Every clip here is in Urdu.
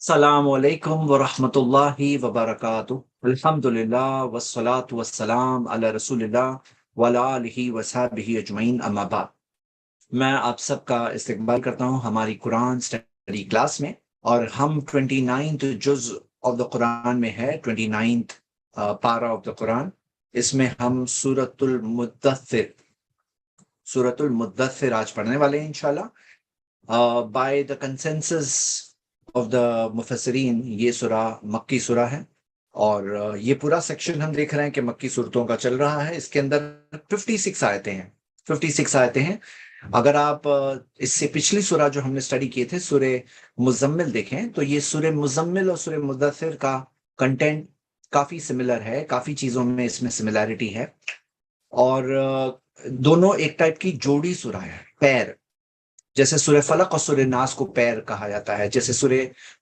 السلام علیکم ورحمۃ اللہ وبرکاتہ۔ الحمدللہ والصلاة والسلام علی رسول اللہ وعلی آلہ وصحبہ اجمعین، اما بعد۔ میں آپ سب کا استقبال کرتا ہوں ہماری قرآن اسٹڈی کلاس میں، اور ہم 29 جز آف دا قرآن میں ہے، 29 پارا آف دا قرآن۔ اس میں ہم سورۃ المدثر آج پڑھنے والے ہیں انشاءاللہ۔ By the consensus of the مفسرین یہ سورہ مکی سورہ ہے، اور یہ پورا سیکشن ہم دیکھ رہے ہیں کہ مکی صورتوں کا چل رہا ہے۔ اس کے اندر 56 آیتیں ہیں، 56 آیتیں ہیں۔ اگر آپ اس سے پچھلی سورہ جو ہم نے اسٹڈی کیے تھے سورہ مزمل دیکھیں، تو یہ سورہ مزمل اور سورہ مدثر کا کنٹینٹ کافی سملر ہے، کافی چیزوں میں اس میں سملیرٹی ہے، اور دونوں ایک ٹائپ کی جوڑی سورہ ہے، پیر۔ جیسے سورہ فلق اور سورہ ناس کو پیر کہا جاتا ہے، جیسے سورہ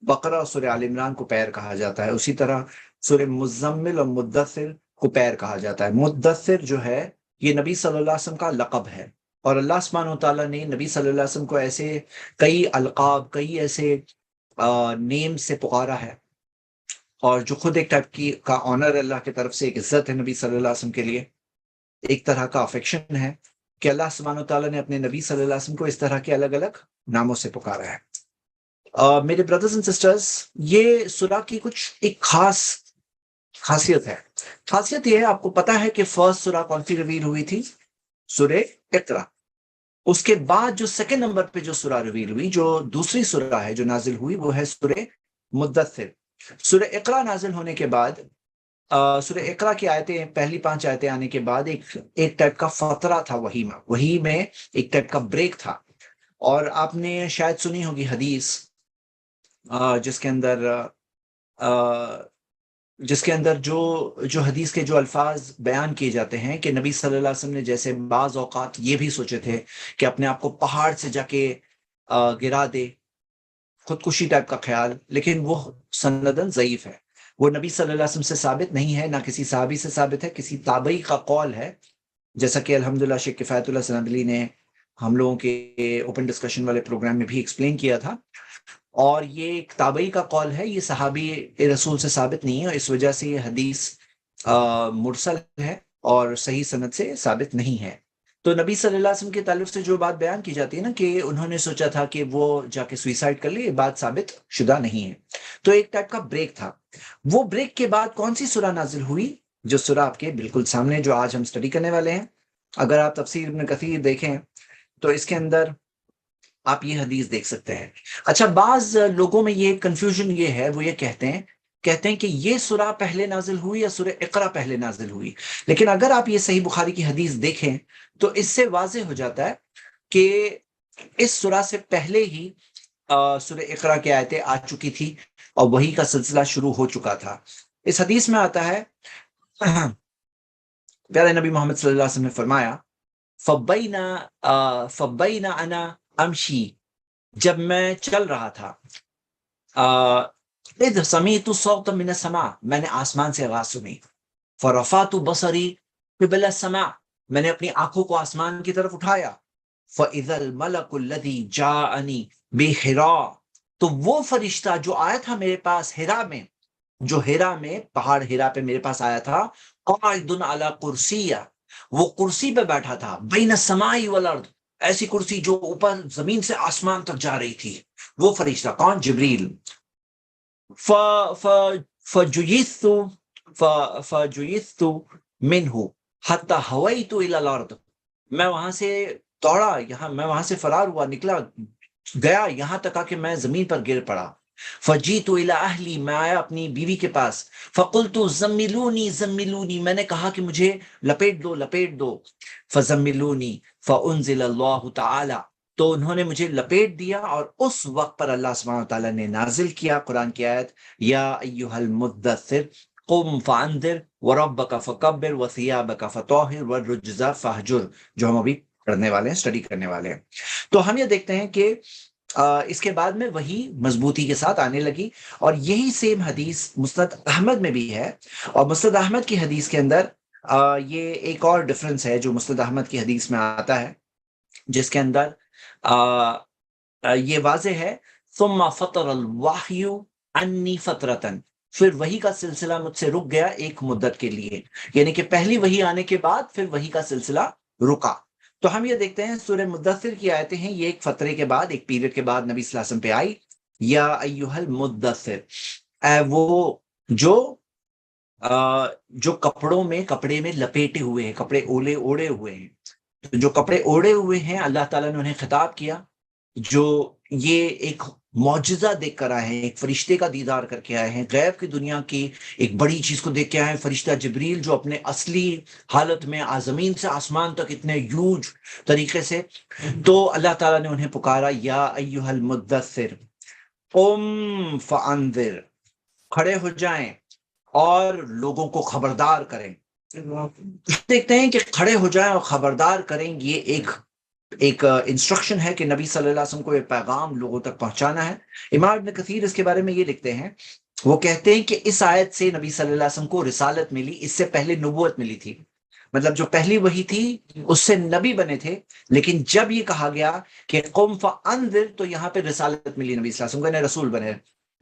بقرہ اور سورہ آل عمران کو پیر کہا جاتا ہے، اسی طرح سورہ مزمل اور مدثر کو پیر کہا جاتا ہے۔ مدثر جو ہے یہ نبی صلی اللہ علیہ وسلم کا لقب ہے، اور اللہ سبحانہ و تعالیٰ نے نبی صلی اللہ علیہ وسلم کو ایسے کئی القاب، کئی ایسے نیم سے پکارا ہے، اور جو خود ایک ٹائپ کی کا آنر اللہ کی طرف سے، ایک عزت ہے نبی صلی اللہ علیہ وسلم کے لیے، ایک طرح کا افیکشن ہے کہ اللہ سبحانہ و تعالیٰ نے اپنے نبی صلی اللہ علیہ وسلم کو اس طرح کے الگ الگ ناموں سے پکارا ہے۔ میرے بردرز اینڈ سسٹرز، یہ سورہ کی کچھ ایک خاص خاصیت ہے۔ خاصیت یہ ہے، آپ کو پتا ہے کہ فرسٹ سورہ کون سی ریویل ہوئی تھی؟ سورہ اقرا۔ اس کے بعد جو سیکنڈ نمبر پہ جو سورہ ریویل ہوئی، جو دوسری سورہ ہے جو نازل ہوئی، وہ ہے سورہ مدثر۔ سورہ اقرا نازل ہونے کے بعد سورہ اقرا کی آیتیں، پہلی 5 آیتیں آنے کے بعد ایک ٹائپ کا فترہ تھا، وہی میں ایک ٹائپ کا بریک تھا۔ اور آپ نے شاید سنی ہوگی حدیث جس کے اندر جو حدیث کے جو الفاظ بیان کیے جاتے ہیں کہ نبی صلی اللہ علیہ وسلم نے جیسے بعض اوقات یہ بھی سوچے تھے کہ اپنے آپ کو پہاڑ سے جا کے گرا دے، خودکشی ٹائپ کا خیال، لیکن وہ سندن ضعیف ہے، وہ نبی صلی اللہ علیہ وسلم سے ثابت نہیں ہے، نہ کسی صحابی سے ثابت ہے، کسی تابعی کا قول ہے، جیسا کہ الحمدللہ شیخ کفایت اللہ سندلی نے ہم لوگوں کے اوپن ڈسکشن والے پروگرام میں بھی ایکسپلین کیا تھا۔ اور یہ ایک تابعی کا قول ہے، یہ صحابی رسول سے ثابت نہیں ہے، اور اس وجہ سے یہ حدیث مرسل ہے اور صحیح سند سے ثابت نہیں ہے۔ تو نبی صلی اللہ علیہ وسلم کے تعلق سے جو بات بیان کی جاتی ہے نا کہ انہوں نے سوچا تھا کہ وہ جا کے سوئسائڈ کر لے، یہ بات ثابت شدہ نہیں ہے۔ تو ایک ٹائپ کا بریک تھا۔ وہ بریک کے بعد کون سی سورہ نازل ہوئی؟ جو سورہ آپ کے بالکل سامنے، جو آج ہم سٹڈی کرنے والے ہیں۔ اگر آپ تفسیر ابن کثیر دیکھیں تو اس کے اندر آپ یہ حدیث دیکھ سکتے ہیں۔ اچھا، بعض لوگوں میں یہ کنفیوژن یہ ہے، وہ یہ کہتے ہیں کہ یہ سورہ پہلے نازل ہوئی یا سورہ اقرا پہلے نازل ہوئی، لیکن اگر آپ یہ صحیح بخاری کی حدیث دیکھیں تو اس سے واضح ہو جاتا ہے کہ اس سورہ سے پہلے ہی سورہ اقرا کی آیتیں آ چکی تھی، اور وہی کا سلسلہ شروع ہو چکا تھا۔ اس حدیث میں آتا ہے، پیارے نبی محمد صلی اللہ علیہ وسلم نے فرمایا، فبینا انا امشی، جب میں چل رہا تھا، اذ سمیت صوتا من السماء، میں نے آسمان سے آواز سنی، فرفعت بصری قبل السماء، میں نے اپنی آنکھوں کو آسمان کی طرف اٹھایا، فاذا الملک الذی جاءنی بحراء، تو وہ فرشتہ جو آیا تھا میرے پاس ہیرا میں، جو ہیرا میں پہاڑ ہیرا پہ میرے پاس آیا تھا، قاعد علی کرسیہ، وہ کرسی پہ بیٹھا تھا، بین السماء والارض، ایسی کرسی جو اوپر زمین سے آسمان تک جا رہی تھی۔ وہ فرشتہ کون؟ جبریل۔ فجیست منہ حتی ہویت الی الارض، میں وہاں سے دوڑا، میں وہاں سے فرار ہوا، نکلا گیا یہاں تک کہ میں زمین پر گر پڑا۔ فجیت الی اہلی، میں آیا اپنی بیوی کے پاس، فقلت زملونی زملونی، میں نے کہا کہ مجھے لپیٹ دو لپیٹ دو، فزملونی فانزل اللہ تعالی، تو انہوں نے مجھے لپیٹ دیا، اور اس وقت پر اللہ سبحانہ وتعالیٰ نے نازل کیا قرآن کی آیت، یا ایھا المدثر قم فانذر وربک فکبر وثیابک فطہر والرجز فہجر، جو ہم ابھی پڑھنے والے ہیں، اسٹڈی کرنے والے ہیں۔ تو ہم یہ دیکھتے ہیں کہ اس کے بعد میں وہی مضبوطی کے ساتھ آنے لگی، اور یہی سیم حدیث مسند احمد میں بھی ہے، اور مسند احمد کی حدیث کے اندر یہ ایک اور ڈفرنس ہے جو مسند احمد کی حدیث میں آتا ہے، جس کے اندر یہ واضح ہے، ثم فطر الوحی عنی فترتن، پھر وحی کا سلسلہ مجھ سے رک گیا ایک مدت کے لیے، یعنی کہ پہلی وحی آنے کے بعد پھر وحی کا سلسلہ رکا۔ تو ہم یہ دیکھتے ہیں سورہ مدثر کی آیتیں ہیں، یہ ایک فترے کے بعد، ایک پیریڈ کے بعد نبی صلی اللہ علیہ وسلم پہ آئی۔ یا ایھا المدثر، اے وہ جو جو کپڑے میں لپیٹے ہوئے ہیں، کپڑے اوڑے ہوئے ہیں، تو جو کپڑے اوڑے ہوئے ہیں اللہ تعالیٰ نے انہیں خطاب کیا، جو یہ ایک معجزہ دیکھ کر آئے ہیں، ایک فرشتے کا دیدار کر کے آئے ہیں، غیب کی دنیا کی ایک بڑی چیز کو دیکھ کے آئے ہیں، فرشتہ جبریل جو اپنے اصلی حالت میں زمین سے آسمان تک اتنے یوج طریقے سے، تو اللہ تعالیٰ نے انہیں پکارا، یا ایھا المدثر قم فانذر، کھڑے ہو جائیں اور لوگوں کو خبردار کریں۔ دیکھتے ہیں کہ کھڑے ہو جائیں اور خبردار کریں، یہ ایک انسٹرکشن ہے کہ نبی صلی اللہ علیہ وسلم کو یہ پیغام لوگوں تک پہنچانا ہے۔ امام ابن کثیر اس کے بارے میں یہ لکھتے ہیں، وہ کہتے ہیں کہ اس آیت سے نبی صلی اللہ علیہ وسلم کو رسالت ملی، اس سے پہلے نبوت ملی تھی، مطلب جو پہلی وحی تھی اس سے نبی بنے تھے، لیکن جب یہ کہا گیا کہ قم فانذر تو یہاں پہ رسالت ملی نبی صلی اللہ علیہ وسلم کو، انہیں رسول بنے۔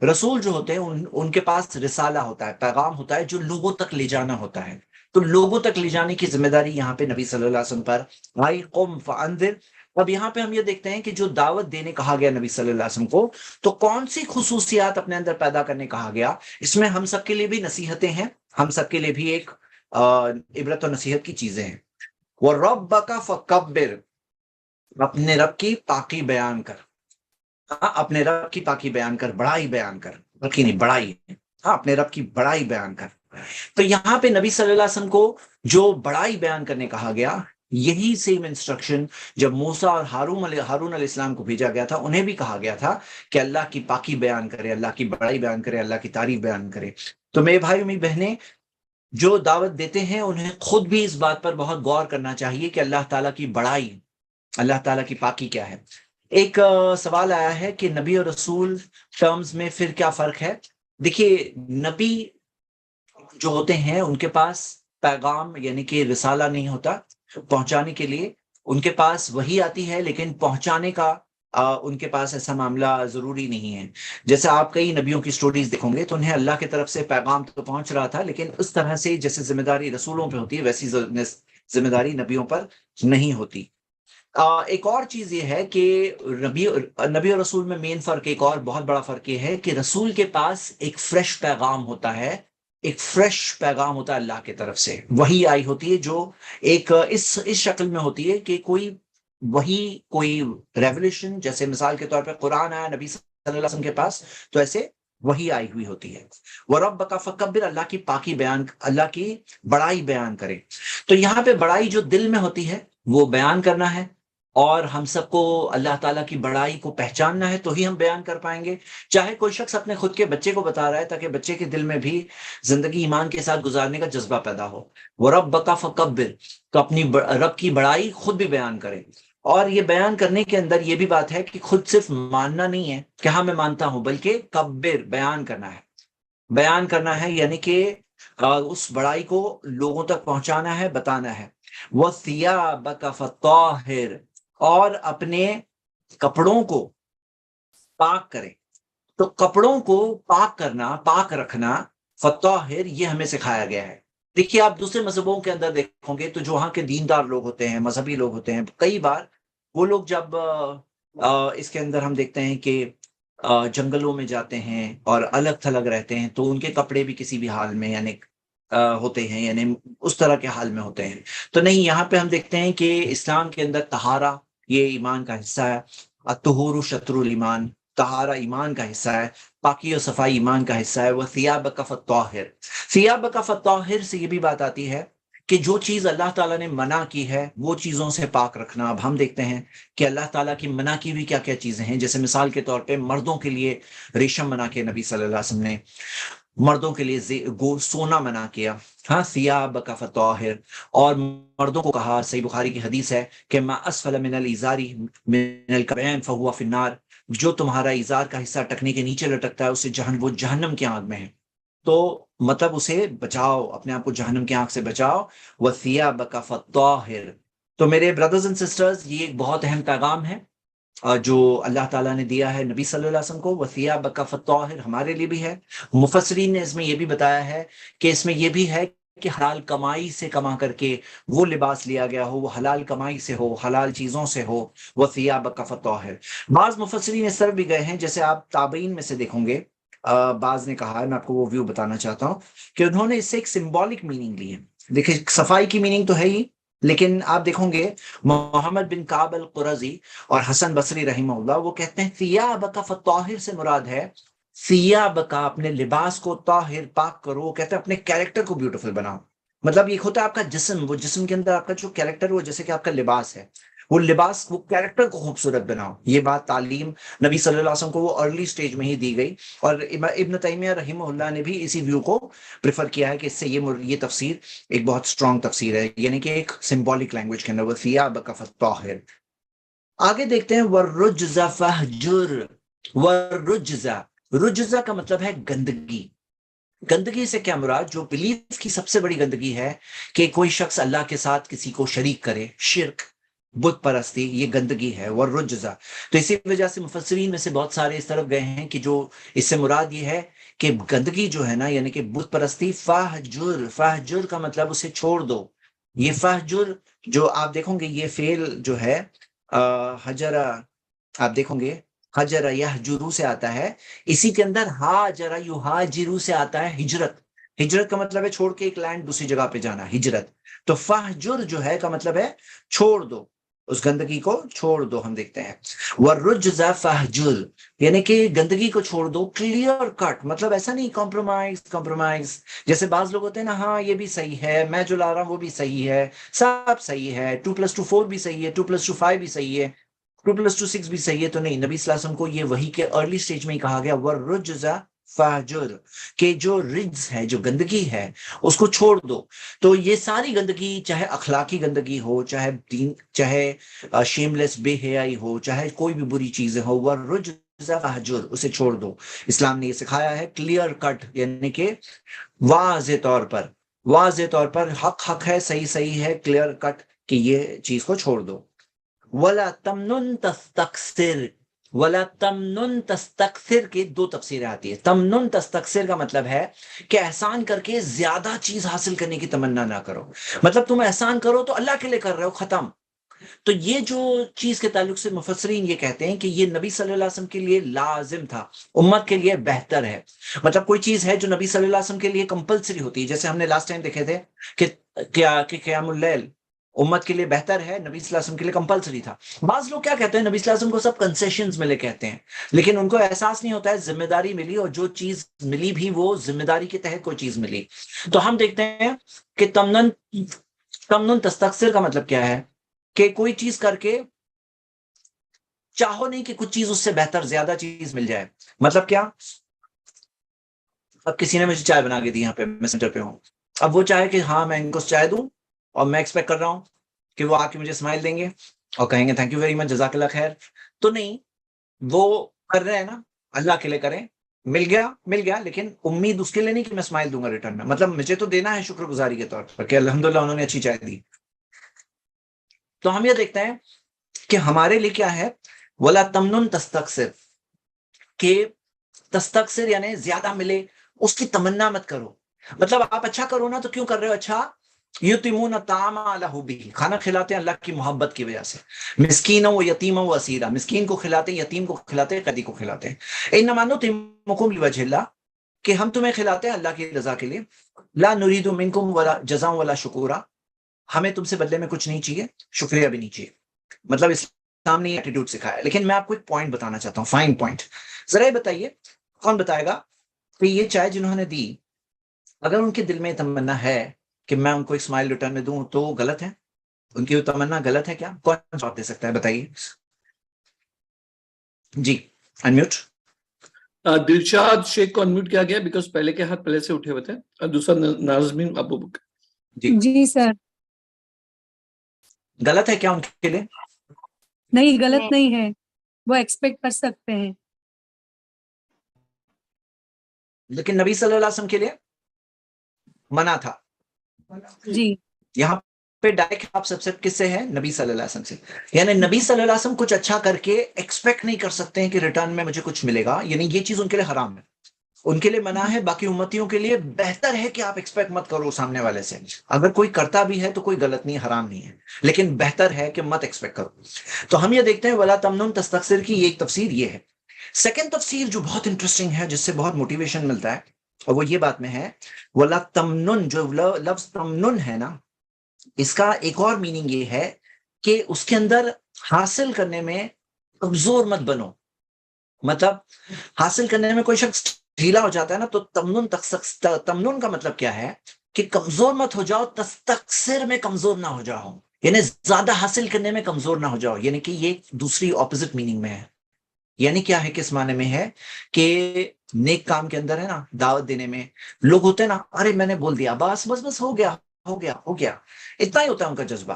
رسول جو ہوتے ہیں ان کے پاس رسالہ ہوتا ہے، پیغام ہوتا ہے جو لوگوں تک لے جانا ہوتا ہے، تو لوگوں تک لے جانے کی ذمہ داری یہاں پہ نبی صلی اللہ علیہ وسلم پر آئی، قم فانذر۔ اب یہاں پہ ہم یہ دیکھتے ہیں کہ جو دعوت دینے کہا گیا نبی صلی اللہ علیہ وسلم کو، تو کون سی خصوصیات اپنے اندر پیدا کرنے کہا گیا، اس میں ہم سب کے لیے بھی نصیحتیں ہیں، ہم سب کے لیے بھی ایک عبرت و نصیحت کی چیزیں ہیں۔ وَرَبَّكَ فَكَبِّرْ، اپنے رب کی پاکی بیان کر، ہاں اپنے رب کی پاکی بیان کر، بڑائی بیان کر، بلکہ نہیں بڑائی، ہاں اپنے رب کی بڑائی بیان کر۔ تو یہاں پہ نبی صلی اللہ علیہ وسلم کو جو بڑائی بیان کرنے کہا گیا، یہی سیم انسٹرکشن جب موسیٰ اور ہارون علیہ السلام کو بھیجا گیا تھا، انہیں بھی کہا گیا تھا کہ اللہ کی پاکی بیان کرے، اللہ کی بڑائی بیان کرے، اللہ کی تعریف بیان کرے۔ تو میرے بھائی میری بہنیں، جو دعوت دیتے ہیں انہیں خود بھی اس بات پر بہت غور کرنا چاہیے کہ اللہ تعالیٰ کی بڑائی، اللہ تعالیٰ کی پاکی کیا ہے۔ ایک سوال آیا ہے کہ نبی اور رسول ٹرمز میں پھر کیا فرق ہے؟ دیکھیے، نبی جو ہوتے ہیں ان کے پاس پیغام یعنی کہ رسالہ نہیں ہوتا پہنچانے کے لیے، ان کے پاس وحی آتی ہے لیکن پہنچانے کا ان کے پاس ایسا معاملہ ضروری نہیں ہے۔ جیسے آپ کئی نبیوں کی سٹوریز دیکھیں گے تو انہیں اللہ کی طرف سے پیغام تو پہنچ رہا تھا، لیکن اس طرح سے جیسے ذمہ داری رسولوں پہ ہوتی ہے ویسی ذمہ داری نبیوں پر نہیں ہوتی۔ ایک اور چیز یہ ہے کہ نبی اور رسول میں مین فرق، ایک اور بہت بڑا فرق یہ ہے کہ رسول کے پاس ایک فریش پیغام ہوتا ہے، ایک فریش پیغام ہوتا ہے اللہ کی طرف سے، وہی آئی ہوتی ہے جو ایک اس شکل میں ہوتی ہے کہ کوئی ریولیوشن، جیسے مثال کے طور پہ قرآن آیا نبی صلی اللہ علیہ وسلم کے پاس تو ایسے وہی آئی ہوئی ہوتی ہے۔ وَرَبَّكَ فَكَبِّرْ، اللہ کی پاکی بیان، اللہ کی بڑائی بیان کرے۔ تو یہاں پہ بڑائی جو دل میں ہوتی ہے وہ بیان کرنا ہے، اور ہم سب کو اللہ تعالیٰ کی بڑائی کو پہچاننا ہے تو ہی ہم بیان کر پائیں گے۔ چاہے کوئی شخص اپنے خود کے بچے کو بتا رہا ہے تاکہ بچے کے دل میں بھی زندگی ایمان کے ساتھ گزارنے کا جذبہ پیدا ہو۔ وَرَبَّكَ فَكَبِّرْ، تو اپنی رب کی بڑائی خود بھی بیان کرے۔ اور یہ بیان کرنے کے اندر یہ بھی بات ہے کہ خود صرف ماننا نہیں ہے کہ ہاں میں مانتا ہوں، بلکہ کبر، بیان کرنا ہے، بیان کرنا ہے، یعنی کہ اس بڑائی کو لوگوں تک پہنچانا ہے، بتانا ہے۔ وَثِيَابَكَ فَطَاهِرْ، اور اپنے کپڑوں کو پاک کرے۔ تو کپڑوں کو پاک کرنا، پاک رکھنا، فطاہر، یہ ہمیں سکھایا گیا ہے۔ دیکھیے آپ دوسرے مذہبوں کے اندر دیکھو گے تو جو وہاں کے دیندار لوگ ہوتے ہیں، مذہبی لوگ ہوتے ہیں، کئی بار وہ لوگ جب اس کے اندر ہم دیکھتے ہیں کہ جنگلوں میں جاتے ہیں اور الگ تھلگ رہتے ہیں تو ان کے کپڑے بھی کسی بھی حال میں یعنی ہوتے ہیں، یعنی اس طرح کے حال میں ہوتے ہیں۔ تو نہیں، یہاں پہ ہم دیکھتے ہیں کہ اسلام کے اندر طہارہ یہ ایمان کا حصہ ہے، الطہور شطر الایمان، طہارہ ایمان کا حصہ ہے، پاکی و صفائی ایمان کا حصہ ہے۔ وَثِيَابَكَ فَطَاهِرْ، ثِيَابَكَ فَطَاهِرْ سے یہ بھی بات آتی ہے کہ جو چیز اللہ تعالیٰ نے منع کی ہے وہ چیزوں سے پاک رکھنا۔ اب ہم دیکھتے ہیں کہ اللہ تعالیٰ کی منع کی بھی کیا کیا چیزیں ہیں، جیسے مثال کے طور پہ مردوں کے لیے ریشم منع کے نبی صلی اللہ علیہ وسلم نے، مردوں کے لیے سونا منع کیا، ہاں ثِيَابَكَ فَطَاهِرْ، اور مردوں کو کہا، صحیح بخاری کی حدیث ہے کہ ما اسفل من الازار من الکعبین فهو فی النار، جو تمہارا ازار کا حصہ ٹکنے کے نیچے لٹکتا ہے اسے وہ جہنم کی آگ میں ہے، تو مطلب اسے بچاؤ، اپنے آپ کو جہنم کی آنکھ سے بچاؤ۔ وَثِيَابَكَ فَطَاهِرْ۔ تو میرے بردرز اینڈ سسٹرز، یہ ایک بہت اہم پیغام ہے جو اللہ تعالیٰ نے دیا ہے نبی صلی اللہ علیہ وسلم کو، وَثِيَابَكَ فَطَّهِّرْ ہمارے لیے بھی ہے. مفسرین نے اس میں یہ بھی بتایا ہے کہ اس میں یہ بھی ہے کہ حلال کمائی سے کما کر کے وہ لباس لیا گیا ہو، وہ حلال کمائی سے ہو، حلال چیزوں سے ہو. وَثِيَابَكَ فَطَّهِرْ. بعض مفسرین اس طرف بھی گئے ہیں، جیسے آپ تابعین میں سے دیکھیں گے، بعض نے کہا ہے، میں آپ کو وہ ویو بتانا چاہتا ہوں کہ انہوں نے اس سے ایک سمبولک میننگ لی ہے. دیکھیں صفائی کی میننگ تو ہے ہی، لیکن آپ دیکھیں گے محمد بن کعب القرظی اور حسن بصری رحمہ اللہ وہ کہتے ہیں ثیابک فطاہر سے مراد ہے ثیابک، اپنے لباس کو طاہر پاک کرو. وہ کہتے ہیں اپنے کیریکٹر کو بیوٹیفل بناؤ. مطلب یہ ہوتا ہے آپ کا جسم، وہ جسم کے اندر آپ کا جو کیریکٹر وہ جیسے کہ آپ کا لباس ہے، وہ لباس وہ کیریکٹر کو خوبصورت بناؤ. یہ بات تعلیم نبی صلی اللہ علیہ وسلم کو وہ ارلی سٹیج میں ہی دی گئی، اور ابن تیمیہ رحمہ اللہ نے بھی اسی ویو کو پریفر کیا ہے کہ اس سے یہ تفسیر ایک بہت اسٹرانگ تفسیر ہے، یعنی کہ ایک سمبولک لینگویج کے اندر وہ ثیابک فطاہر. آگے دیکھتے ہیں ورجز فہجر. ورجزا، رجزا کا مطلب ہے گندگی. گندگی سے کیا مراد؟ جو بلیف کی سب سے بڑی گندگی ہے کہ کوئی شخص اللہ کے ساتھ کسی کو شریک کرے، شرک، بت پرستی، یہ گندگی ہے ورجزا. تو اسی وجہ سے مفسرین میں سے بہت سارے اس طرف گئے ہیں کہ جو اس سے مراد یہ ہے کہ گندگی جو ہے نا، یعنی کہ بت پرستی، فہجر. فہجر کا مطلب اسے چھوڑ دو. یہ فہجر جو آپ دیکھیں گے یہ فعل جو ہے حجرا، آپ دیکھیں گے حجر یحجرو سے آتا ہے، اسی کے اندر ہاجر یہاجرو سے آتا ہے ہجرت. ہجرت کا مطلب ہے چھوڑ کے ایک لینڈ دوسری جگہ پہ جانا، ہجرت. تو فہجر جو ہے کا مطلب ہے چھوڑ دو، اس گندگی کو چھوڑ دو. ہم دیکھتے ہیں ورجز فہجر، یعنی کہ گندگی کو چھوڑ دو، کلیئر کٹ. مطلب ایسا نہیں کمپرومائز. جیسے بعض لوگ ہوتے ہیں نا، ہاں یہ بھی صحیح ہے، میں جو لا رہا ہوں وہ بھی صحیح ہے، سب صحیح ہے، 2+2 4 بھی صحیح ہے، 2+2 5 بھی صحیح ہے، 2+2 6 بھی صحیح ہے. تو نہیں، نبی صلی اللہ علیہ وسلم کو یہ وحی کے ارلی سٹیج میں ہی کہا گیا ورجز فہجر، کہ جو رجز ہے، جو گندگی ہے، اس کو چھوڑ دو. تو یہ ساری گندگی، چاہے اخلاقی گندگی ہو، چاہے دین، چاہے شیم لیس بے حیائی ہو، چاہے کوئی بھی بری چیزیں ہو، ورجز فہجر، اسے چھوڑ دو. اسلام نے یہ سکھایا ہے کلیئر کٹ، یعنی کہ واضح طور پر، واضح طور پر حق حق ہے، صحیح صحیح ہے، کلیئر کٹ کہ یہ چیز کو چھوڑ دو. ولا تمنن تستکثر. ولا تمنن تستکثر کی دو تفسیریں آتی ہے. تمنن تستکثر کا مطلب ہے کہ احسان کر کے زیادہ چیز حاصل کرنے کی تمنا نہ کرو. مطلب تم احسان کرو تو اللہ کے لیے کر رہے ہو، ختم. تو یہ جو چیز کے تعلق سے مفسرین یہ کہتے ہیں کہ یہ نبی صلی اللہ علیہ وسلم کے لیے لازم تھا، امت کے لیے بہتر ہے. مطلب کوئی چیز ہے جو نبی صلی اللہ علیہ وسلم کے لیے کمپلسری ہوتی ہے، جیسے ہم نے لاسٹ ٹائم دیکھے تھے کہ قیام اللیل امت کے لیے بہتر ہے، نبی صلی اللہ علیہ وسلم کے لیے کمپلسری تھا. بعض لوگ کیا کہتے ہیں، نبی صلی اللہ علیہ وسلم کو سب کنسیشنز ملے کہتے ہیں، لیکن ان کو احساس نہیں ہوتا ہے ذمہ داری ملی، اور جو چیز ملی بھی وہ ذمہ داری کے تحت کوئی چیز ملی. تو ہم دیکھتے ہیں کہ تمنن تستکثر کا مطلب کیا ہے کہ کوئی چیز کر کے چاہو نہیں کہ کچھ چیز اس سے بہتر زیادہ چیز مل جائے. مطلب کیا؟ اب کسی نے مجھے چائے بنا کے دی، یہاں پہ میسنجر پہ ہوں، اب وہ چاہے کہ ہاں میں ان کو چائے دوں، اور میں ایکسپیکٹ کر رہا ہوں کہ وہ آ کے مجھے اسمائل دیں گے اور کہیں گے تھینک یو ویری مچ، جزاک اللہ خیر. تو نہیں، وہ کر رہے ہیں نا، اللہ کے لیے کریں. مل گیا مل گیا، لیکن امید اس کے لیے نہیں کہ میں اسمائل دوں گا ریٹرن میں. مطلب مجھے تو دینا ہے شکر گزاری کے طور پر کہ الحمدللہ انہوں نے اچھی چائے دی. تو ہم یہ دیکھتے ہیں کہ ہمارے لیے کیا ہے، ولا تمنن تستکثر، کہ تستکثر یعنی زیادہ ملے اس کی تمنا مت کرو. مطلب آپ اچھا کرو نا، تو کیوں کر رہے ہو اچھا؟ یتیمون الطعام علی حبہ، کھانا کھلاتے ہیں اللہ کی محبت کی وجہ سے. مسکین و یتیم و اسیرا، مسکین کو کھلاتے ہیں، یتیم کو کھلاتے ہیں، قیدی کو کھلاتے ہیں. انما نطعمکم لوجہ اللہ، کہ ہم تمہیں کھلاتے ہیں اللہ کی رضا کے لیے. لا نرید منکم ولا جزاء ولا شکورا، ہمیں تم سے بدلے میں کچھ نہیں چاہیے، شکریہ بھی نہیں چاہیے. مطلب اسلام نے یہ ایٹیٹیوڈ سکھایا ہے. لیکن میں آپ کو ایک پوائنٹ بتانا چاہتا ہوں، فائن پوائنٹ. ذرا یہ بتائیے، کون بتائے گا کہ یہ چائے جنہوں نے دی، اگر ان کے دل میں تمنا ہے کہ میں ان کو ایک اسمائل ریٹرن میں دوں، تو غلط ہے؟ ان کی تمنا غلط ہے کیا؟ کون جواب دے سکتا ہے، بتائیے جی. انمیوٹ. دلشاد شیخ کو انمیوٹ کیا گیا بیکاز پہلے کے ہاتھ پہلے سے اٹھے ہوئے تھے، اور دوسرا نازمین ابو بکر. جی سر. غلط ہے کیا ان کے لیے؟ نہیں، غلط نہیں ہے، وہ ایکسپیکٹ کر سکتے ہیں. لیکن نبی صلی اللہ علیہ وسلم کے لیے منع تھا. جی. یہاں پہ ڈائریکٹ آپ سب سے کس سے ہے؟ نبی صلی اللہ علیہ وسلم سے. یعنی نبی صلی اللہ علیہ وسلم کچھ اچھا کر کے ایکسپیکٹ نہیں کر سکتے ہیں کہ ریٹرن میں مجھے کچھ ملے گا، یعنی یہ چیز ان کے لیے حرام ہے، ان کے لیے منع ہے. باقی امتیوں کے لیے بہتر ہے کہ آپ ایکسپیکٹ مت کرو سامنے والے سے، اگر کوئی کرتا بھی ہے تو کوئی غلط نہیں، حرام نہیں ہے، لیکن بہتر ہے کہ مت ایکسپیکٹ کرو. تو ہم یہ دیکھتے ہیں ولا تمنن تستکثر کی ایک تفسیر یہ ہے. سیکنڈ تفسیر جو بہت انٹرسٹنگ ہے، جس سے بہت موٹیویشن ملتا ہے، اور وہ یہ بات میں ہے ولا تمنن، جو لفظ تمنن ہے نا، اس کا ایک اور میننگ یہ ہے کہ اس کے اندر حاصل کرنے میں کمزور مت بنو. مطلب حاصل کرنے میں کوئی شخص ڈھیلا ہو جاتا ہے نا، تو تمنن کا مطلب کیا ہے کہ کمزور مت ہو جاؤ، تستکثر میں کمزور نہ ہو جاؤ، یعنی زیادہ حاصل کرنے میں کمزور نہ ہو جاؤ. یعنی کہ یہ دوسری اپوزٹ میننگ میں ہے. یعنی کیا ہے، کس معنی میں ہے کہ نیک کام کے اندر ہے نا، دعوت دینے میں لوگ ہوتے ہیں نا، ارے میں نے بول دیا، بس بس بس ہو گیا ہو گیا ہو گیا، اتنا ہی ہوتا ہے ان کا جذبہ.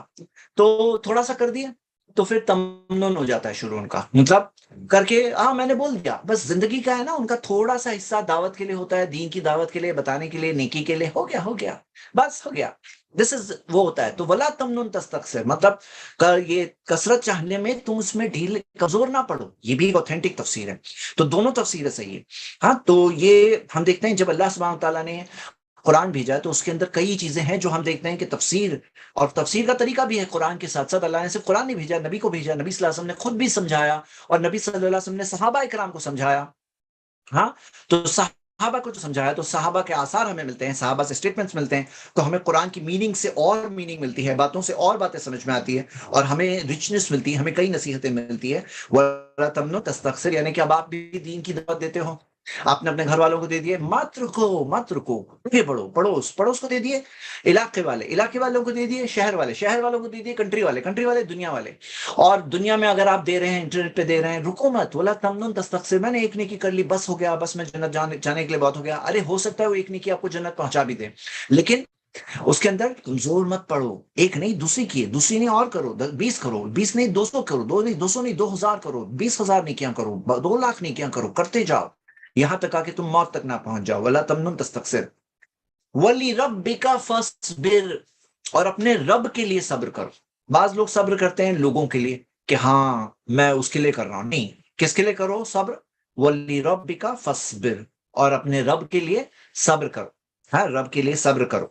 تو تھوڑا سا کر دیا تو پھر تمنن ہو جاتا ہے شروع ان کا، مطلب کر کے ہاں میں نے بول دیا، بس زندگی کا ہے نا ان کا تھوڑا سا حصہ دعوت کے لیے ہوتا ہے، دین کی دعوت کے لیے، بتانے کے لیے، نیکی کے لیے، ہو گیا بس ہو گیا. دس از وہ ہوتا ہے. تو ولا تمنن تستکثر مطلب یہ کثرت چاہنے میں تم اس میں ڈھیل کمزور نہ پڑو. یہ بھی ایک اوتھینٹک تفسیر ہے. تو دونوں تفسیریں صحیح ہے. ہاں تو یہ ہم دیکھتے ہیں جب اللہ سبحانہ تعالیٰ نے قرآن بھیجا تو اس کے اندر کئی چیزیں ہیں جو ہم دیکھتے ہیں کہ تفسیر، اور تفسیر کا طریقہ بھی ہے قرآن کے ساتھ ساتھ. اللہ نے صرف قرآن نہیں بھیجا، نبی کو بھیجا، نبی صلی اللہ علیہ وسلم نے خود بھی سمجھایا، اور نبی صلی اللہ علیہ وسلم نے صحابہ کرام کو سمجھایا. ہاں تو صحابہ کو جو سمجھایا تو صحابہ کے آثار ہمیں ملتے ہیں، صحابہ سے اسٹیٹمنٹس ملتے ہیں، تو ہمیں قرآن کی میننگ سے اور میننگ ملتی ہے، باتوں سے اور باتیں سمجھ میں آتی ہے، اور ہمیں ریچنس ملتی ہے، ہمیں کئی نصیحتیں ملتی ہے. وَلَا تَمْنُن تَسْتَكْثِرْ، یعنی کہ اب آپ بھی دین کی دعوت دیتے ہو، آپ نے اپنے گھر والوں کو دے دیے، مت رکو یہ پڑھو، پڑوس کو دے دیے، علاقے والوں کو دے دیے، شہر والوں کو دے دیے، کنٹری والے، دنیا والے. اور دنیا میں اگر آپ دے رہے ہیں، انٹرنیٹ پہ دے رہے ہیں، رکو مت. ولا تمنن تستکثر، میں نے ایک نیکی کر لی، بس ہو گیا، بس میں جنت جانے کے لیے بہت ہو گیا. ارے ہو سکتا ہے وہ ایک نیکی آپ کو جنت پہنچا بھی دے، لیکن اس کے اندر کمزور مت پڑو. ایک نہیں دوسری کی ہے، دوسری نہیں اور کرو، 20 کرو، 20 نہیں 200 کرو، 200 نہیں 2000 کرو، 20,000 نیکیاں کرو، 2 لاکھ نیکیاں کرو، کرتے جاؤ یہاں تک آ کہ تم موت تک نہ پہنچ جاؤ. ولا تمنن تستکثر وَلِرَبِّكَ فَاصْبِرْ، اور اپنے رب کے لیے صبر کرو. بعض لوگ صبر کرتے ہیں لوگوں کے لیے کہ ہاں میں اس کے لیے کر رہا ہوں، نہیں، کس کے لیے کرو صبر؟ وَلِرَبِّكَ فَاصْبِرْ، اور اپنے رب کے لیے صبر کرو. ہاں رب کے لیے صبر کرو.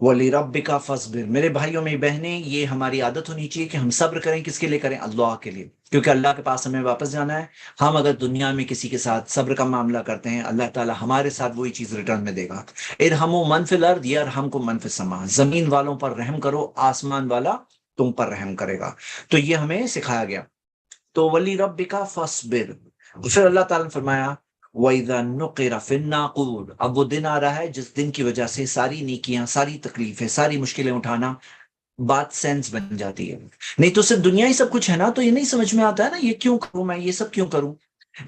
وَلِرَبِّكَ فَاصْبِرْ، میرے بھائیوں میری بہنیں، یہ ہماری عادت ہونی چاہیے کہ ہم صبر کریں. کس کے لیے کریں؟ اللہ کے لیے، کیونکہ اللہ کے پاس ہمیں واپس جانا ہے. ہم اگر دنیا میں کسی کے ساتھ صبر کا معاملہ کرتے ہیں، اللہ تعالیٰ ہمارے ساتھ وہی چیز ریٹرن میں دے گا. ارحموا من فی الارض یرحمکم من فی السماء، زمین والوں پر رحم کرو، آسمان والا تم پر رحم کرے گا. تو یہ ہمیں سکھایا گیا. تو وَلِرَبِّكَ فَاصْبِرْ، پھر اللہ تعالیٰ نے فرمایا وَإِذَا نُقِرَ فِي النَّاقُورِ، اب وہ دن آ رہا ہے جس دن کی وجہ سے ساری نیکیاں، ساری تکلیفیں، ساری مشکلیں اٹھانا بات سینس بن جاتی ہے. نہیں تو صرف دنیا ہی سب کچھ ہے نا، تو یہ نہیں سمجھ میں آتا ہے نا یہ کیوں کروں، میں یہ سب کیوں کروں.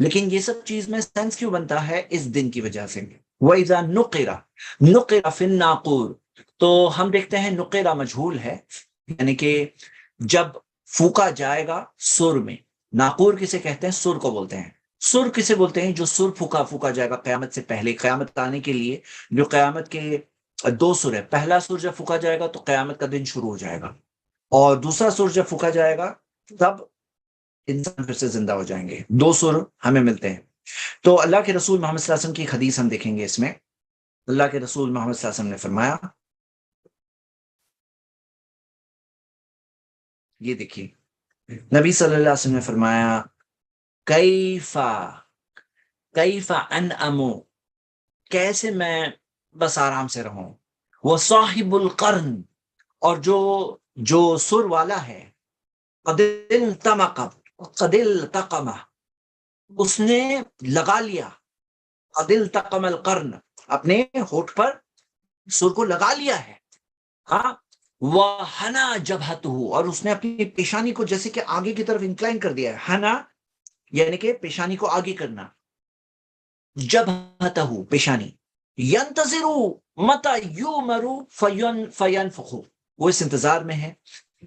لیکن یہ سب چیز میں سینس کیوں بنتا ہے؟ اس دن کی وجہ سے. وَإِذَا نُقِرَ فِي النَّاقُورِ، تو ہم دیکھتے ہیں نقیرہ مجہول ہے، یعنی کہ جب پھونکا جائے گا سر میں. ناقور کسے کہتے ہیں؟ سر کو بولتے ہیں. سر کسے بولتے ہیں؟ جو سر پھونکا جائے گا قیامت سے پہلے، قیامت آنے کے لیے جو قیامت کے 2 سر ہے. پہلا سر جب پھونکا جائے گا تو قیامت کا دن شروع ہو جائے گا، اور دوسرا سر جب پھونکا جائے گا تب انسان پھر سے زندہ ہو جائیں گے. 2 سر ہمیں ملتے ہیں. تو اللہ کے رسول محمد صلی اللہ علیہ وسلم کی ایک حدیث ہم دیکھیں گے. اس میں اللہ کے رسول محمد صلی اللہ علیہ وسلم نے فرمایا، یہ دیکھیے نبی صلی اللہ علیہ وسلم نے فرمایا کیفا انعمو، کیسے میں بس آرام سے رہوں. وہ صاحب القرن، اور جو سر والا ہے، قد التقم، اس نے لگا لیا، قد التقم القرن، اپنے ہونٹ پر سر کو لگا لیا ہے. ہاں وَحَنَا جَبْهَتُهُ، اور اس نے اپنی پیشانی کو جیسے کہ آگے کی طرف انکلائن کر دیا ہے. حنا یعنی کہ پیشانی کو آگے کرنا، جَبْهَتَهُ پیشانی. يَنْتَظِرُ مَتَى يُؤْمَرُ فَيَنْفُخُ، وہ اس انتظار میں ہے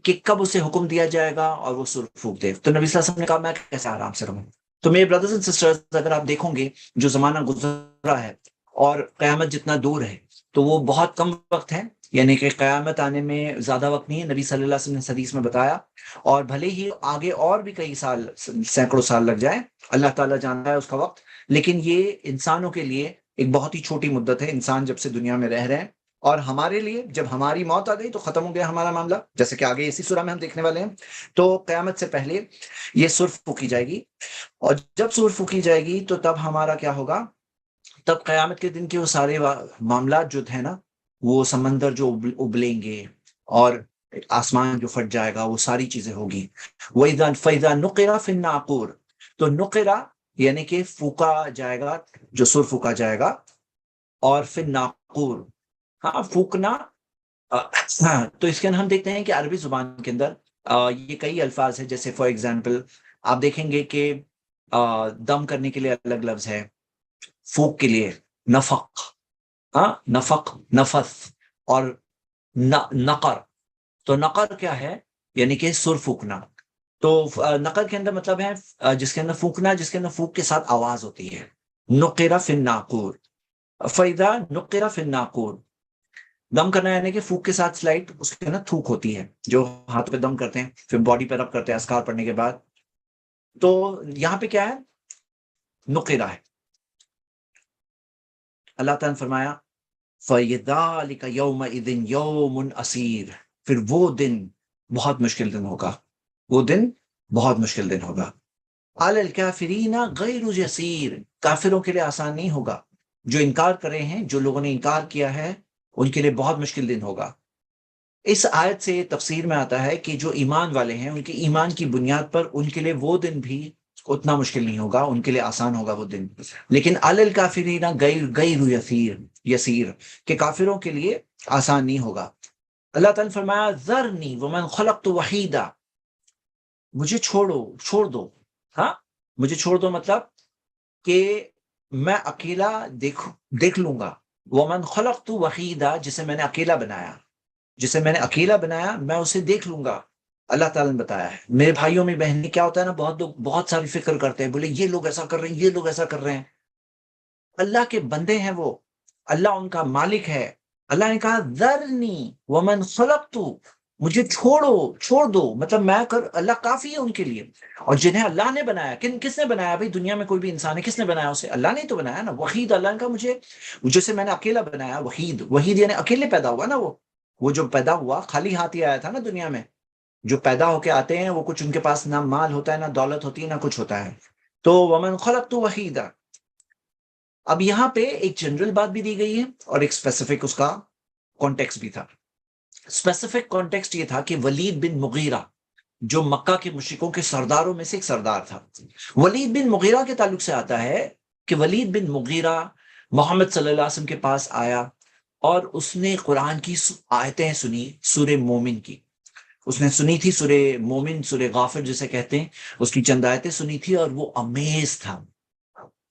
کہ کب اسے حکم دیا جائے گا اور وہ سر پھونک دے. تو نبی صلی اللہ علیہ وسلم نے کہا میں کیسے آرام سے رہوں. تو میرے بردرز اینڈ سسٹرز، اگر آپ دیکھو گے جو زمانہ گزرا ہے اور قیامت جتنا دور ہے، تو وہ بہت کم وقت ہے، یعنی کہ قیامت آنے میں زیادہ وقت نہیں ہے، نبی صلی اللہ علیہ وسلم نے حدیث میں بتایا، اور بھلے ہی آگے اور بھی کئی سال، سینکڑوں سال لگ جائیں، اللہ تعالیٰ جانتا ہے اس کا وقت، لیکن یہ انسانوں کے لیے ایک بہت ہی چھوٹی مدت ہے، انسان جب سے دنیا میں رہ رہے ہیں، اور ہمارے لیے جب ہماری موت آ گئی تو ختم ہو گیا ہمارا معاملہ، جیسے کہ آگے اسی سورہ میں ہم دیکھنے والے ہیں۔ تو قیامت سے پہلے یہ سور پھونکی جائے گی، اور جب سور پھونکی جائے گی تو تب ہمارا کیا ہوگا؟ تب قیامت کے دن کے وہ سارے معاملات جو ہیں نا، وہ سمندر جو ابلیں گے، اور آسمان جو پھٹ جائے گا، وہ ساری چیزیں ہوگی۔ وَإِذَا فَإِذَا نُقِرَ فِي النَّاقُورِ، تو نقرہ یعنی کہ پھونکا جائے گا، جو سر پھونکا جائے گا، اور پھر ناقور، ہاں پھونکنا، ہاں، تو اس کے اندر ہم دیکھتے ہیں کہ عربی زبان کے اندر یہ کئی الفاظ ہیں، جیسے فار ایگزامپل آپ دیکھیں گے کہ دم کرنے کے لیے الگ لفظ ہے، پھونک کے لیے نفق، ہاں نفق، نفس، اور نقر، تو نقر کیا ہے؟ یعنی کہ سر پھونکنا۔ تو نقر کے اندر مطلب ہے جس کے اندر پھونکنا، جس کے اندر پھونک کے ساتھ آواز ہوتی ہے، نقر فی الناقور، فیدا نقر فی الناقور، دم کرنا یعنی کہ پھونک کے ساتھ سلائٹ اس کے اندر تھوک ہوتی ہے، جو ہاتھ پہ دم کرتے ہیں پھر باڈی پہ رب کرتے ہیں اذکار پڑھنے کے بعد۔ تو یہاں پہ کیا ہے؟ نقرہ ہے۔ اللہ تعالیٰ نے فرمایا فَيَذَلِكَ يَوْمَئِذٍ يَوْمٌ عَسِيرٌ، پھر وہ دن بہت مشکل دن ہوگا، وہ دن بہت مشکل دن ہوگا۔ عَلَى الْكَافِرِينَ غَيْرُ يَسِيرٌ، کافروں کے لیے آسان نہیں ہوگا، جو انکار کر رہے ہیں، جو لوگوں نے انکار کیا ہے، ان کے لیے بہت مشکل دن ہوگا۔ اس آیت سے تفسیر میں آتا ہے کہ جو ایمان والے ہیں، ان کے ایمان کی بنیاد پر ان کے لیے وہ دن بھی اتنا مشکل نہیں ہوگا، ان کے لیے آسان ہوگا وہ دن۔ لیکن علی الکافرین غیر یسیر، کہ کافروں کے لیے آسان نہیں ہوگا۔ اللہ تعالیٰ نے فرمایا ذرنی ومن خلقت وحیدا، مجھے چھوڑ دو، ہاں مجھے چھوڑ دو، مطلب کہ میں اکیلا دیکھ لوں گا، ومن خلقت وحیدا، جسے میں نے اکیلا بنایا میں اسے دیکھ لوں گا۔ اللہ تعالیٰ نے بتایا ہے۔ میرے بھائیوں میں بہنیں، کیا ہوتا ہے نا، بہت لوگ بہت ساری فکر کرتے ہیں، بولے یہ لوگ ایسا کر رہے ہیں، یہ لوگ ایسا کر رہے ہیں۔ اللہ کے بندے ہیں وہ، اللہ ان کا مالک ہے۔ اللہ نے کہا ذرنی ومن خلقت، مجھے چھوڑ دو، مطلب اللہ کافی ہے ان کے لیے۔ اور جنہیں اللہ نے بنایا، کس نے بنایا بھائی؟ دنیا میں کوئی بھی انسان ہے، کس نے بنایا اسے؟ اللہ نے تو بنایا نا۔ وحید، اللہ نے کہا مجھے، جسے میں نے اکیلا بنایا، وحید یعنی اکیلے پیدا ہوا نا، وہ جو پیدا ہوا خالی ہاتھ ہی آیا تھا نا دنیا میں۔ جو پیدا ہو کے آتے ہیں وہ کچھ ان کے پاس نہ مال ہوتا ہے، نہ دولت ہوتی ہے، نہ کچھ ہوتا ہے۔ تو ومن خلقت وحیدا، اب یہاں پہ ایک جنرل بات بھی دی گئی ہے اور ایک اسپیسیفک اس کا کانٹیکسٹ بھی تھا۔ اسپیسیفک کانٹیکسٹ یہ تھا کہ ولید بن مغیرہ، جو مکہ کے مشرکوں کے سرداروں میں سے ایک سردار تھا، ولید بن مغیرہ کے تعلق سے آتا ہے کہ ولید بن مغیرہ محمد صلی اللہ علیہ وسلم کے پاس آیا، اور اس نے قرآن کی آیتیں سنی، سورہ مومن کی اس نے سنی تھی، سورہ مومن، سورہ غافر جسے کہتے ہیں، اس کی چند آیتیں سنی تھی، اور وہ امیز تھا۔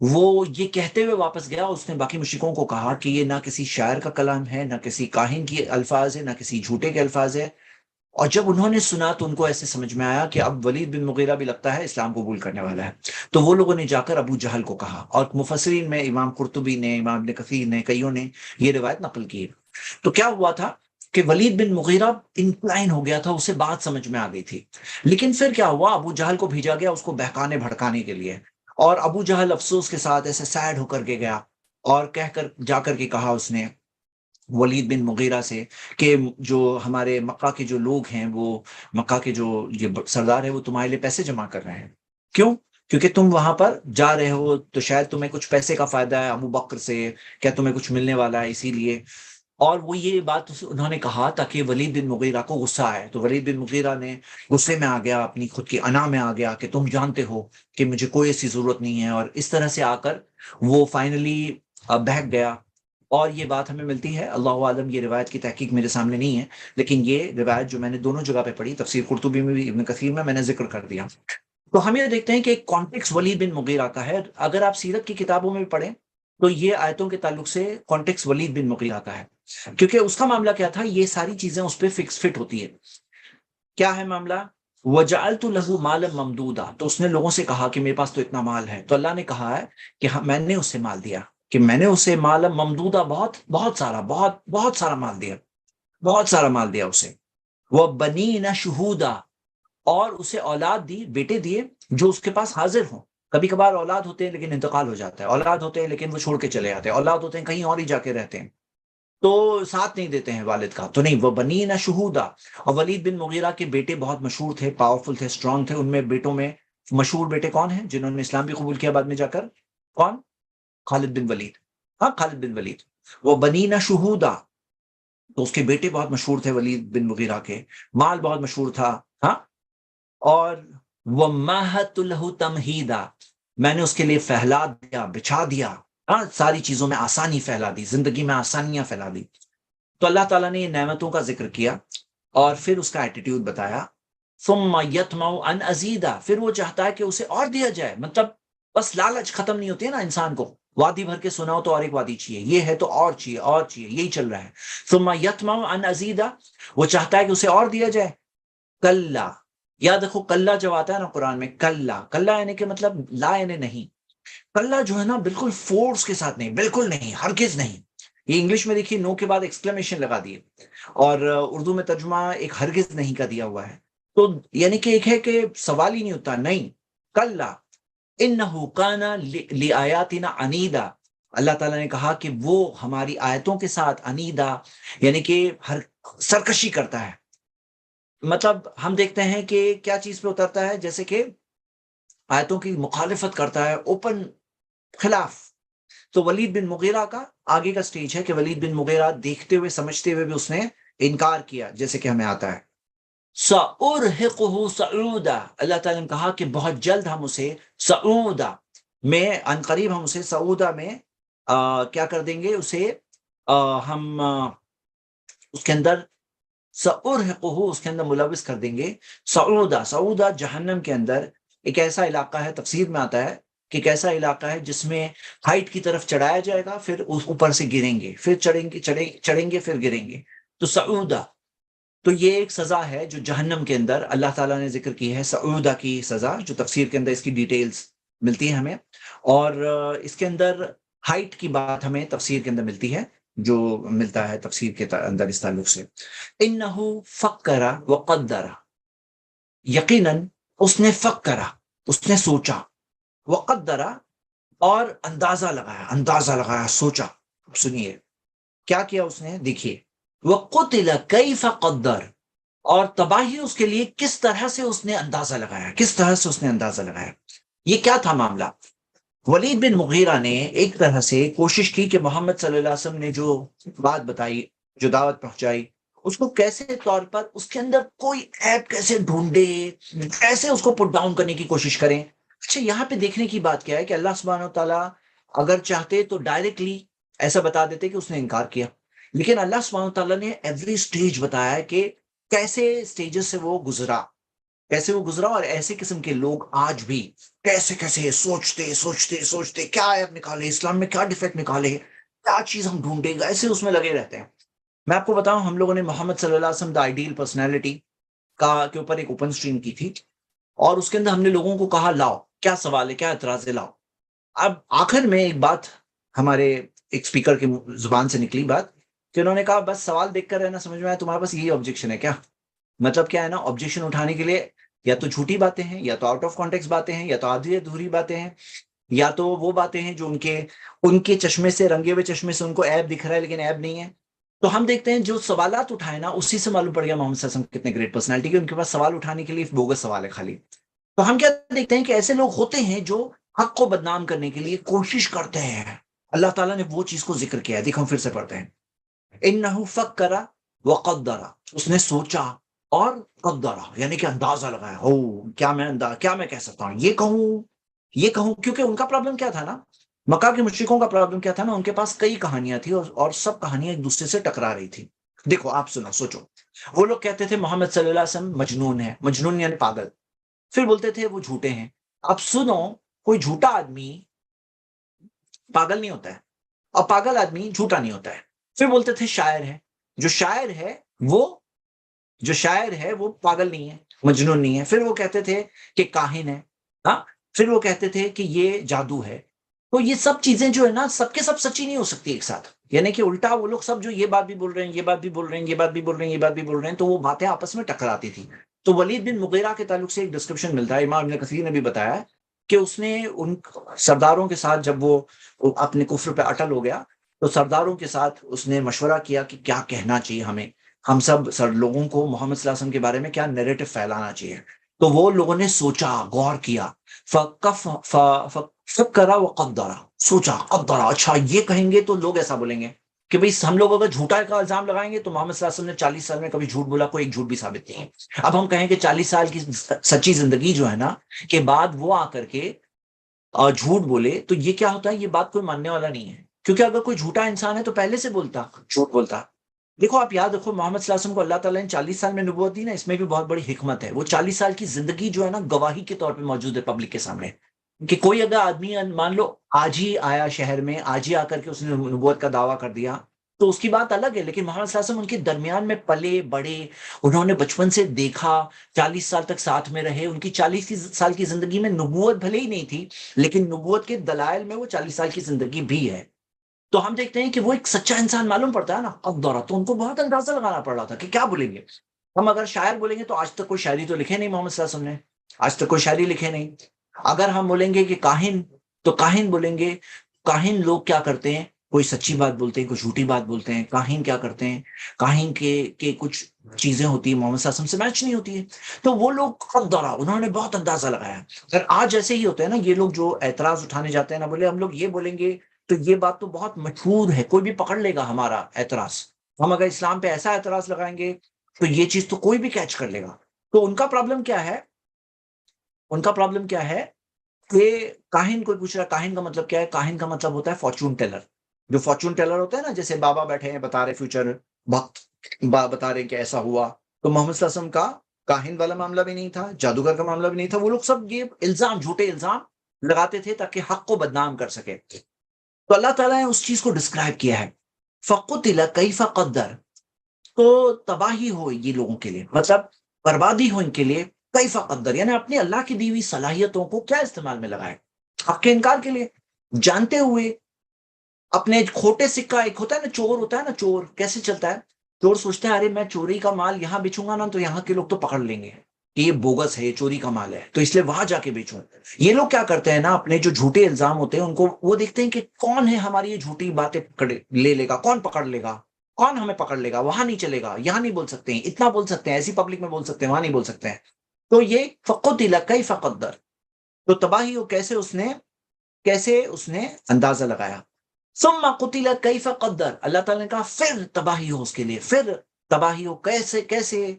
وہ یہ کہتے ہوئے واپس گیا، اس نے باقی مشرکوں کو کہا کہ یہ نہ کسی شاعر کا کلام ہے، نہ کسی کاہن کی الفاظ ہے، نہ کسی جھوٹے کے الفاظ ہے۔ اور جب انہوں نے سنا تو ان کو ایسے سمجھ میں آیا کہ اب ولید بن مغیرہ بھی لگتا ہے اسلام قبول کرنے والا ہے۔ تو وہ لوگوں نے جا کر ابو جہل کو کہا، اور مفسرین میں امام قرطبی نے، امام ابن کثیر نے، کئیوں نے یہ روایت نقل کی۔ تو کیا ہوا تھا کہ ولید بن مغیرہ انکلائن ہو گیا تھا، اسے بات سمجھ میں آ گئی تھی، لیکن پھر کیا ہوا؟ ابو جہل کو بھیجا گیا اس کو بہکانے بھڑکانے کے لیے، اور ابو جہل افسوس کے ساتھ ایسے سیڈ ہو کر کے گیا، اور جا کر کے کہا اس نے ولید بن مغیرہ سے کہ جو ہمارے مکہ کے جو لوگ ہیں، وہ مکہ کے جو یہ سردار ہے، وہ تمہارے لیے پیسے جمع کر رہے ہیں۔ کیوں؟ کیونکہ تم وہاں پر جا رہے ہو تو شاید تمہیں کچھ پیسے کا فائدہ ہے ابو بکر سے، کیا تمہیں کچھ ملنے والا ہے، اسی لیے۔ اور وہ یہ بات انہوں نے کہا تاکہ ولید بن مغیرہ کو غصہ آئے، تو ولید بن مغیرہ نے غصے میں آ گیا، اپنی خود کی انا میں آ گیا کہ تم جانتے ہو کہ مجھے کوئی ایسی ضرورت نہیں ہے، اور اس طرح سے آ کر وہ فائنلی بہک گیا۔ اور یہ بات ہمیں ملتی ہے، اللہ عالم، یہ روایت کی تحقیق میرے سامنے نہیں ہے، لیکن یہ روایت جو میں نے دونوں جگہ پہ پڑھی، تفسیر قرطبی میں بھی، ابن کثیر میں نے ذکر کر دیا۔ تو ہم یہ دیکھتے ہیں کہ ایک کانٹیکس ولید بن مغیرہ کا ہے۔ اگر آپ سیرت کی کتابوں میں بھی پڑھیں تو یہ آیتوں کے تعلق سے کانٹیکس ولید بن مغیرہ کا ہے، کیونکہ اس کا معاملہ کیا تھا، یہ ساری چیزیں اس پہ فٹ ہوتی ہے۔ کیا ہے معاملہ؟ وَجَعَلْتُ لَهُ مَالًا مَمْدُودًا، تو اس نے لوگوں سے کہا کہ میرے پاس تو اتنا مال ہے، تو اللہ نے کہا ہے کہ میں نے اسے مال دیا، کہ میں نے اسے مال ممدودہ بہت سارا مال دیا، بہت سارا مال دیا اسے، وہ بنین شہودا، اور اسے اولاد دی، بیٹے دیے جو اس کے پاس حاضر ہوں. کبھی کبھار اولاد ہوتے ہیں لیکن انتقال ہو جاتا ہے، اولاد ہوتے ہیں لیکن وہ چھوڑ کے چلے جاتے ہیں، اولاد ہوتے ہیں کہیں اور ہی جا کے رہتے ہیں تو ساتھ نہیں دیتے ہیں والد کا، تو نہیں، وہ بنین شہودا. اور ولید بن مغیرہ کے بیٹے بہت مشہور تھے، پاورفل تھے، اسٹرانگ تھے. ان میں بیٹوں میں مشہور بیٹے کون ہیں جنہوں نے اسلام بھی قبول کیا بعد میں جا کر؟ کون؟ خالد بن ولید. ہاں، خالد بن ولید. وہ بنین شہودا، تو اس کے بیٹے بہت مشہور تھے ولید بن مغیرہ کے، مال بہت مشہور تھا. ہاں، اور وَمَّهَّدْتُ لَهُ تَمْهِيدًا، میں نے اس کے لیے پھیلا دیا، بچھا دیا، ہاں، ساری چیزوں میں آسانی پھیلا دی، زندگی میں آسانیاں پھیلا دی. تو اللہ تعالیٰ نے یہ نعمتوں کا ذکر کیا اور پھر اس کا ایٹیٹیوڈ بتایا. ثُمَّ يَطْمَعُ أَنْ أَزِيدَ، پھر وہ چاہتا ہے کہ اسے اور دیا جائے. مطلب بس لالچ ختم نہیں ہوتی ہے نا انسان کو، وادی بھر کے سناؤ تو اور ایک وادی چاہیے، یہ ہے تو اور چاہیے، اور چاہیے، یہی چل رہا ہے. ثُمَّ يَطْمَعُ أَنْ أَزِيدَ، وہ چاہتا ہے کہ اسے اور دیا جائے. کلا، یا دیکھو کلا جب آتا ہے نا قرآن میں، کلا، کلا یعنی کہ مطلب لا یعنی نہیں. کلا جو ہے نا بالکل فورس کے ساتھ نہیں، بالکل نہیں، ہرگز نہیں. یہ انگلش میں دیکھیے نو کے بعد ایکسکلیمیشن لگا دیے، اور اردو میں ترجمہ ایک ہرگز نہیں کا دیا ہوا ہے. تو یعنی کہ ایک ہے کہ سوال ہی نہیں ہوتا، نہیں. کلا انہ کان لآیاتنا عنیدا، اللہ تعالیٰ نے کہا کہ وہ ہماری آیتوں کے ساتھ عنیدا، یعنی کہ ہر سرکشی کرتا ہے. مطلب ہم دیکھتے ہیں کہ کیا چیز پہ اترتا ہے، جیسے کہ آیتوں کی مخالفت کرتا ہے، اوپن خلاف. تو ولید بن مغیرہ کا آگے کا سٹیج ہے کہ ولید بن مغیرہ دیکھتے ہوئے سمجھتے ہوئے بھی اس نے انکار کیا، جیسے کہ ہمیں آتا ہے سَأُرْهِقُهُ صَعُودًا، اللہ تعالیٰ نے کہا کہ بہت جلد ہم اسے سعودا میں، ان قریب ہم اسے سعودا میں کیا کر دیں گے، اسے ہم اس کے اندر سَأُرْهِقُهُ، اس کے اندر ملوث کر دیں گے. سعودا، سعودا جہنم کے اندر ایک ایسا علاقہ ہے، تفسیر میں آتا ہے کہ ایک ایسا علاقہ ہے جس میں ہائٹ کی طرف چڑھایا جائے گا، پھر اوپر سے گریں گے، پھر چڑھیں گے پھر گریں گے. تو سعودا، تو یہ ایک سزا ہے جو جہنم کے اندر اللہ تعالیٰ نے ذکر کی ہے، سعودا کی سزا، جو تفسیر کے اندر اس کی ڈیٹیلز ملتی ہے ہمیں. اور اس کے اندر ہائٹ کی بات ہمیں تفسیر کے اندر ملتی ہے، جو ملتا ہے تفسیر کے اندر اس تعلق سے. انہو فکر وقدر، یقیناً اس نے فکرا، اس نے سوچا، وقدرا، اور اندازہ لگایا، سوچا. سنیے کیا کیا اس نے، دیکھیے. وقتل کیف قدر، اور تباہی اس کے لیے کس طرح سے اس نے اندازہ لگایا، کس طرح سے اس نے اندازہ لگایا. یہ کیا تھا معاملہ؟ ولید بن مغیرہ نے ایک طرح سے کوشش کی کہ محمد صلی اللہ علیہ وسلم نے جو بات بتائی، جو دعوت پہنچائی، اس کو کیسے طور پر اس کے اندر کوئی عیب کیسے ڈھونڈے، کیسے اس کو پٹ ڈاؤن کرنے کی کوشش کریں. اچھا، یہاں پہ دیکھنے کی بات کیا ہے کہ اللہ سبحانہ و تعالیٰ اگر چاہتے تو ڈائریکٹلی ایسا بتا دیتے کہ اس نے انکار کیا، لیکن اللہ سبحانہ و تعالیٰ نے ایوری سٹیج بتایا ہے کہ کیسے سٹیجز سے وہ گزرا، کیسے وہ گزرا. اور ایسے قسم کے لوگ آج بھی کیسے سوچتے کیا ایپ نکالے، اسلام میں کیا ڈیفیکٹ نکالے، کیا چیز ہم ڈھونڈیں گے، ایسے اس میں لگے رہتے ہیں. میں آپ کو بتاؤں، ہم لوگوں نے محمد صلی اللہ علیہ وسلم دا آئیڈیل پرسنالٹی کا کے اوپر ایک اوپن اسٹریم کی تھی، اور اس کے اندر ہم نے لوگوں کو کہا لاؤ کیا سوال ہے، کیا اعتراض ہے، لاؤ. اب آخر میں ایک بات ہمارے ایک اسپیکر کی زبان سے نکلی بات کہ انہوں نے کہا بس سوال دیکھ کر رہنا سمجھ میں آیا، تمہارے پاس یہی آبجیکشن ہے کیا؟ مطلب کیا ہے نا، آبجیکشن اٹھانے کے لیے یا تو جھوٹی باتیں ہیں، یا تو آؤٹ آف کانٹیکس باتیں ہیں، یا تو آدھی ادھوری باتیں ہیں، یا تو وہ باتیں ہیں جو ان کے چشمے سے، رنگے ہوئے چشمے سے ان کو عیب دکھ رہا ہے لیکن عیب نہیں ہے. تو ہم دیکھتے ہیں جو سوالات اٹھائے نا، اسی سے معلوم پڑ گیا محمد صلی اللہ علیہ وسلم کتنے گریٹ پرسنالٹی کے، ان کے پاس سوال اٹھانے کے لیے بوگس سوال ہے خالی. تو ہم کیا دیکھتے ہیں کہ ایسے لوگ ہوتے ہیں جو حق کو بدنام کرنے کے لیے کوشش کرتے ہیں. اللہ تعالیٰ نے وہ چیز کو ذکر کیا ہے، دیکھو ہم پھر سے پڑھتے ہیں. انہو فکر وقدر، اس نے سوچا اور قدرہ، یعنی کہ اندازہ لگایا. کیا میں کہہ سکتا ہوں، یہ کہوں، کیونکہ ان کا پرابلم کیا تھا نا، مکہ کے مشرکوں کا پرابلم کیا تھا نا، ان کے پاس کئی کہانیاں تھی اور سب کہانیاں ایک دوسرے سے ٹکرا رہی تھی. دیکھو آپ سوچو، وہ لوگ کہتے تھے محمد صلی اللہ علیہ وسلم مجنون ہے، مجنون یعنی پاگل. پھر بولتے تھے وہ جھوٹے ہیں. اب سنو، کوئی جھوٹا آدمی پاگل نہیں ہوتا ہے، اور پاگل آدمی جھوٹا نہیں ہوتا ہے. پھر بولتے تھے شاعر ہے، جو شاعر ہے وہ پاگل نہیں ہے، مجنون نہیں ہے. پھر وہ کہتے تھے کہ کاہن ہے، ہاں، پھر وہ کہتے تھے کہ یہ جادو ہے. تو یہ سب چیزیں جو ہے نا سب کے سب سچی نہیں ہو سکتی ایک ساتھ، یعنی کہ الٹا وہ لوگ سب جو یہ بات بھی بول رہے ہیں، یہ بات بھی بول رہے ہیں، یہ بات بھی بول رہے ہیں، یہ بات بھی بول رہے ہیں، تو وہ باتیں آپس میں ٹکراتی تھی. تو ولید بن مغیرہ کے تعلق سے ایک ڈسکرپشن ملتا ہے، امام ابن کثیر نے بھی بتایا ہے کہ اس نے ان سرداروں کے ساتھ جب وہ اپنے کفر پہ اٹل ہو گیا تو سرداروں کے ساتھ اس نے مشورہ کیا کہ کیا کہنا چاہیے ہمیں، ہم سب لوگوں کو محمد صلی اللہ علیہ وسلم کے بارے میں کیا نیریٹو پھیلانا چاہیے. تو وہ لوگوں نے سوچا، غور کیا، فکرا وقدرا، سوچا قدرا، اچھا یہ کہیں گے تو لوگ ایسا بولیں گے کہ بھئی ہم لوگ اگر جھوٹا کا الزام لگائیں گے تو محمد صلی اللہ علیہ وسلم نے 40 سال میں کبھی جھوٹ بولا، کوئی ایک جھوٹ بھی ثابت نہیں ہے. اب ہم کہیں کہ 40 سال کی سچی زندگی جو ہے نا کے بعد وہ آ کر کے جھوٹ بولے تو یہ کیا ہوتا ہے، یہ بات کوئی ماننے والا نہیں ہے، کیونکہ اگر کوئی جھوٹا انسان ہے تو پہلے سے بولتا، جھوٹ بولتا. دیکھو آپ یاد رکھو محمد صلی اللہ علیہ وسلم کو اللہ تعالیٰ نے 40 سال میں نبوت دی نا، اس میں بھی بہت بڑی حکمت ہے. وہ 40 سال کی زندگی جو ہے نا گواہی کے طور پہ موجود ہے پبلک کے سامنے، کہ کوئی اگر آدمی مان لو آج ہی آیا شہر میں، آج ہی آ کر کے اس نے نبوت کا دعویٰ کر دیا تو اس کی بات الگ ہے، لیکن محمد صلی اللہ علیہ وسلم ان کے درمیان میں پلے بڑے، انہوں نے بچپن سے دیکھا، 40 سال تک ساتھ میں رہے، ان کی 40 سال کی زندگی میں نبوت بھلے ہی نہیں تھی لیکن نبوت کے دلائل میں وہ 40 سال کی زندگی بھی ہے. تو ہم دیکھتے ہیں کہ وہ ایک سچا انسان معلوم پڑتا ہے نا اب دورہ، تو ان کو بہت اندازہ لگانا پڑ رہا تھا کہ کیا بولیں گے. ہم اگر شاعر بولیں گے تو آج تک کوئی شاعری تو لکھے نہیں محمد صلی اللہ علیہ وسلم نے، آج تک کوئی شاعری لکھے نہیں. اگر ہم بولیں گے کہ کاہن، تو کاہن بولیں گے، کاہن لوگ کیا کرتے ہیں، کوئی سچی بات بولتے ہیں، کوئی جھوٹی بات بولتے ہیں. کاہن کیا کرتے ہیں، کاہن کے کچھ چیزیں ہوتی ہیں محمد صلی اللہ علیہ وسلم سے میچ نہیں ہوتی ہے. تو وہ لوگ قدرا، انہوں نے بہت اندازہ لگایا. اگر آج ایسے ہی ہوتے ہیں نا یہ لوگ جو اعتراض اٹھانے جاتے ہیں نا، بولے ہم لوگ یہ بولیں گے تو یہ بات تو بہت مشہور ہے، کوئی بھی پکڑ لے گا ہمارا اعتراض، ہم اگر اسلام پہ ایسا اعتراض لگائیں گے تو یہ چیز تو کوئی بھی کیچ کر لے گا. تو ان کا پرابلم کیا ہے، ان کا پرابلم کیا ہے کہ کاہن کوئی پوچھ رہا ہے کاہن کا مطلب کیا ہے، کاہن کا مطلب ہوتا ہے فارچون ٹیلر. جو فارچون ٹیلر ہوتا ہے نا، جیسے بابا بیٹھے ہیں بتا رہے فیوچر، وقت بتا رہے کہ ایسا ہوا. تو محمد صلی اللہ علیہ وسلم کا کاہن والا معاملہ بھی نہیں تھا، جادوگر کا معاملہ بھی نہیں تھا. وہ لوگ سب یہ الزام، جھوٹے الزام لگاتے تھے تاکہ حق کو بدنام کر سکے. تو اللہ تعالیٰ نے اس چیز کو ڈسکرائب کیا ہے، فقتل کیف قدر، تو تباہی ہو یہ لوگوں کے لیے، مطلب بربادی ہو ان کے لیے. کیف قدر یعنی اپنے اللہ کی دی ہوئی صلاحیتوں کو کیا استعمال میں لگائے، حق کے انکار کے لیے، جانتے ہوئے. اپنے کھوٹے سکہ، ایک ہوتا ہے نا چور، ہوتا ہے نا چور کیسے چلتا ہے، چور سوچتا ہے ارے میں چوری کا مال یہاں بیچوں گا نا تو یہاں کے لوگ تو پکڑ لیں گے کہ یہ بوگس ہے، یہ چوری کا مال ہے، تو اس لیے وہاں جا کے بیچوں. یہ لوگ کیا کرتے ہیں نا، اپنے جو جھوٹے الزام ہوتے ہیں ان کو وہ دیکھتے ہیں کہ کون ہے ہماری یہ جھوٹی باتیں لے لے گا، کون پکڑ لے گا، کون ہمیں پکڑ لے گا. وہاں نہیں چلے گا، یہاں نہیں بول سکتے ہیں، اتنا بول سکتے ہیں، ایسی پبلک میں بول سکتے ہیں، وہاں نہیں بول سکتے ہیں. تو یہ فقتل کیف قدر، تو تباہی ہو کیسے اس نے اندازہ لگایا. ثم قتل کیف قدر، اللہ تعالیٰ نے کہا پھر تباہی ہو اس کے لیے، پھر تباہی ہو کیسے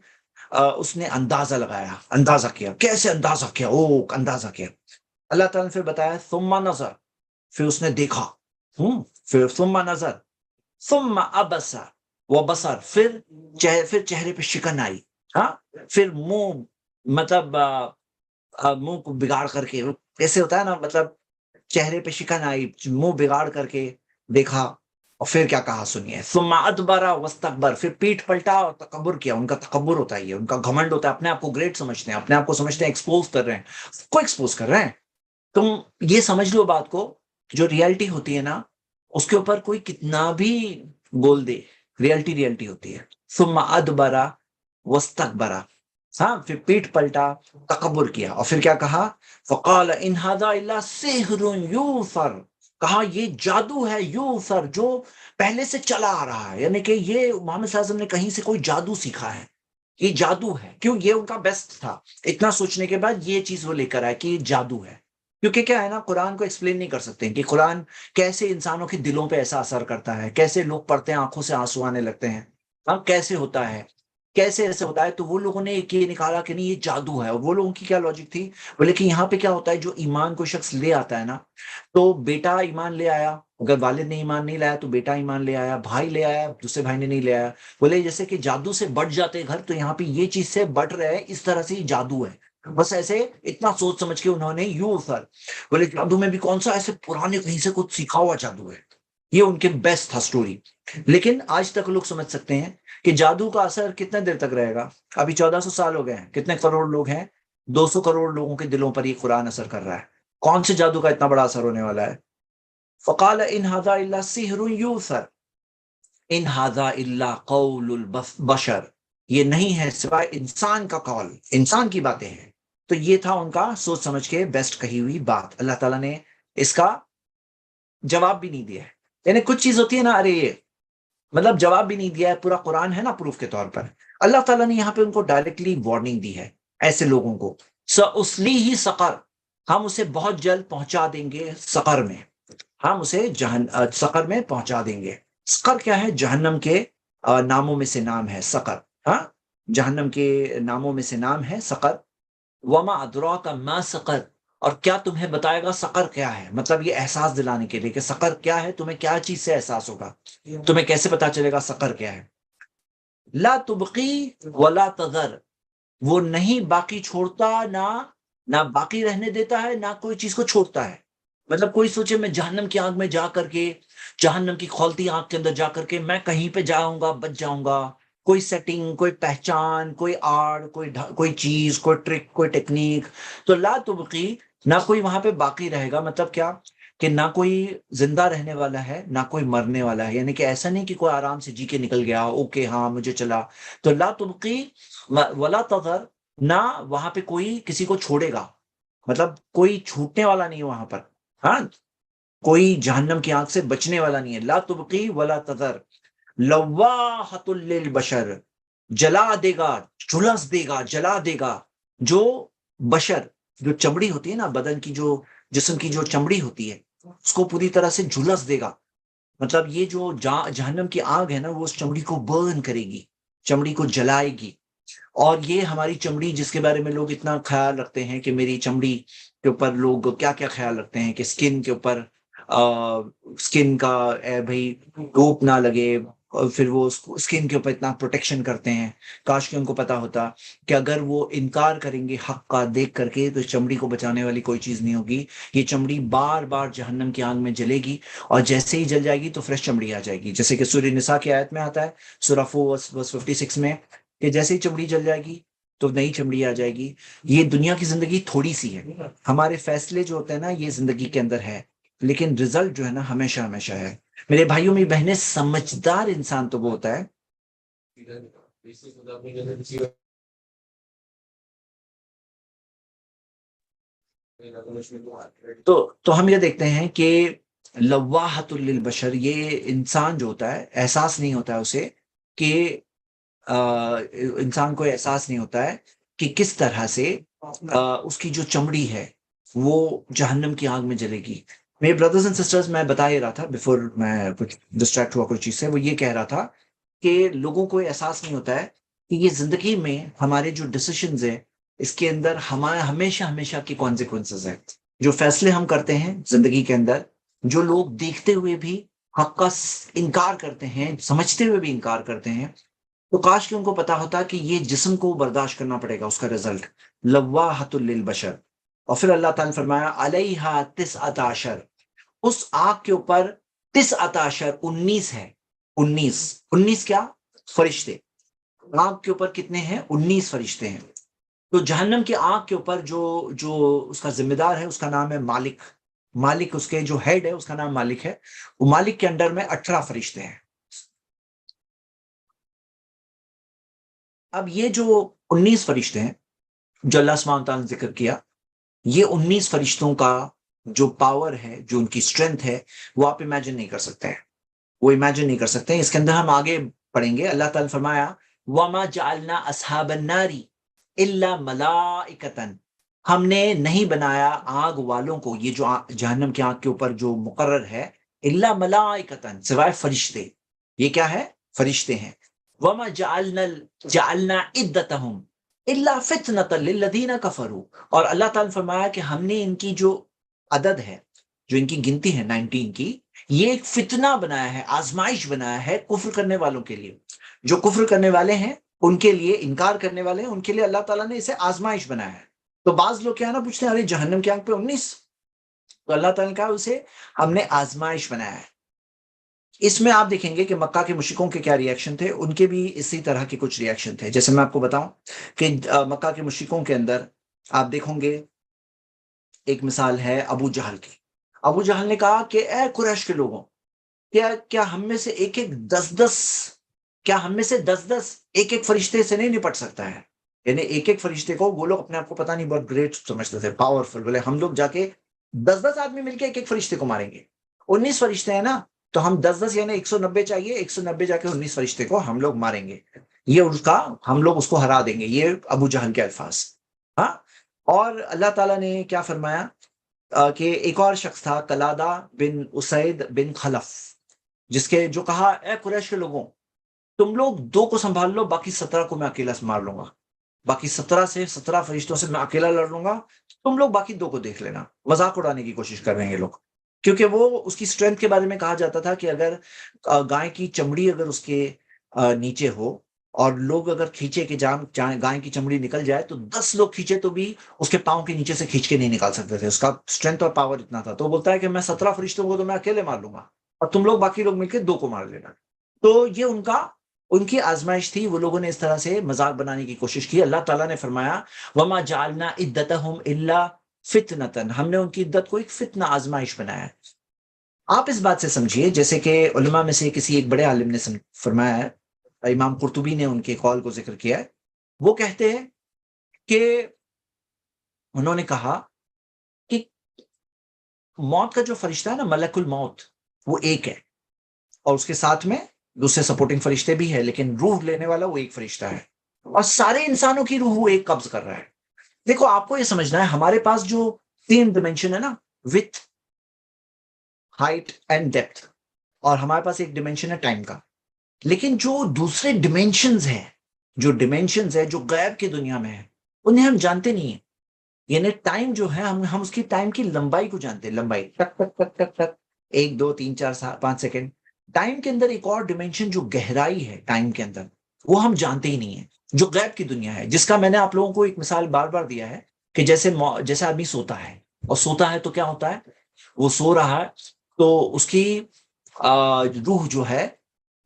اس نے اندازہ لگایا، اندازہ کیا، کیسے اندازہ کیا، اندازہ کیا. اللہ تعالیٰ نے پھر بتایا ثم نظر، پھر اس نے دیکھا، پھر ثم نظر، ثم عبس وبصر، پھر چہرے پہ شکن آئی، ہاں، پھر منہ، مطلب منہ کو بگاڑ کر کے، ایسے ہوتا ہے نا، مطلب چہرے پہ شکن آئی، منہ بگاڑ کر کے دیکھا. اور پھر کیا کہا سنیے، ثم ادبر واستکبر، پھر پیٹھ پلٹا اور تکبر کیا. ان کا تکبر ہوتا ہے، یہ ان کا گھمنڈ ہوتا ہے، اپنے آپ کو گریٹ سمجھتے ہیں، اپنے آپ کو سمجھتے ہیں ایکسپوز کر رہے ہیں، کو ایکسپوز کر رہے ہیں. تم یہ سمجھ لو بات کو، جو ریئلٹی ہوتی ہے نا اس کے اوپر کوئی کتنا بھی بول دے، ریئلٹی ہوتی ہے. ثم ادبر واستکبر، ہاں، پھر پیٹ پلٹا، تکبر کیا. اور پھر کیا کہا، فقال ان ھذا الا سحر یوثر، کہا یہ جادو ہے، یوثر، جو پہلے سے چلا آ رہا ہے، یعنی کہ یہ محمد صلی اللہ علیہ وسلم نے کہیں سے کوئی جادو سیکھا ہے، یہ جادو ہے. کیوں، یہ ان کا بیسٹ تھا. اتنا سوچنے کے بعد یہ چیز وہ لے کر آئے کہ یہ جادو ہے. کیونکہ کیا ہے نا، قرآن کو ایکسپلین نہیں کر سکتے کہ قرآن کیسے انسانوں کے دلوں پہ ایسا اثر کرتا ہے، کیسے لوگ پڑھتے ہیں آنکھوں سے آنسو آنے لگتے ہیں، ہاں، کیسے ہوتا ہے، کیسے ایسے ہوتا ہے. تو وہ لوگوں نے ایک یہ نکالا کہ نہیں یہ جادو ہے. اور وہ لوگوں کی کیا لاجک تھی، بولے کہ یہاں پہ کیا ہوتا ہے، جو ایمان کو شخص لے آتا ہے نا، تو بیٹا ایمان لے آیا، اگر والد نے ایمان نہیں لایا تو بیٹا ایمان لے آیا، بھائی لے آیا، دوسرے بھائی نے نہیں لے آیا. بولے جیسے کہ جادو سے بٹ جاتے گھر، تو یہاں پہ یہ چیز سے بٹ رہے ہیں، اس طرح سے یہ جادو ہے. بس ایسے اتنا سوچ سمجھ کے انہوں نے یوں سر بولے جادو میں بھی کون سا ایسے پرانے کہیں سے کچھ سیکھا ہوا جادو ہے. یہ ان کے بیسٹ تھا سٹوری. لیکن آج تک لوگ سمجھ سکتے ہیں کہ جادو کا اثر کتنے دیر تک رہے گا. ابھی 1400 سال ہو گئے ہیں، کتنے کروڑ لوگ ہیں، 200 کروڑ لوگوں کے دلوں پر یہ قرآن اثر کر رہا ہے. کون سے جادو کا اتنا بڑا اثر ہونے والا ہے. فقال ان ھذا الا سحر یؤثر ان ھذا الا قول البشر، یہ نہیں ہے سوائے انسان کا قول، انسان کی باتیں ہیں۔ تو یہ تھا ان کا سوچ سمجھ کے بیسٹ کہی ہوئی بات، اللہ تعالیٰ نے اس کا جواب بھی نہیں دیا ہے۔ یعنی کچھ چیز ہوتی ہے نا، ارے یہ مطلب جواب بھی نہیں دیا ہے، پورا قرآن ہے نا پروف کے طور پر، اللہ تعالیٰ نے یہاں پہ ان کو ڈائریکٹلی وارننگ دی ہے ایسے لوگوں کو، سأصلیہ سقر، ہم اسے بہت جلد پہنچا دیں گے سقر میں، ہم اسے سقر میں پہنچا دیں گے۔ سقر کیا ہے؟ جہنم کے ناموں میں سے نام ہے سقر، ہاں جہنم کے ناموں میں سے نام ہے سقر۔ وما ادراک ما سقر، اور کیا تمہیں بتائے گا سقر کیا ہے، مطلب یہ احساس دلانے کے لیے کہ سقر کیا ہے، تمہیں کیا چیز سے احساس ہوگا، تمہیں کیسے پتا چلے گا سقر کیا ہے۔ لا تبقی ولا تذر، وہ نہیں باقی چھوڑتا، نہ باقی رہنے دیتا ہے، نہ کوئی چیز کو چھوڑتا ہے۔ مطلب کوئی سوچے میں جہنم کی آگ میں جا کر کے، جہنم کی کھولتی آگ کے اندر جا کر کے میں کہیں پہ جاؤں گا، بچ جاؤں گا، کوئی سیٹنگ، کوئی پہچان، کوئی آڑ، کوئی چیز، کوئی ٹرک، کوئی ٹیکنیک، تو لا تبقی، نہ کوئی وہاں پہ باقی رہے گا۔ مطلب کیا کہ نہ کوئی زندہ رہنے والا ہے، نہ کوئی مرنے والا ہے، یعنی کہ ایسا نہیں کہ کوئی آرام سے جی کے نکل گیا، اوکے ہاں مجھے چلا۔ تو لا تبقی ولا تذر، نہ وہاں پہ کوئی کسی کو چھوڑے گا، مطلب کوئی چھوٹنے والا نہیں ہے وہاں پر، ہاں کوئی جہنم کی آنکھ سے بچنے والا نہیں ہے۔ لا تبقی ولا تذر لواحۃ للبشر، جلا دے گا، جھلس دے گا، جلا دے گا جو بشر، جو چمڑی ہوتی ہے نا بدن کی، جو جسم کی جو چمڑی ہوتی ہے اس کو پوری طرح سے جھلس دے گا۔ مطلب یہ جو جہنم کی آگ ہے نا، وہ اس چمڑی کو برن کرے گی، چمڑی کو جلائے گی۔ اور یہ ہماری چمڑی جس کے بارے میں لوگ اتنا خیال رکھتے ہیں کہ میری چمڑی کے اوپر لوگ کیا کیا خیال رکھتے ہیں کہ سکن کے اوپر، سکن کا بھائی دھوپ نہ لگے، اور پھر وہ سکن کے اوپر اتنا پروٹیکشن کرتے ہیں۔ کاش کہ ان کو پتا ہوتا کہ اگر وہ انکار کریں گے حق کا دیکھ کر کے تو اس چمڑی کو بچانے والی کوئی چیز نہیں ہوگی، یہ چمڑی بار بار جہنم کی آگ میں جلے گی، اور جیسے ہی جل جائے گی تو فریش چمڑی آ جائے گی، جیسے کہ سورہ نساء کی آیت میں آتا ہے، سورہ 4 verse 56 میں، کہ جیسے ہی چمڑی جل جائے گی تو نئی چمڑی آ جائے گی۔ یہ دنیا کی زندگی تھوڑی سی ہے، ہمارے فیصلے جو ہوتے ہیں نا یہ زندگی کے اندر ہے، لیکن رزلٹ جو ہے نا ہمیشہ ہمیشہ ہے۔ میرے بھائیوں میری بہنیں، سمجھدار انسان تو وہ ہوتا ہے تو ہم یہ دیکھتے ہیں کہ لواحۃ للبشر، یہ انسان جو ہوتا ہے احساس نہیں ہوتا ہے اسے کہ انسان کو احساس نہیں ہوتا ہے کہ کس طرح سے اس کی جو چمڑی ہے وہ جہنم کی آگ میں جلے گی۔ میرے بردرز اینڈ سسٹرز، میں بتا ہی رہا تھا بیفور میں کچھ ڈسٹریکٹ ہوا کچھ چیز سے، وہ یہ کہہ رہا تھا کہ لوگوں کو احساس نہیں ہوتا ہے کہ یہ زندگی میں ہمارے جو ڈیسیشنز ہیں اس کے اندر ہمارے ہمیشہ ہمیشہ کی کانسیکوینسز ہیں۔ جو فیصلے ہم کرتے ہیں زندگی کے اندر، جو لوگ دیکھتے ہوئے بھی حق کا انکار کرتے ہیں، سمجھتے ہوئے بھی انکار کرتے ہیں، تو کاش کہ ان کو پتا ہوتا کہ یہ جسم کو برداشت کرنا پڑے گا اس کا رزلٹ، لواحۃ للبشر۔ اور پھر اللہ تعالیٰ نے فرمایا علیہا 19، اس آگ کے اوپر 19 ہے، 19 کیا؟ فرشتے۔ آگ کے اوپر کتنے ہیں؟ 19 فرشتے ہیں۔ تو جہنم کی آگ کے اوپر جو اس کا ذمہ دار ہے اس کا نام ہے مالک، مالک اس کے جو ہیڈ ہے اس کا نام مالک ہے، وہ مالک کے انڈر میں 18 فرشتے ہیں۔ اب یہ جو 19 فرشتے ہیں جو اللہ سبحانہ تعالیٰ نے ذکر کیا، یہ 19 فرشتوں کا جو پاور ہے، جو ان کی اسٹرینتھ ہے، وہ آپ امیجن نہیں کر سکتے ہیں، وہ امیجن نہیں کر سکتے ہیں۔ اس کے اندر ہم آگے پڑھیں گے، اللہ تعالیٰ نے فرمایا وَمَا جَعَلْنَا أَصْحَابَ النَّارِ إِلَّا مَلَائِكَةً، ہم نے نہیں بنایا آگ والوں کو، یہ جو جہنم کی آگ کے اوپر جو مقرر ہے، إِلَّا مَلَائِكَةً، سوائے فرشتے۔ یہ کیا ہے؟ فرشتے ہیں۔ وَمَا جَعَلْنَا عِدَّتَهُمْ إِلَّا فِتْنَةً لِلَّذِينَ كَفَرُوا، اور اللہ تعالیٰ نے فرمایا کہ ہم نے ان کی جو عدد ہے، جو ان کی گنتی ہے 19 کی، یہ ایک فتنہ بنایا ہے، آزمائش بنایا ہے کفر کرنے والوں کے لیے۔ جو کفر کرنے والے ہیں ان کے لیے، انکار کرنے والے ہیں ان کے لیے اللہ تعالیٰ نے اسے آزمائش بنایا ہے۔ تو بعض لوگ کیا نا پوچھتے ہیں ارے جہنم کی آنکھ پہ 19، تو اللہ تعالیٰ نے کہا اسے ہم نے آزمائش بنایا ہے۔ اس میں آپ دیکھیں گے کہ مکہ کے مشرکوں کے کیا ریئیکشن تھے، ان کے بھی اسی طرح کے کچھ ریئیکشن تھے۔ جیسے میں آپ کو بتاؤں کہ مکہ کے مشرکوں کے اندر آپ دیکھیں گے ایک مثال ہے ابو جہل کی۔ ابو جہل نے کہا کہ اے قریش کے لوگوں، کیا ہم میں سے ایک ایک دس دس ایک ایک فرشتے سے نہیں نپٹ سکتا ہے؟ یعنی ایک ایک فرشتے کو وہ لوگ اپنے آپ کو پتہ نہیں بہت گریٹ سمجھتے تھے، پاورفل، بولے ہم لوگ جا کے 10 آدمی مل کے ایک ایک فرشتے کو ماریں گے، 19 فرشتے ہیں نا، تو ہم 10 یعنی 190 چاہیے، 190 جا کے 19 فرشتے کو ہم لوگ ماریں گے، یہ اس کا ہم لوگ اس کو ہرا دیں گے، یہ ابو جہل کے الفاظ. ہاں. اور اللہ تعالیٰ نے کیا فرمایا کہ ایک اور شخص تھا قلادہ بن اسید بن خلف، جس کے جو کہا اے قریش کے لوگوں، تم لوگ 2 کو سنبھال لو، باقی 17 کو میں اکیلا سے مار لوں گا، باقی 17 فرشتوں سے میں اکیلا لڑ لوں گا، تم لوگ باقی 2 کو دیکھ لینا. مذاق اڑانے کی کوشش کر رہے ہیں یہ لوگ، کیونکہ وہ اس کی اسٹرینتھ کے بارے میں کہا جاتا تھا کہ اگر گائے کی چمڑی اگر اس کے نیچے ہو اور لوگ اگر کھینچے کہ گائے کی چمڑی نکل جائے تو 10 لوگ کھینچے تو بھی اس کے پاؤں کے نیچے سے کھینچ کے نہیں نکال سکتے تھے، اس کا اسٹرینتھ اور پاور اتنا تھا. تو وہ بولتا ہے کہ میں 17 فرشتوں کو تو میں اکیلے مار لوں گا اور تم لوگ باقی لوگ مل کے 2 کو مار لینا. تو یہ ان کی آزمائش تھی، وہ لوگوں نے اس طرح سے مذاق بنانے کی کوشش کی. اللہ تعالیٰ نے فرمایا وما جعلنا عدتهم الا فتنة، ہم نے ان کی عدت کو ایک فتنہ، آزمائش بنایا. آپ اس بات سے سمجھیے، جیسے کہ علماء میں سے کسی ایک بڑے عالم نے فرمایا ہے، امام قرطبی نے ان کے قول کو ذکر کیا ہے، وہ کہتے ہیں کہ انہوں نے کہا کہ موت کا جو فرشتہ ہے نا، ملک الموت، وہ ایک ہے، اور اس کے ساتھ میں دوسرے سپورٹنگ فرشتے بھی ہیں، لیکن روح لینے والا وہ ایک فرشتہ ہے، اور سارے انسانوں کی روح وہ ایک قبض کر رہا ہے. دیکھو آپ کو یہ سمجھنا ہے، ہمارے پاس جو 3 ڈیمینشن ہے نا، وتھ، ہائٹ اینڈ ڈیپتھ، اور ہمارے پاس ایک ڈیمینشن ہے ٹائم کا، لیکن جو دوسرے ڈیمینشنز ہیں، جو غیب کی دنیا میں ہیں، انہیں ہم جانتے نہیں ہیں. یعنی ٹائم جو ہے، ہم اس کی ٹائم کی لمبائی کو جانتے ہیں، لمبائی ٹک ٹک ٹک ٹک ٹک، 1 2 3 4 5 سیکنڈ. ٹائم کے اندر ایک اور ڈیمینشن جو گہرائی ہے ٹائم کے اندر، وہ ہم جانتے ہی نہیں ہیں، جو غیب کی دنیا ہے، جس کا میں نے آپ لوگوں کو ایک مثال بار بار دیا ہے کہ جیسے آدمی سوتا ہے، اور سوتا ہے تو کیا ہوتا ہے، وہ سو رہا ہے تو اس کی روح جو ہے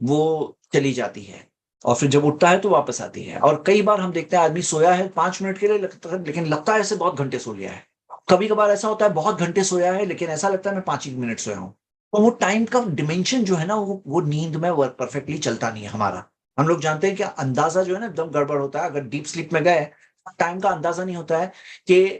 وہ چلی جاتی ہے، اور پھر جب اٹھتا ہے تو واپس آتی ہے. اور کئی بار ہم دیکھتے ہیں آدمی سویا ہے 5 منٹ کے لیے لیکن لگتا ہے ایسے بہت گھنٹے سو لیا ہے. کبھی کبھار ایسا ہوتا ہے بہت گھنٹے سویا ہے لیکن ایسا لگتا ہے میں 5 ہی منٹ سویا ہوں. تو وہ ٹائم کا ڈیمینشن جو ہے نا، وہ نیند میں پرفیکٹلی چلتا نہیں ہے ہمارا. ہم لوگ جانتے ہیں کہ اندازہ جو ہے نا ایک دم گڑبڑ ہوتا ہے. اگر ڈیپ سلیپ میں گئے، ٹائم کا اندازہ نہیں ہوتا ہے کہ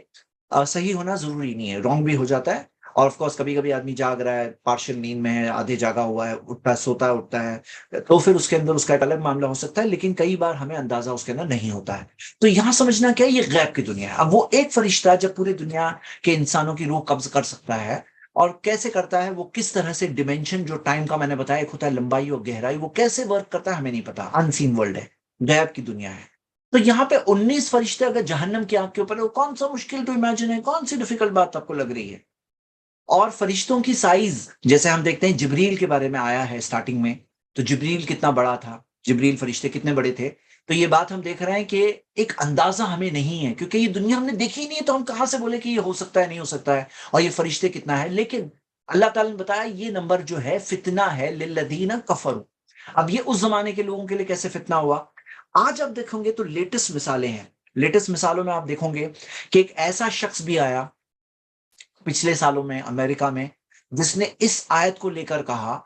صحیح ہونا ضروری نہیں ہے، رانگ بھی ہو جاتا ہے. اور آف کورس کبھی کبھی آدمی جاگ رہا ہے، پارشل نیند میں ہے، آدھے جاگا ہوا ہے، اٹھتا ہے، سوتا ہے، اٹھتا ہے، تو پھر اس کے اندر اس کا ایک الگ معاملہ ہو سکتا ہے، لیکن کئی بار ہمیں اندازہ اس کے اندر نہیں ہوتا ہے. تو یہاں سمجھنا کیا ہے، یہ غیب کی دنیا ہے. اب وہ ایک فرشتہ جب پوری دنیا کے انسانوں کی روح قبض کر سکتا ہے، اور کیسے کرتا ہے، وہ کس طرح سے ڈیمینشن جو ٹائم کا میں نے بتایا، ایک ہوتا ہے لمبائی اور گہرائی، وہ کیسے ورک کرتا ہے ہمیں نہیں پتا. ان سین ورلڈ ہے، غیب کی دنیا ہے. تو یہاں پہ 19 فرشتے اگر جہنم کی آگ کے اوپر ہے، وہ کون سا مشکل ٹو امیجن ہے، کون سی ڈیفیکلٹ بات آپ کو لگ رہی ہے. اور فرشتوں کی سائز، جیسے ہم دیکھتے ہیں جبریل کے بارے میں آیا ہے سٹارٹنگ میں، تو جبریل کتنا بڑا تھا، جبریل فرشتے کتنے بڑے تھے. تو یہ بات ہم دیکھ رہے ہیں کہ ایک اندازہ ہمیں نہیں ہے، کیونکہ یہ دنیا ہم نے دیکھی نہیں ہے، تو ہم کہاں سے بولے کہ یہ ہو سکتا ہے، نہیں ہو سکتا ہے، اور یہ فرشتے کتنا ہے. لیکن اللہ تعالیٰ نے بتایا یہ نمبر جو ہے فتنہ ہے للذین کفروا. اب یہ اس زمانے کے لوگوں کے لیے کیسے فتنہ ہوا. آج آپ دیکھیں گے تو لیٹسٹ مثالیں ہیں. لیٹسٹ مثالوں میں آپ دیکھیں گے کہ ایک ایسا شخص بھی آیا پچھلے سالوں میں امریکہ میں، جس نے اس آیت کو لے کر کہا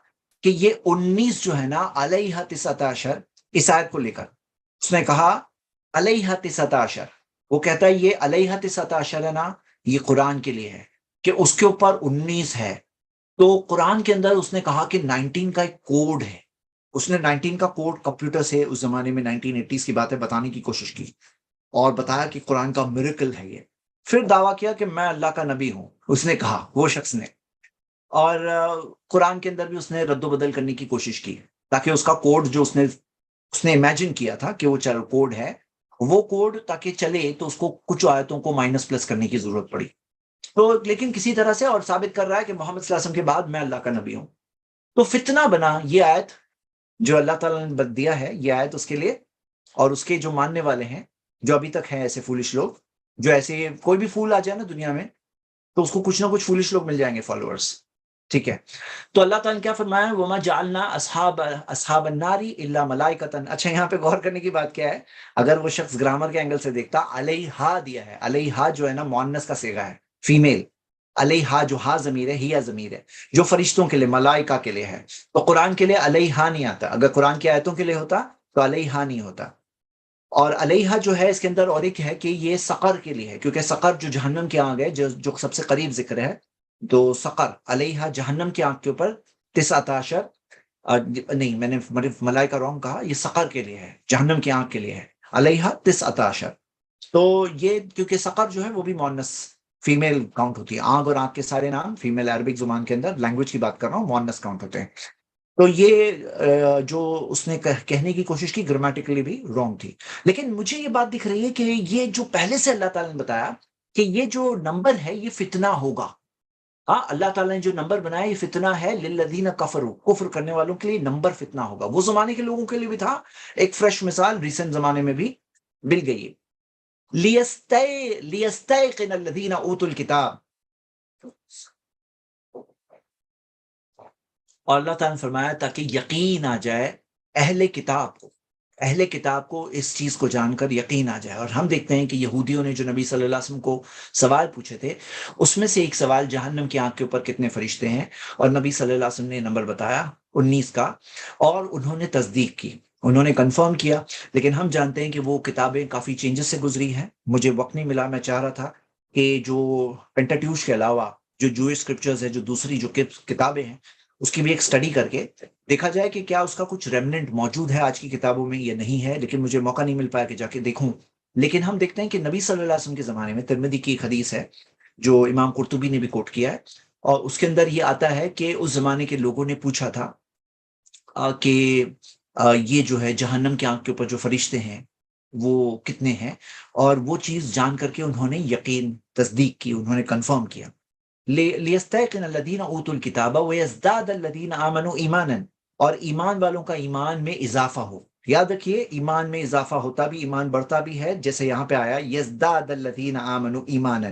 کہ یہ 19 جو ہے نا، علیہ 19، اس آیت کو لے کر اس نے کہا علیہ 19. وہ کہتا ہے یہ علیہ 19 ہے نا، یہ قرآن کے لیے ہے کہ اس کے اوپر 19 ہے. تو قرآن کے اندر اس نے کہا کہ 19 کا ایک کوڈ ہے. اس نے 19 کا کوڈ کمپیوٹر سے اس زمانے میں 1980s کی باتیں بتانے کی کوشش کی، اور بتایا کہ قرآن کا میریکل ہے یہ. پھر دعویٰ کیا کہ میں اللہ کا نبی ہوں، اس نے کہا، وہ شخص نے. اور قرآن کے اندر بھی اس نے رد و بدل کرنے کی کوشش کی، تاکہ اس کا کوڈ جو اس نے امیجن کیا تھا کہ وہ کوڈ ہے، وہ کوڈ تاکہ چلے تو اس کو کچھ آیتوں کو مائنس پلس کرنے کی ضرورت پڑی. تو لیکن کسی طرح سے اور ثابت کر رہا ہے کہ محمد صلی اللہ علیہ وسلم کے بعد میں اللہ کا نبی ہوں. تو فتنہ بنا یہ آیت جو اللہ تعالیٰ نے دیا ہے، یہ آیت اس کے لیے، اور اس کے جو ماننے والے ہیں، جو ابھی تک ہیں ایسے فولش لوگ، جو ایسے کوئی بھی فول آ جائے نا دنیا میں تو اس کو کچھ نہ کچھ فولش لوگ مل جائیں گے، فالوورز. ٹھیک ہے. تو اللہ تعالیٰ نے کیا فرمایا، وما جعلنا اصحاب النار الا ملائکۃ. اچھا یہاں پہ غور کرنے کی بات کیا ہے، اگر وہ شخص گرامر کے اینگل سے دیکھتا، علیہا دیا ہے، علیہا جو ہے نا مؤنث کا صیغہ ہے، فیمیل. علیہا جو ہا ضمیر ہے، ہیا ضمیر ہے، جو فرشتوں کے لیے، ملائکہ کے لیے ہے، تو قرآن کے لیے علیہا نہیں آتا. اگر قرآن کی آیتوں کے لیے ہوتا تو علیہا نہیں ہوتا. اور علیہا جو ہے اس کے اندر اور ایک ہے کہ یہ سقر کے لیے ہے، کیونکہ سقر جو جہنم کی آگ ہے، جو سب سے قریب ذکر ہے، تو سقر علیہا جہنم کی آگ کے اوپر 19 نہیں، میں نے ملائکہ رونگ کہا، یہ سقر کے لیے ہے، جہنم کی آگ کے لیے ہے، علیہا 19. تو یہ کیونکہ سقر جو ہے وہ بھی مؤنث فیمیل کاؤنٹ ہوتی ہے، آگ اور آگ کے سارے نام فیمیل عربک زبان کے اندر، لینگویج کی بات کر رہا ہوں، مؤنث کاؤنٹ ہوتے ہیں. تو یہ جو اس نے کہنے کی کوشش کی گرامیٹیکلی بھی رانگ تھی. لیکن مجھے یہ بات دکھ رہی ہے کہ یہ جو پہلے سے اللہ تعالیٰ نے بتایا کہ یہ جو نمبر ہے یہ فتنہ ہوگا. ہاں، اللہ تعالیٰ نے جو نمبر بنایا یہ فتنہ ہے، للذین کفروا، کفر کرنے والوں کے لیے نمبر فتنہ ہوگا. وہ زمانے کے لوگوں کے لیے بھی تھا، ایک فریش مثال ریسنٹ زمانے میں بھی مل گئی ہے. لیستیقن الذین اوتوا الکتاب، اور اللہ تعالیٰ نے فرمایا تاکہ یقین آ جائے اہل کتاب کو اس چیز کو جان کر یقین آ جائے. اور ہم دیکھتے ہیں کہ یہودیوں نے جو نبی صلی اللہ علیہ وسلم کو سوال پوچھے تھے، اس میں سے ایک سوال جہنم کی آنکھ کے اوپر کتنے فرشتے ہیں، اور نبی صلی اللہ علیہ وسلم نے نمبر بتایا 19 کا، اور انہوں نے تصدیق کی، انہوں نے کنفرم کیا. لیکن ہم جانتے ہیں کہ وہ کتابیں کافی چینجز سے گزری ہیں. مجھے وقت نہیں ملا، میں چاہ رہا تھا کہ جو پینٹاٹیوش کے علاوہ جو جوئش اسکرپچرز ہے، جو دوسری جو کتابیں ہیں، اس کی بھی ایک سٹڈی کر کے دیکھا جائے کہ کیا اس کا کچھ ریمننٹ موجود ہے آج کی کتابوں میں یا نہیں ہے. لیکن مجھے موقع نہیں مل پایا کہ جا کے دیکھوں. لیکن ہم دیکھتے ہیں کہ نبی صلی اللہ علیہ وسلم کے زمانے میں ترمذی کی ایک حدیث ہے جو امام قرطبی نے بھی کوٹ کیا ہے، اور اس کے اندر یہ آتا ہے کہ اس زمانے کے لوگوں نے پوچھا تھا کہ یہ جو ہے جہنم کی آنکھ کے اوپر جو فرشتے ہیں وہ کتنے ہیں، اور وہ چیز جان کر کے انہوں نے یقین، تصدیق کی، انہوں نے کنفرم کیا. لیستيقن الذين اوتوا الكتاب ويزداد الذين آمنوا ایمانا، اور ایمان والوں کا ایمان میں اضافہ ہو. یاد رکھیے، ایمان میں اضافہ ہوتا بھی، ایمان بڑھتا بھی ہے، جیسے یہاں پہ آیا یزداد الذین آمنوا ایمانا،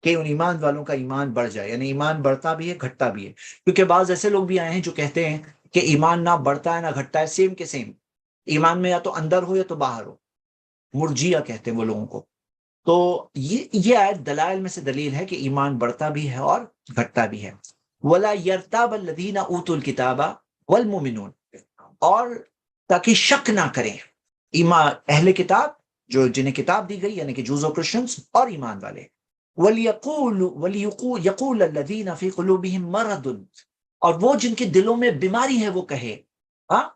کہ ان ایمان والوں کا ایمان بڑھ جائے، یعنی ایمان بڑھتا بھی ہے، گھٹتا بھی ہے. کیونکہ بعض ایسے لوگ بھی آئے ہیں جو کہتے ہیں کہ ایمان نہ بڑھتا ہے نہ گھٹتا ہے، سیم کے سیم، ایمان میں یا تو اندر ہو یا تو باہر ہو. مرجیہ کہتے ہیں وہ لوگوں کو. تو یہ آیت دلائل میں سے دلیل ہے کہ ایمان بڑھتا بھی ہے اور گھٹتا بھی ہے. وَلَا يَرْتَابَ الَّذِينَ أُوتُوا الْكِتَابَ وَالْمُؤْمِنُونَ، اور تاکہ شک نہ کریں ایمان اہل کتاب جو جنہیں کتاب دی گئی، یعنی کہ جوز اور کرسچنس، اور ایمان والے. يَقُولَ الَّذِينَ فِي قُلُوبِهِم مَرَضٌ، اور وہ جن کے دلوں میں بیماری ہے وہ کہے، ہاں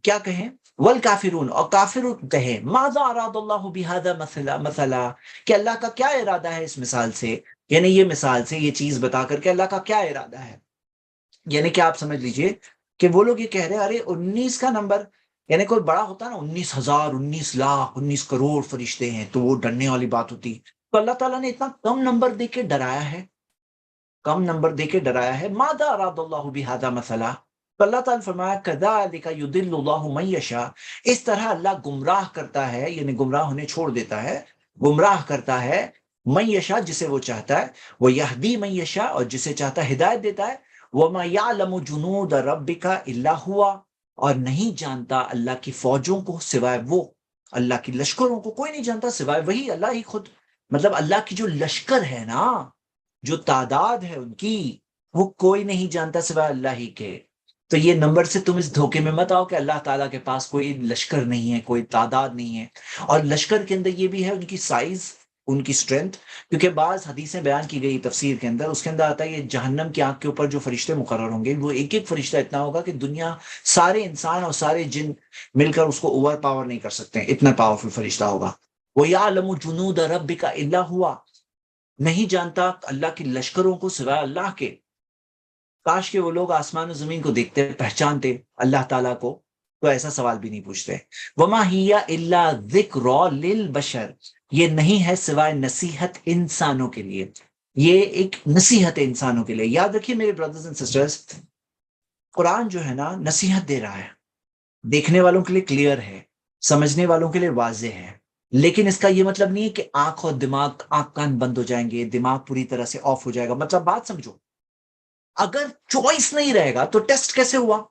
کیا کہیں، والکافرون، اور کافر کہیں، ماذا اراد اللہ بہذا مثلا، کہ اللہ کا کیا ارادہ ہے اس مثال سے، یعنی یہ مثال سے یہ چیز بتا کر کے اللہ کا کیا ارادہ ہے. یعنی کہ آپ سمجھ لیجئے کہ وہ لوگ یہ کہہ رہے ہیں ارے 19 کا نمبر، یعنی کوئی بڑا ہوتا نا، 19,000، 19 لاکھ، 19 کروڑ فرشتے ہیں تو وہ ڈرنے والی بات ہوتی. تو اللہ تعالیٰ نے اتنا کم نمبر دے کے ڈرایا ہے، کم نمبر دے کے ڈرایا ہے. ماذا اراد اللہ بہذا مثلا، تو اللہ تعالیٰ نے فرمایا کذالک یضل اللہ من یشاء، اس طرح اللہ گمراہ کرتا ہے، یعنی گمراہ ہونے چھوڑ دیتا ہے، گمراہ کرتا ہے من یشاء جسے وہ چاہتا ہے، وہ یہدی من یشاء، اور جسے چاہتا ہے ہدایت دیتا ہے. وما یعلم جنود ربک الا ہوا، اور نہیں جانتا اللہ کی فوجوں کو سوائے وہ، اللہ کی لشکروں کو کوئی نہیں جانتا سوائے وہی، اللہ ہی خود. مطلب اللہ کی جو لشکر ہے نا، جو تعداد ہے ان کی، وہ کوئی نہیں جانتا سوائے اللہ ہی کے. تو یہ نمبر سے تم اس دھوکے میں مت آؤ کہ اللہ تعالیٰ کے پاس کوئی لشکر نہیں ہے، کوئی تعداد نہیں ہے. اور لشکر کے اندر یہ بھی ہے ان کی سائز، ان کی سٹرینتھ. کیونکہ بعض حدیثیں بیان کی گئی تفسیر کے اندر، اس کے اندر آتا ہے یہ جہنم کی آنکھ کے اوپر جو فرشتے مقرر ہوں گے، وہ ایک ایک فرشتہ اتنا ہوگا کہ دنیا سارے انسان اور سارے جن مل کر اس کو اوور پاور نہیں کر سکتے، اتنا پاورفل فرشتہ ہوگا. وَيَعْلَمُ جُنُودَ رَبِّكَ إِلَّا هُوَ، نہیں جانتا اللہ کی لشکروں کو سوائے اللہ کے. کاش کہ وہ لوگ آسمان و زمین کو دیکھتے، پہچانتے اللہ تعالیٰ کو، تو ایسا سوال بھی نہیں پوچھتے. وما ہی الا ذکر للبشر، یہ نہیں ہے سوائے نصیحت انسانوں کے لیے، یہ ایک نصیحت ہے انسانوں کے لیے. یاد رکھیے میرے بردرز اینڈ سسٹرز، قرآن جو ہے نا نصیحت دے رہا ہے، دیکھنے والوں کے لیے کلیئر ہے، سمجھنے والوں کے لیے واضح ہے. لیکن اس کا یہ مطلب نہیں ہے کہ آنکھ اور دماغ، آنکھ کان بند ہو جائیں گے، دماغ پوری طرح سے آف ہو جائے گا. مطلب بات سمجھو، اگر چوائس نہیں رہے گا تو ٹیسٹ کیسے ہوا؟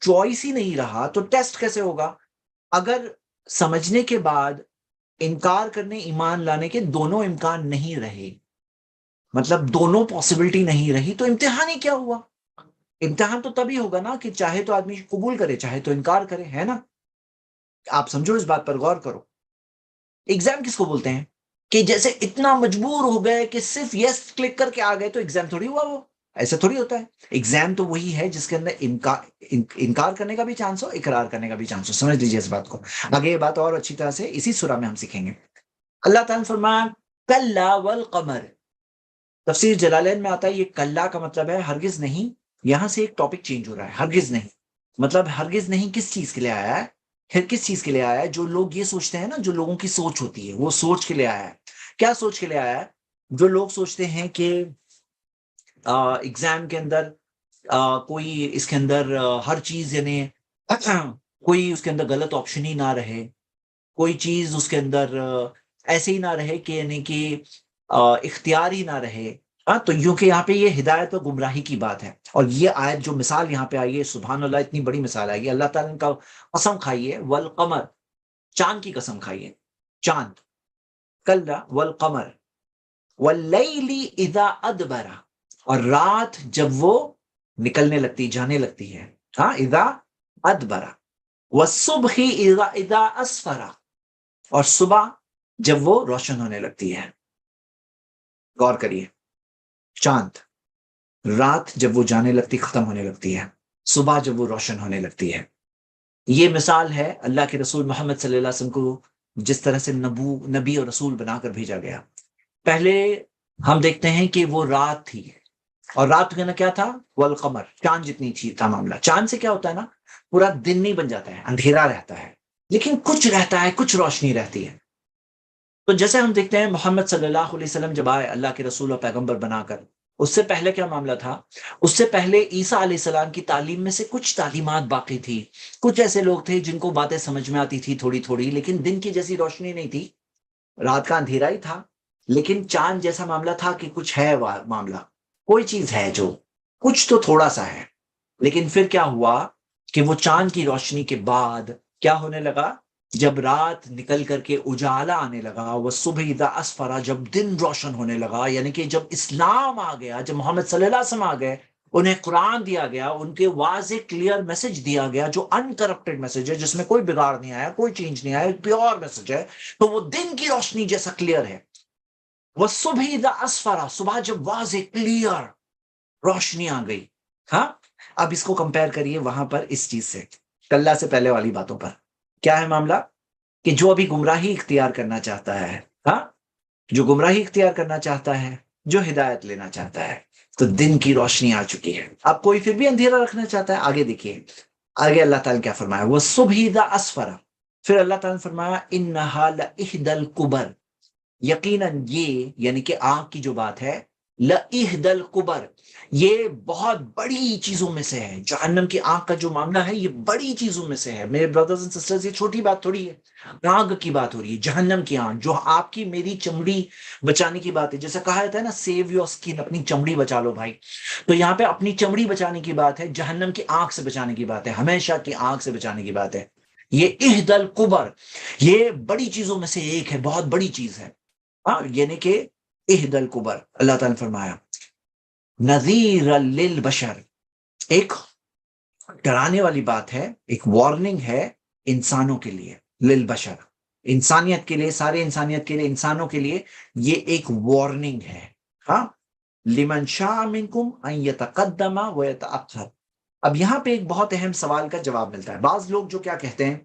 چوائس ہی نہیں رہا تو ٹیسٹ کیسے ہوگا؟ اگر سمجھنے کے بعد انکار کرنے، ایمان لانے کے دونوں امکان نہیں رہے، مطلب دونوں پاسبلٹی نہیں رہی تو امتحان ہی کیا ہوا؟ امتحان تو تبھی ہوگا نا کہ چاہے تو آدمی قبول کرے چاہے تو انکار کرے، ہے نا؟ آپ سمجھو، اس بات پر غور کرو. ایگزام کس کو بولتے ہیں؟ کہ جیسے اتنا مجبور ہو گئے کہ صرف یس کلک کر کے آ گئے تو ایگزام تھوڑی ہوا وہ. ایسا تھوڑی ہوتا ہے. ایگزام تو وہی ہے جس کے اندر انکار کرنے کا بھی چانس ہو، اقرار کرنے کا بھی چانس ہو. سمجھ لیجیے اس بات کو. آگے یہ بات اور اچھی طرح سے اسی سورہ میں ہم سیکھیں گے. اللہ تعالیٰ نے فرمایا کلا والقمر. تفسیر جلالین میں آتا ہے یہ کلا کا مطلب ہے ہرگز نہیں. یہاں سے ایک ٹاپک چینج ہو رہا ہے. ہرگز نہیں مطلب ہرگز نہیں کس چیز کے لیے آیا ہے؟ پھر کس چیز کے لیے آیا ہے؟ جو لوگ یہ سوچتے ہیں نا، جو لوگوں کی سوچ ہوتی ہے وہ سوچ کے لیے آیا ہے. کیا سوچ کے لیے آیا ہے؟ جو لوگ سوچتے ہیں کہ ایگزام کے اندر کوئی اس کے اندر ہر چیز یعنی کوئی اس کے اندر غلط آپشن ہی نہ رہے، کوئی چیز اس کے اندر ایسے ہی نہ رہے کہ یعنی کہ اختیار ہی نہ رہے. تو یوں کہ یہاں پہ یہ ہدایت و گمراہی کی بات ہے. اور یہ آیت جو مثال یہاں پہ آئی ہے، سبحان اللہ اتنی بڑی مثال آئی ہے. اللہ تعالیٰ نے کا قسم کھائی ہے والقمر، چاند کی قسم کھائی ہے. چاند. کلا والقمر واللیل اذا ادبر، اور رات جب وہ نکلنے لگتی جانے لگتی ہے. ہاں، اذا ادبر. والصبح اذا اسفر، اور صبح جب وہ روشن ہونے لگتی ہے. غور کریے، چاند، رات جب وہ جانے لگتی ختم ہونے لگتی ہے، صبح جب وہ روشن ہونے لگتی ہے. یہ مثال ہے اللہ کے رسول محمد صلی اللہ علیہ وسلم کو جس طرح سے نبی اور رسول بنا کر بھیجا گیا. پہلے ہم دیکھتے ہیں کہ وہ رات تھی، اور رات کہنا کیا تھا؟ والقمر، چاند جتنی چیز تھا معاملہ. چاند سے کیا ہوتا ہے نا، پورا دن نہیں بن جاتا ہے، اندھیرا رہتا ہے، لیکن کچھ رہتا ہے، کچھ روشنی رہتی ہے. تو جیسے ہم دیکھتے ہیں محمد صلی اللہ علیہ وسلم جب آئے اللہ کے رسول اور پیغمبر بنا کر، اس سے پہلے کیا معاملہ تھا؟ اس سے پہلے عیسیٰ علیہ السلام کی تعلیم میں سے کچھ تعلیمات باقی تھی. کچھ ایسے لوگ تھے جن کو باتیں سمجھ میں آتی تھی تھوڑی تھوڑی، لیکن دن کی جیسی روشنی نہیں تھی، رات کا اندھیرا ہی تھا. لیکن چاند جیسا معاملہ تھا کہ کچھ ہے معاملہ، کوئی چیز ہے جو کچھ تو تھوڑا سا ہے. لیکن پھر کیا ہوا کہ وہ چاند کی روشنی کے بعد کیا ہونے لگا؟ جب رات نکل کر کے اجالا آنے لگا، وہ صبح اذا اسفرا، جب دن روشن ہونے لگا، یعنی کہ جب اسلام آ گیا، جب محمد صلی اللہ علیہ وسلم آ گئے، انہیں قرآن دیا گیا، ان کے واضح کلیئر میسج دیا گیا جو انکرپٹڈ میسج ہے، جس میں کوئی بگاڑ نہیں آیا، کوئی چینج نہیں آیا، پیور میسج ہے. تو وہ دن کی روشنی جیسا کلیئر ہے. وہ صبح اذا اسفرا، صبح جب واضح کلیئر روشنی آ گئی. ہاں، اب اس کو کمپیئر کریے وہاں پر اس چیز سے، کلا سے پہلے والی باتوں پر. کیا ہے معاملہ؟ کہ جو ابھی گمراہی اختیار کرنا چاہتا ہے، ہاں، جو گمراہی اختیار کرنا چاہتا ہے، جو ہدایت لینا چاہتا ہے، تو دن کی روشنی آ چکی ہے. اب کوئی پھر بھی اندھیرا رکھنا چاہتا ہے. آگے دیکھیے، آگے اللہ تعالیٰ نے کیا فرمایا؟ وہ صبح اذا اسفرا. پھر اللہ تعالیٰ نے فرمایا انہا لإحدى الکبر، یقیناً یہ یعنی کہ آنکھ کی جو بات ہے، لإحدى الکبر، یہ بہت بڑی چیزوں میں سے ہے. جہنم کی آنکھ کا جو معاملہ ہے یہ بڑی چیزوں میں سے ہے. میرے بردرز اینڈ سسٹرز، یہ چھوٹی بات تھوڑی ہے. آنکھ کی بات ہو رہی ہے، جہنم کی آنکھ، جو آپ کی میری چمڑی بچانے کی بات ہے. جیسے کہا جاتا ہے نا، سیو یور اسکن، اپنی چمڑی بچا لو بھائی. تو یہاں پہ اپنی چمڑی بچانے کی بات ہے، جہنم کی آنکھ سے بچانے کی بات ہے، ہمیشہ کی آنکھ سے بچانے کی بات ہے. یہ احدى الکبر، یہ بڑی چیزوں میں سے ایک ہے، بہت بڑی چیز ہے. ہاں، یعنی کہ احدى الکبر. اللہ تعالیٰ نے فرمایا نذیر للبشر، ایک ڈرانے والی بات ہے، ایک وارننگ ہے انسانوں کے لیے. للبشر، انسانیت کے لیے، سارے انسانیت کے لیے، انسانوں کے لیے یہ ایک وارننگ ہے. ہاں، لمن شاء منکم ان یتقدم ویتأخر. اب یہاں پہ ایک بہت اہم سوال کا جواب ملتا ہے. بعض لوگ جو کیا کہتے ہیں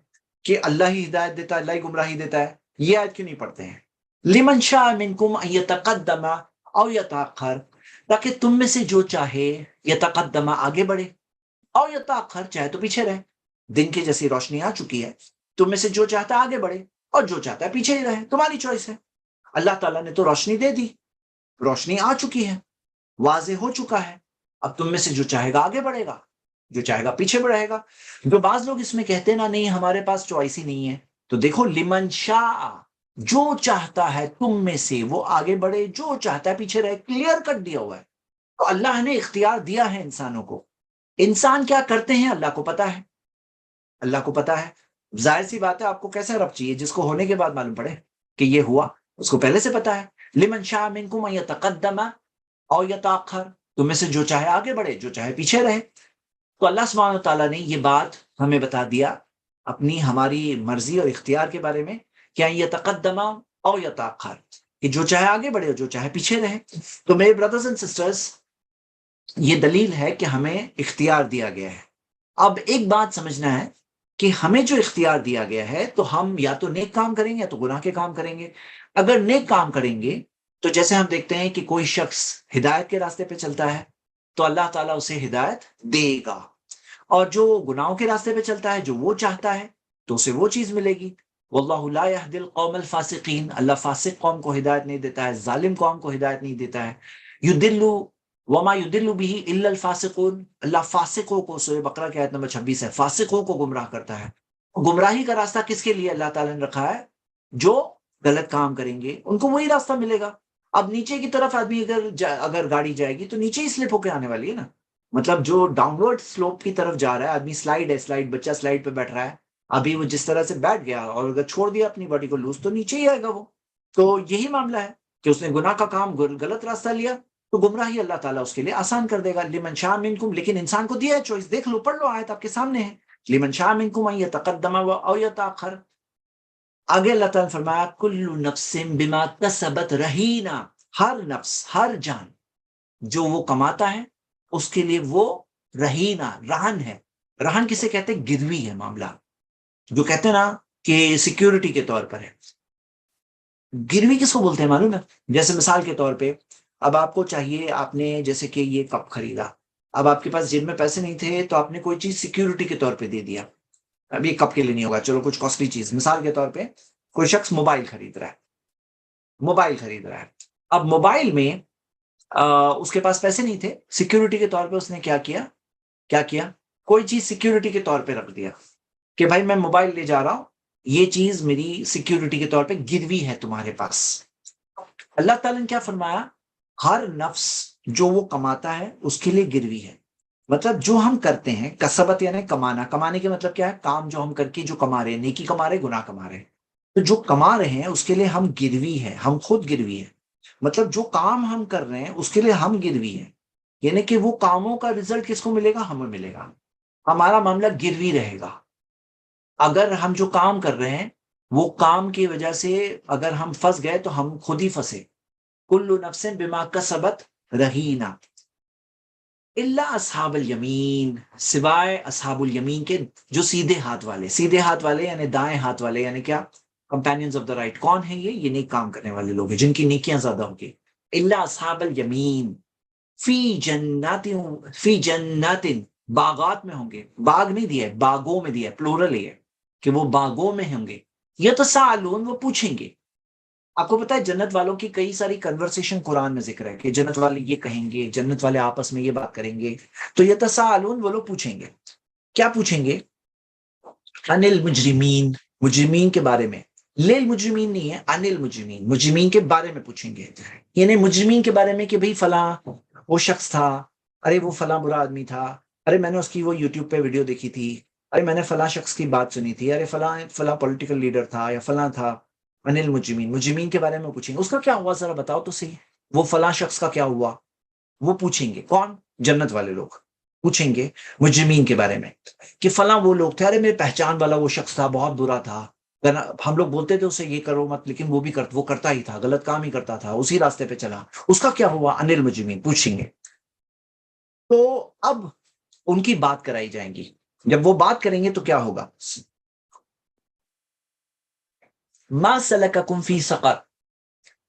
کہ اللہ ہی ہدایت دیتا ہے، اللہ ہی گمراہی دیتا ہے، یہ آیت کیوں نہیں پڑھتے ہیں؟ لمن شاء منکم ان یتقدم او یتأخر، تاکہ تم میں سے جو چاہے یتقدم آگے بڑھے، او یتأخر چاہے تو پیچھے رہے. دن کی جیسی روشنی آ چکی ہے، تم میں سے جو چاہتا ہے آگے بڑھے، اور جو چاہتا ہے پیچھے ہی رہے. تمہاری چوائس ہے. اللہ تعالیٰ نے تو روشنی دے دی، روشنی آ چکی ہے، واضح ہو چکا ہے. اب تم میں سے جو چاہے گا آگے بڑھے گا، جو چاہے گا پیچھے بڑھے گا. جو بعض لوگ اس میں کہتے ہیں نا نہیں ہمارے پاس چوائس ہی نہیں ہے، تو دیکھو لمن شاء، جو چاہتا ہے تم میں سے وہ آگے بڑھے، جو چاہتا ہے پیچھے رہے. کلیئر کٹ دیا ہوا ہے. تو اللہ نے اختیار دیا ہے انسانوں کو. انسان کیا کرتے ہیں اللہ کو پتا ہے، اللہ کو پتا ہے. ظاہر سی بات ہے، آپ کو کیسا رب چاہیے جس کو ہونے کے بعد معلوم پڑے کہ یہ ہوا؟ اس کو پہلے سے پتا ہے. لمن شاء منکم ان یتقدم او یتاخر، تم میں سے جو چاہے آگے بڑھے، جو چاہے پیچھے رہے۔ تو اللہ سبحانہ تعالیٰ نے یہ بات ہمیں بتا دیا اپنی ہماری مرضی اور اختیار کے بارے میں، کیا یتقدم او یتاخر، کہ جو چاہے آگے بڑھے اور جو چاہے پیچھے رہے۔ تو میرے بردرز اینڈ سسٹرز، یہ دلیل ہے کہ ہمیں اختیار دیا گیا ہے۔ اب ایک بات سمجھنا ہے کہ ہمیں جو اختیار دیا گیا ہے تو ہم یا تو نیک کام کریں گے یا تو گناہ کے کام کریں گے۔ اگر نیک کام کریں گے تو جیسے ہم دیکھتے ہیں کہ کوئی شخص ہدایت کے راستے پہ چلتا ہے تو اللہ تعالیٰ اسے ہدایت دے گا، اور جو گناہوں کے راستے پہ چلتا ہے، جو وہ چاہتا ہے، تو اسے وہ چیز ملے گی۔ واللہ لا يهدي القوم الفاسقین، اللہ فاسق قوم کو ہدایت نہیں دیتا ہے، ظالم قوم کو ہدایت نہیں دیتا ہے۔ یدل وما یدل به الا الفاسقون، اللہ فاسقوں کو، سورہ بقرہ کی آیت نمبر 26 ہے، فاسقوں کو گمراہ کرتا ہے۔ گمراہی کا راستہ کس کے لیے اللہ تعالیٰ نے رکھا ہے؟ جو غلط کام کریں گے ان کو وہی راستہ ملے گا۔ اب نیچے کی طرف آدمی اگر گاڑی جائے گی تو نیچے ہی سلپ ہو کے آنے والی ہے نا، مطلب جو ڈاؤن ورڈ سلوپ کی طرف جا رہا ہے آدمی، سلائیڈ ہے، سلائیڈ، بچہ سلائیڈ پہ بیٹھ رہا ہے، ابھی وہ جس طرح سے بیٹھ گیا اور اگر چھوڑ دیا اپنی باڈی کو لوز تو نیچے ہی آئے گا وہ۔ تو یہی معاملہ ہے کہ اس نے گناہ کا کام، غلط راستہ لیا تو گمراہی اللہ تعالیٰ اس کے لیے آسان کر دے گا۔ لمن شاء منکم، لیکن انسان کو دیا ہے چوائس، دیکھ لو، پڑھ لو، آیت آپ کے سامنے ہے، لمن شاء منکم ان یتقدم او یتاخر۔ آگے اللہ تعالیٰ نے فرمایا کل نفس بما کسبت رہینا، ہر نفس، ہر جان جو وہ کماتا ہے اس کے لیے وہ رہینا، رہن ہے۔ رہن کسے کہتے ہیں؟ گروی ہے معاملہ، جو کہتے ہیں نا کہ سیکیورٹی کے طور پر ہے۔ گروی کس کو بولتے ہیں معلوم ہے؟ جیسے مثال کے طور پہ اب آپ کو چاہیے، آپ نے جیسے کہ یہ کپ خریدا، اب آپ کے پاس جیب میں پیسے نہیں تھے تو آپ نے کوئی چیز سیکیورٹی کے طور پہ دے دیا، اب یہ کپ کے لیے نہیں ہوگا، چلو کچھ کاسٹلی چیز، مثال کے طور پہ کوئی شخص موبائل خرید رہا ہے، اب موبائل میں اس کے پاس پیسے نہیں تھے، سیکیورٹی کے طور پہ اس نے کیا کیا کوئی چیز سیکیورٹی کے طور پہ رکھ دیا کہ بھائی میں موبائل لے جا رہا ہوں، یہ چیز میری سیکیورٹی کے طور پہ گروی ہے تمہارے پاس۔ اللہ تعالیٰ نے کیا فرمایا؟ ہر نفس جو وہ کماتا ہے اس کے لیے گروی ہے، مطلب جو ہم کرتے ہیں، کسبت یعنی کمانا، کمانے کے مطلب کیا ہے؟ کام جو ہم کر کے جو کما رہے ہیں، نیکی کما رہے، گناہ کما رہے، تو جو کما رہے ہیں اس کے لیے ہم گروی ہیں، ہم خود گروی ہیں، مطلب جو کام ہم کر رہے ہیں اس کے لیے ہم گروی ہیں، یعنی کہ وہ کاموں کا رزلٹ کس کو ملے گا؟ ہمیں ملے گا، ہمارا معاملہ گروی رہے گا۔ اگر ہم جو کام کر رہے ہیں وہ کام کی وجہ سے اگر ہم پھنس گئے تو ہم خود ہی پھنسے۔ کل نفس بما کسبت رہینا الا اصحاب الیمین، سوائے اصحاب الیمین کے، جو سیدھے ہاتھ والے یعنی دائیں ہاتھ والے، یعنی کیا؟ Companions of the right. کون ہیں یہ نیک کام کرنے والے لوگ ہیں جن کی نیکیاں زیادہ ہوں گی۔ الا اصحاب الیمین فی جنات، باغات میں ہوں گے، باغ نہیں دیا ہے، باغوں میں دیا ہے، پلورل ہے کہ وہ باغوں میں ہوں گے۔ یتساءلون، وہ پوچھیں گے۔ آپ کو پتا ہے جنت والوں کی کئی ساری کنورسیشن قرآن میں ذکر ہے کہ جنت والے یہ کہیں گے، جنت والے آپس میں یہ بات کریں گے۔ تو یتساءلون، وہ لوگ پوچھیں گے، کیا پوچھیں گے؟ عن المجرمین، مجرمین کے بارے میں، للمجرمین نہیں ہے، عن المجرمین، مجرمین کے بارے میں پوچھیں گے، یعنی مجرمین کے بارے میں کہ بھئی فلاں وہ شخص تھا، ارے وہ فلاں برا آدمی تھا، ارے میں نے اس کی وہ یوٹیوب پہ ویڈیو دیکھی تھی، ارے میں نے فلاں شخص کی بات سنی تھی، ارے فلاں پولیٹیکل لیڈر تھا یا فلاں تھا۔ عن المجرمین، مجرمین کے بارے میں پوچھیں گے، اس کا کیا ہوا ذرا بتاؤ تو صحیح، وہ فلاں شخص کا کیا ہوا، وہ پوچھیں گے۔ کون؟ جنت والے لوگ پوچھیں گے مجرمین کے بارے میں کہ فلاں وہ لوگ تھے، ارے میرے پہچان والا وہ شخص تھا، بہت برا تھا، ہم لوگ بولتے تھے اسے یہ کرو مت، لیکن وہ کرتا ہی تھا، غلط کام ہی کرتا تھا، اسی راستے پہ چلا، اس کا کیا ہوا؟ عن المجرمین پوچھیں گے۔ تو اب ان کی بات کرائی جائیں گی، جب وہ بات کریں گے تو کیا ہوگا؟ ما سلککم فی سقر،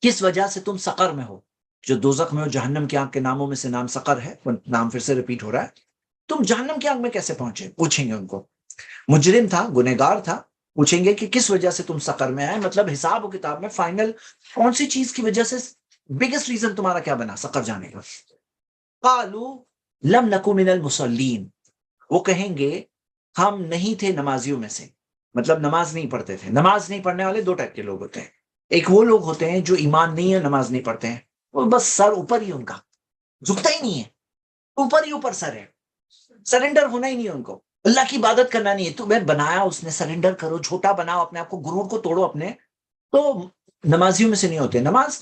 کس وجہ سے تم سقر میں ہو، جو دوزخ میں ہو، جہنم کی آگ کے ناموں میں سے نام سقر ہے، نام پھر سے ریپیٹ ہو رہا ہے۔ تم جہنم کی آگ میں کیسے پہنچے؟ پوچھیں گے ان کو۔ مجرم تھا، گنہگار تھا، پوچھیں گے کہ کس وجہ سے تم سقر میں آئے، مطلب حساب و کتاب میں فائنل کون سی چیز کی وجہ سے، بگیسٹ ریزن تمہارا کیا بنا سقر جانے کا؟ قالوا لم نکو من المصلین، وہ کہیں گے ہم نہیں تھے نمازیوں میں سے، مطلب نماز نہیں پڑھتے تھے۔ نماز نہیں پڑھنے والے دو ٹائپ کے لوگ ہوتے ہیں، ایک وہ لوگ ہوتے ہیں جو ایمان نہیں ہے، نماز نہیں پڑھتے ہیں، وہ بس سر اوپر ہی، ان کا جھکتا ہی نہیں ہے، اوپر ہی اوپر سر ہے، سرنڈر ہونا ہی نہیں ہے ان کو، اللہ کی عبادت کرنا نہیں ہے۔ تمہیں بنایا اس نے، سرنڈر کرو، چھوٹا بناؤ اپنے آپ کو، غرور کو توڑو اپنے، تو نمازیوں میں سے نہیں ہوتے۔ نماز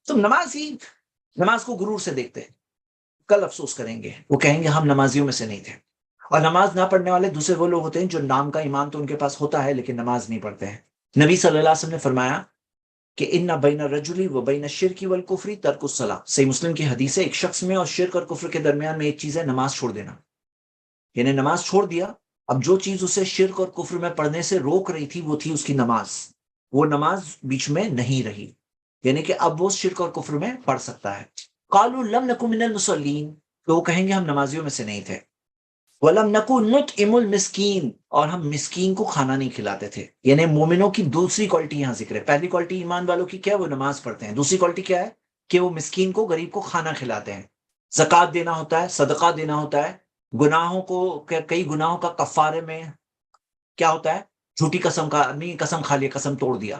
تم نماز ہی نماز کو غرور سے دیکھتے ہیں، کل افسوس کریں گے، وہ کہیں گے ہم نمازیوں میں سے نہیں تھے۔ اور نماز نہ پڑھنے والے دوسرے وہ لوگ ہوتے ہیں جو نام کا ایمان تو ان کے پاس ہوتا ہے لیکن نماز نہیں پڑھتے ہیں۔ نبی صلی اللہ علیہ وسلم نے فرمایا کہ ان بین الرجل و بین الشرک والکفر ترک الصلاۃ، صحیح مسلم کی حدیث ہے، ایک شخص میں اور شرک اور کفر کے درمیان میں ایک چیز ہے، نماز چھوڑ دینا۔ یعنی نماز چھوڑ دیا، اب جو چیز اسے شرک اور کفر میں پڑھنے سے روک رہی تھی وہ تھی اس کی نماز، وہ نماز بیچ میں نہیں رہی، یعنی کہ اب وہ شرک اور کفر میں پڑھ سکتا ہے۔ قالوا لم نکن من المصلین، تو وہ کہیں گے ہم نمازیوں میں سے نہیں تھے۔ وَلَمْ نَكُنْ نُطْعِمُ الْمِسْكِينَ، اور ہم مسکین کو کھانا نہیں کھلاتے تھے۔ یعنی مومنوں کی دوسری کوالٹی یہاں ذکر ہے، پہلی کوالٹی ایمان والوں کی کیا ہے، وہ نماز پڑھتے ہیں، دوسری کوالٹی کیا ہے کہ وہ مسکین کو، غریب کو کھانا کھلاتے ہیں، زکوٰۃ دینا ہوتا ہے، صدقہ دینا ہوتا ہے، گناہوں کو، کئی گناہوں کا کفارے میں کیا ہوتا ہے، جھوٹی قسم کا نہیں، قسم کھا لیا، قسم توڑ دیا،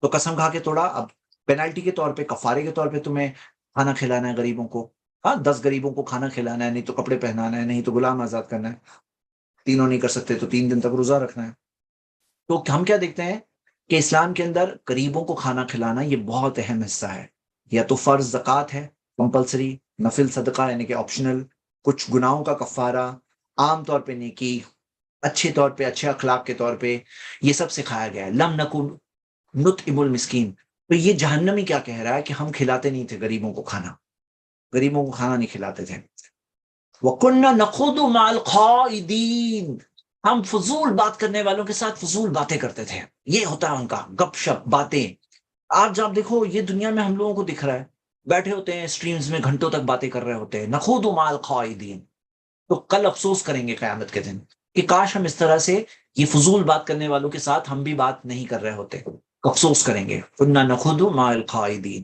تو قسم کھا کے توڑا، اب پینالٹی کے طور پہ، کفارے کے طور پہ تمہیں کھانا کھلانا ہے غریبوں کو، ہاں 10 غریبوں کو کھانا کھلانا ہے، نہیں تو کپڑے پہنانا ہے، نہیں تو غلام آزاد کرنا ہے، تینوں نہیں کر سکتے تو 3 دن تک روزہ رکھنا ہے۔ تو ہم کیا دیکھتے ہیں کہ اسلام کے اندر غریبوں کو کھانا کھلانا یہ بہت اہم حصہ ہے، یا تو فرض زکوٰۃ ہے کمپلسری، نفل صدقہ یعنی کہ آپشنل، کچھ گناہوں کا کفارہ، عام طور پہ نیکی، اچھے طور پہ، اچھے اخلاق کے طور پہ، یہ سب سکھایا گیا ہے۔ لم نکن نطعم المسکین، تو یہ جہنمی کیا کہہ رہا ہے کہ ہم کھلاتے نہیں تھے غریبوں کو کھانا، غریبوں کو کھانا نہیں کھلاتے تھے۔ وَكُنَّا نَخُوضُ مَعَ الْخَائِضِينَ، ہم فضول بات کرنے والوں کے ساتھ فضول باتیں کرتے تھے، یہ ہوتا ہے ان کا گپ شپ باتیں۔ آج آپ دیکھو یہ دنیا میں ہم لوگوں کو دکھ رہا ہے، بیٹھے ہوتے ہیں اسٹریمز میں گھنٹوں تک باتیں کر رہے ہوتے ہیں، نخوض مع الخائضین۔ تو کل افسوس کریں گے قیامت کے دن کہ کاش ہم اس طرح سے یہ فضول بات کرنے والوں کے ساتھ ہم بھی بات نہیں کر رہے ہوتے، افسوس کریں گے۔ كُنَّا نَخُوضُ مع الخائضین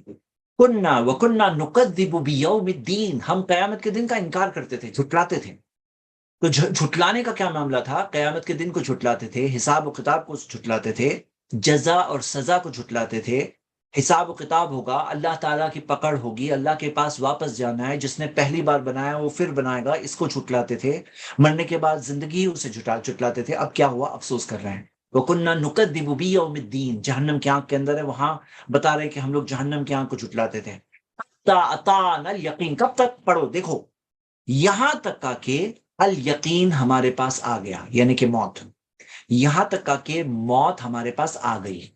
كُنَّا وَكُنَّا نُكَذِّبُ بِيَوْمِ الدِّينِ، ہم قیامت کے دن کا انکار کرتے تھے، جھٹلاتے تھے۔ تو جھٹلانے کا کیا معاملہ تھا، قیامت کے دن کو جھٹلاتے تھے، حساب و کتاب کو جھٹلاتے تھے، جزا اور سزا کو جھٹلاتے تھے۔ حساب و کتاب ہوگا، اللہ تعالیٰ کی پکڑ ہوگی، اللہ کے پاس واپس جانا ہے، جس نے پہلی بار بنایا وہ پھر بنائے گا، اس کو جھٹلاتے تھے۔ مرنے کے بعد زندگی اسے جھٹلاتے تھے، اب کیا ہوا، افسوس کر رہے ہیں۔ وَكُنَّا نُكَذِّبُ بِيَوْمِ الدِّينِ، جہنم کی آنکھ کے اندر ہے، وہاں بتا رہے کہ ہم لوگ جہنم کی آنکھ کو جھٹلاتے تھے۔ أَتَانَا الْيَقِينُ، کب تک پڑھو دیکھو، یہاں تک کا کہ الیقین ہمارے پاس آ گیا، یعنی کہ موت، یہاں تک کا کہ موت ہمارے پاس آ گئی۔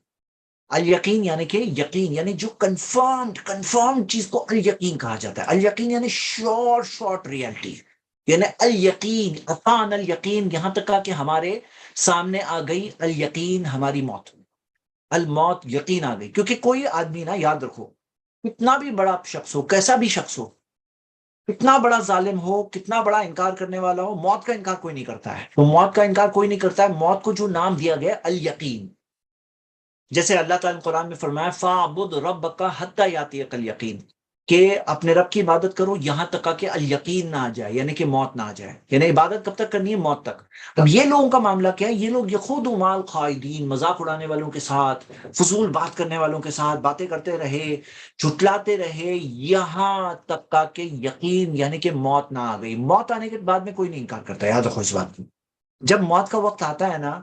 الیقین یعنی کہ یقین، یعنی جو کنفرمڈ چیز کو الیقین کہا جاتا ہے۔ الیقین یعنی شارٹ ریالٹی، یعنی الیقین، اتان الیقین، یہاں تک کا کہ ہمارے سامنے آ گئی الیقین، ہماری موت، الموت، یقین آ گئی۔ کیونکہ کوئی آدمی نا، یاد رکھو، کتنا بھی بڑا شخص ہو، کیسا بھی شخص ہو، کتنا بڑا ظالم ہو، کتنا بڑا انکار کرنے والا ہو، موت کا انکار کوئی نہیں کرتا ہے۔ تو موت کا انکار کوئی نہیں کرتا ہے، موت کو جو نام دیا گیا الیقین، جیسے اللہ تعالیٰ نے قرآن میں فرمایا فَاعْبُدْ رَبَّكَ حَتَّى يَأْتِيَكَ الْيَقِينُ، کہ اپنے رب کی عبادت کرو یہاں تک کہ الیقین نہ آ جائے، یعنی کہ موت نہ آ جائے۔ یعنی عبادت کب تک کرنی ہے، موت تک۔ اب یہ لوگوں کا معاملہ کیا ہے، یہ لوگ یخوضوا مع الخائضین، مذاق اڑانے والوں کے ساتھ، فضول بات کرنے والوں کے ساتھ باتیں کرتے رہے، جھٹلاتے رہے، یہاں تک کا کہ یقین یعنی کہ موت نہ آ گئی۔ موت آنے کے بعد میں کوئی نہیں انکار کرتا، یاد رکھو اس بات کو۔ جب موت کا وقت آتا ہے نا،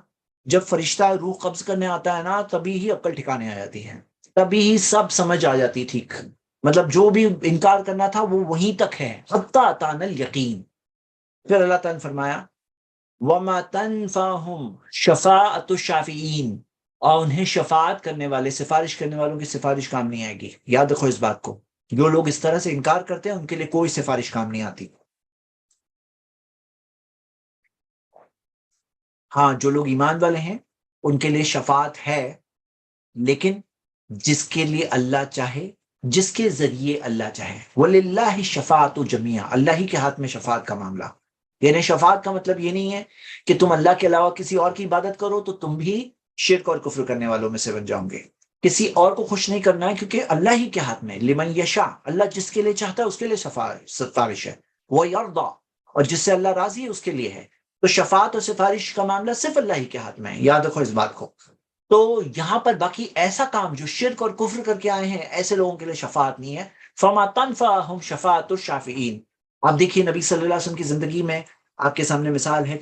جب فرشتہ روح قبض کرنے آتا ہے نا، تبھی ہی عقل ٹھکانے آ جاتی ہے، تبھی ہی سب سمجھ آ جاتی ٹھیک، مطلب جو بھی انکار کرنا تھا وہ وہیں تک ہے، حتی اتانا الیقین۔ پھر اللہ تعالیٰ نے فرمایا وَمَا تَنْفَعُهُمْ شَفَاعَةُ الشَّافِعِينَ، اور انہیں شفاعت کرنے والے، سفارش کرنے والوں کی سفارش کام نہیں آئے گی۔ یاد رکھو اس بات کو، جو لوگ اس طرح سے انکار کرتے ہیں ان کے لیے کوئی سفارش کام نہیں آتی۔ ہاں جو لوگ ایمان والے ہیں ان کے لیے شفاعت ہے، لیکن جس کے لیے اللہ چاہے، جس کے ذریعے اللہ چاہے۔ وَلِلَّهِ الشَّفَاعَةُ جَمِيعًا، اللہ ہی کے ہاتھ میں شفاعت کا معاملہ۔ یعنی شفاعت کا مطلب یہ نہیں ہے کہ تم اللہ کے علاوہ کسی اور کی عبادت کرو تو تم بھی شرک اور کفر کرنے والوں میں سے بن جاؤ گے۔ کسی اور کو خوش نہیں کرنا ہے، کیونکہ اللہ ہی کے ہاتھ میں، لمن یشاء، اللہ جس کے لیے چاہتا ہے اس کے لیے سفارش ہے، وَيَرْضَى، اور جس سے اللہ راضی ہے اس کے لیے ہے۔ تو شفاعت اور سفارش کا معاملہ صرف اللہ ہی کے ہاتھ میں ہے، یاد رکھو اس بات کو۔ تو یہاں پر باقی ایسا کام جو شرک اور کفر کر کے آئے ہیں، ایسے لوگوں کے لیے شفاعت نہیں ہے۔ فَمَا تَنْفَعُهُمْ شَفَاعَةُ الشَّافِعِينَ۔ آپ دیکھیے نبی صلی اللہ علیہ وسلم کی زندگی میں آپ کے سامنے مثال ہے